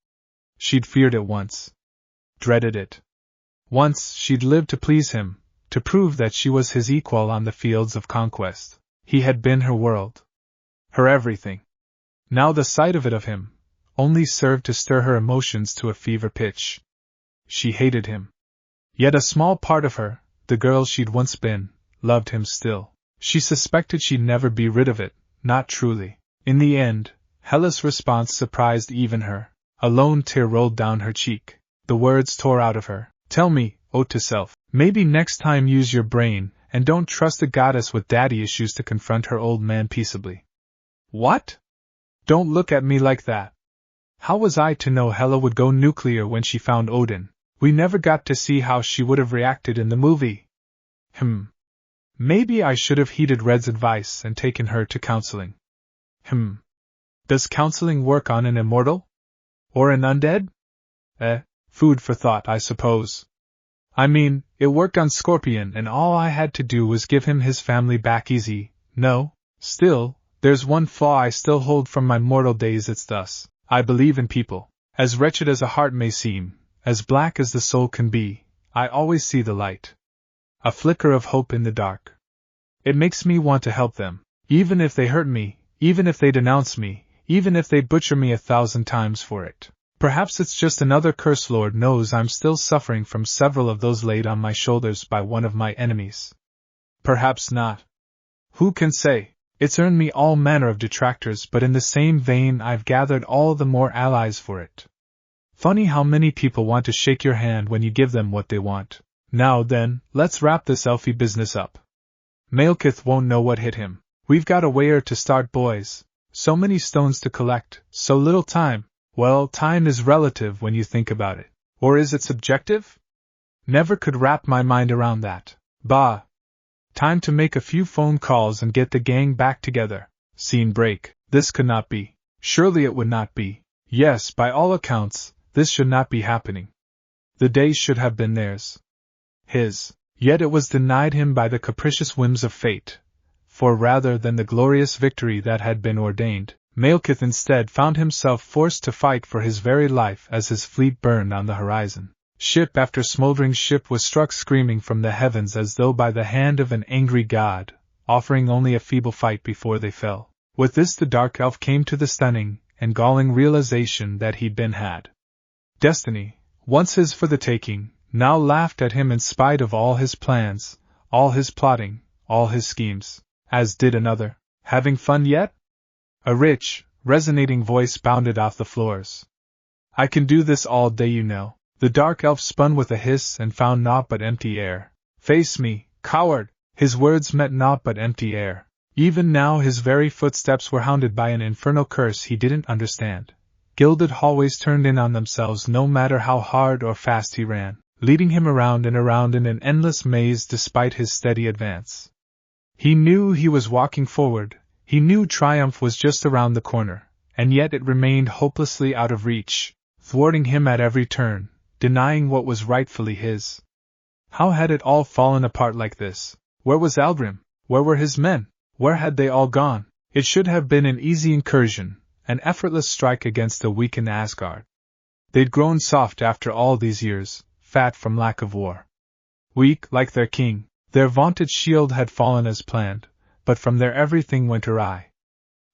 She'd feared it once. Dreaded it. Once she'd lived to please him, to prove that she was his equal on the fields of conquest. He had been her world. Her everything. Now the sight of him, only served to stir her emotions to a fever pitch. She hated him. Yet a small part of her, the girl she'd once been, loved him still. She suspected she'd never be rid of it, not truly. In the end, Hela's response surprised even her. A lone tear rolled down her cheek. The words tore out of her. Tell me, ode to self. Maybe next time use your brain, and don't trust a goddess with daddy issues to confront her old man peaceably. What? Don't look at me like that. How was I to know Hela would go nuclear when she found Odin? We never got to see how she would have reacted in the movie. Maybe I should have heeded Red's advice and taken her to counseling. Does counseling work on an immortal? Or an undead? Food for thought, I suppose. I mean, it worked on Scorpion and all I had to do was give him his family back easy. No, still, there's one flaw I still hold from my mortal days. It's thus. I believe in people. As wretched as a heart may seem, as black as the soul can be, I always see the light. A flicker of hope in the dark. It makes me want to help them, even if they hurt me, even if they denounce me, even if they butcher me 1,000 times for it. Perhaps it's just another curse. Lord knows I'm still suffering from several of those laid on my shoulders by one of my enemies. Perhaps not. Who can say? It's earned me all manner of detractors, but in the same vein I've gathered all the more allies for it. Funny how many people want to shake your hand when you give them what they want. Now then, let's wrap this elfie business up. Malekith won't know what hit him. We've got a where to start, boys. So many stones to collect, so little time. Well, time is relative when you think about it. Or is it subjective? Never could wrap my mind around that. Bah! Time to make a few phone calls and get the gang back together. Scene break. This could not be. Surely it would not be. Yes, by all accounts, this should not be happening. The day should have been theirs. His. Yet it was denied him by the capricious whims of fate. For rather than the glorious victory that had been ordained, Malekith instead found himself forced to fight for his very life as his fleet burned on the horizon. Ship after smoldering ship was struck screaming from the heavens as though by the hand of an angry god, offering only a feeble fight before they fell. With this the dark elf came to the stunning and galling realization that he'd been had. Destiny, once his for the taking, now laughed at him in spite of all his plans, all his plotting, all his schemes. As did another. Having fun yet? A rich, resonating voice bounded off the floors. I can do this all day, you know. The dark elf spun with a hiss and found naught but empty air. Face me, coward! His words met naught but empty air. Even now his very footsteps were hounded by an infernal curse he didn't understand. Gilded hallways turned in on themselves no matter how hard or fast he ran, leading him around and around in an endless maze despite his steady advance. He knew he was walking forward, he knew triumph was just around the corner, and yet it remained hopelessly out of reach, thwarting him at every turn, denying what was rightfully his. How had it all fallen apart like this? Where was Algrim? Where were his men? Where had they all gone? It should have been an easy incursion, an effortless strike against the weakened Asgard. They'd grown soft after all these years, fat from lack of war. Weak, like their king, their vaunted shield had fallen as planned, but from there everything went awry.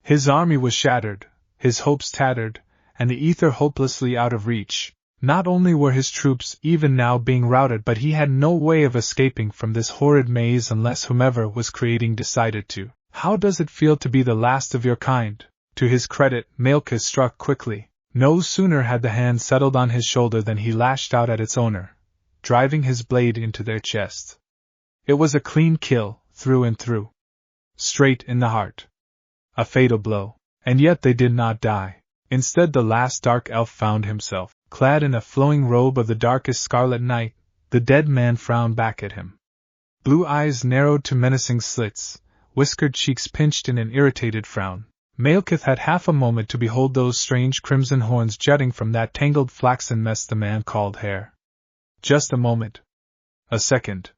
His army was shattered, his hopes tattered, and the ether hopelessly out of reach. Not only were his troops even now being routed, but he had no way of escaping from this horrid maze unless whomever was creating decided to. How does it feel to be the last of your kind? To his credit, Malekith struck quickly. No sooner had the hand settled on his shoulder than he lashed out at its owner, driving his blade into their chest. It was a clean kill, through and through. Straight in the heart. A fatal blow. And yet they did not die. Instead, the last dark elf found himself, clad in a flowing robe of the darkest scarlet night. The dead man frowned back at him. Blue eyes narrowed to menacing slits, whiskered cheeks pinched in an irritated frown. Malekith had half a moment to behold those strange crimson horns jutting from that tangled flaxen mess the man called hair. Just a moment. A second.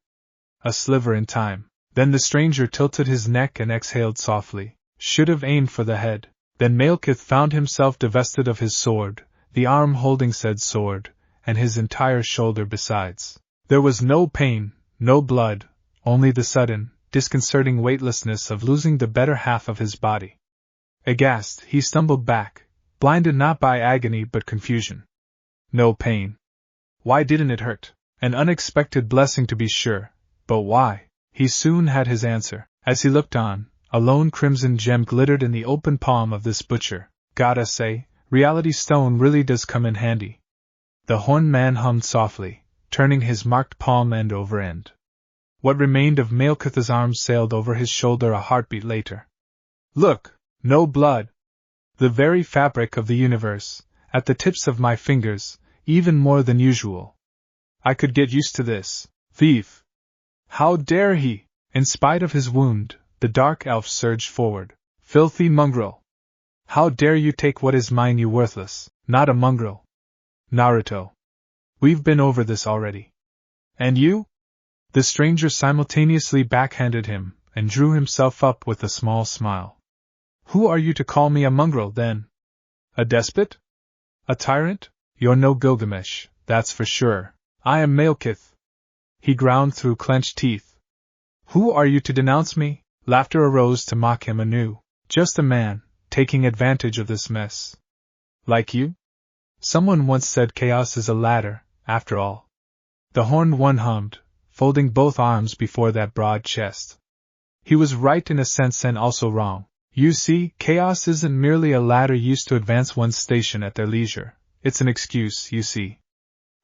A sliver in time. Then the stranger tilted his neck and exhaled softly. Should have aimed for the head. Then Malekith found himself divested of his sword, the arm holding said sword, and his entire shoulder besides. There was no pain, no blood, only the sudden, disconcerting weightlessness of losing the better half of his body. Aghast, he stumbled back, blinded not by agony but confusion. No pain. Why didn't it hurt? An unexpected blessing to be sure, but why? He soon had his answer. As he looked on, a lone crimson gem glittered in the open palm of this butcher. Gotta say, reality stone really does come in handy. The horned man hummed softly, turning his marked palm end over end. What remained of Malekith's arms sailed over his shoulder a heartbeat later. Look! No blood. The very fabric of the universe, at the tips of my fingers, even more than usual. I could get used to this. Thief! How dare he? In spite of his wound, the dark elf surged forward. Filthy mongrel! How dare you take what is mine, you worthless, not a mongrel. Naruto. We've been over this already. And you? The stranger simultaneously backhanded him, and drew himself up with a small smile. Who are you to call me a mongrel, then? A despot? A tyrant? You're no Gilgamesh, that's for sure. I am Malekith. He ground through clenched teeth. Who are you to denounce me? Laughter arose to mock him anew. Just a man, taking advantage of this mess. Like you? Someone once said chaos is a ladder, after all. The horned one hummed, folding both arms before that broad chest. He was right in a sense and also wrong. You see, chaos isn't merely a ladder used to advance one's station at their leisure. It's an excuse, you see.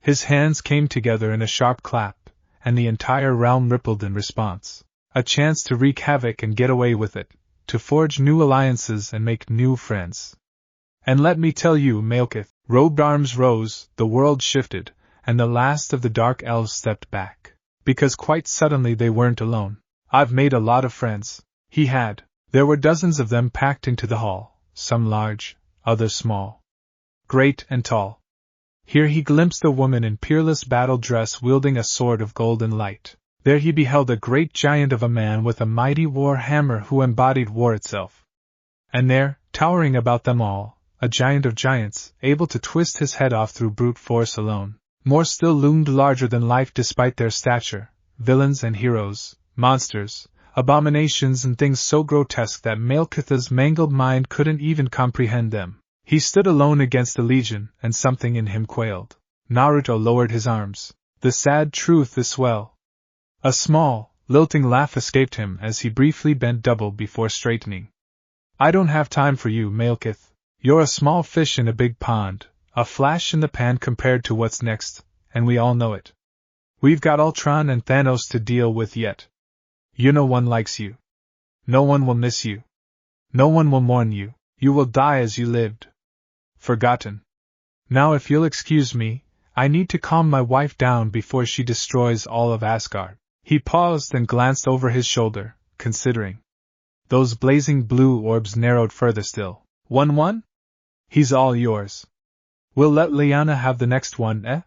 His hands came together in a sharp clap, and the entire realm rippled in response. A chance to wreak havoc and get away with it, to forge new alliances and make new friends. And let me tell you, Malekith, robed arms rose, the world shifted, and the last of the dark elves stepped back. Because quite suddenly they weren't alone. I've made a lot of friends. He had. There were dozens of them packed into the hall, some large, others small. Great and tall. Here he glimpsed a woman in peerless battle dress wielding a sword of golden light. There he beheld a great giant of a man with a mighty war hammer who embodied war itself. And there, towering about them all, a giant of giants, able to twist his head off through brute force alone. More still loomed larger than life despite their stature, villains and heroes, monsters, abominations and things so grotesque that Malekith's mangled mind couldn't even comprehend them. He stood alone against a legion, and something in him quailed. Naruto lowered his arms. The sad truth is well. A small, lilting laugh escaped him as he briefly bent double before straightening. I don't have time for you, Malekith. You're a small fish in a big pond, a flash in the pan compared to what's next, and we all know it. We've got Ultron and Thanos to deal with yet. No one likes you. No one will miss you. No one will mourn you. You will die as you lived. Forgotten. Now if you'll excuse me, I need to calm my wife down before she destroys all of Asgard. He paused and glanced over his shoulder, considering. Those blazing blue orbs narrowed further still. 1-1? He's all yours. We'll let Liana have the next one, eh?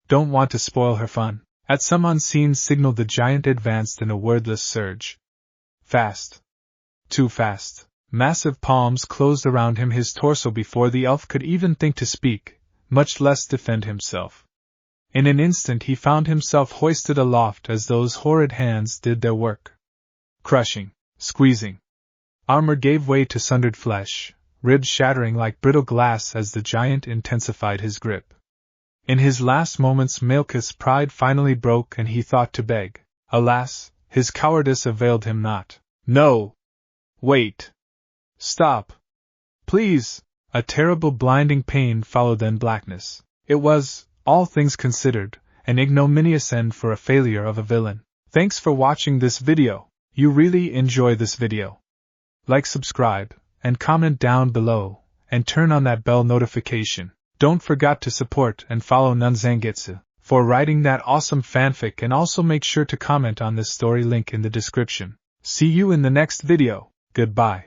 Don't want to spoil her fun. At some unseen signal the giant advanced in a wordless surge. Fast. Too fast. Massive palms closed around him, his torso, before the elf could even think to speak, much less defend himself. In an instant he found himself hoisted aloft as those horrid hands did their work. Crushing, squeezing. Armor gave way to sundered flesh, ribs shattering like brittle glass as the giant intensified his grip. In his last moments Milka's pride finally broke and he thought to beg. Alas, his cowardice availed him not. No! Wait! Stop! Please! A terrible blinding pain followed, then blackness. It was, all things considered, an ignominious end for a failure of a villain. Thanks for watching this video. You really enjoy this video. Like, subscribe, and comment down below, and turn on that bell notification. Don't forget to support and follow NeonZangetsu for writing that awesome fanfic, and also make sure to comment on this story, link in the description. See you in the next video. Goodbye.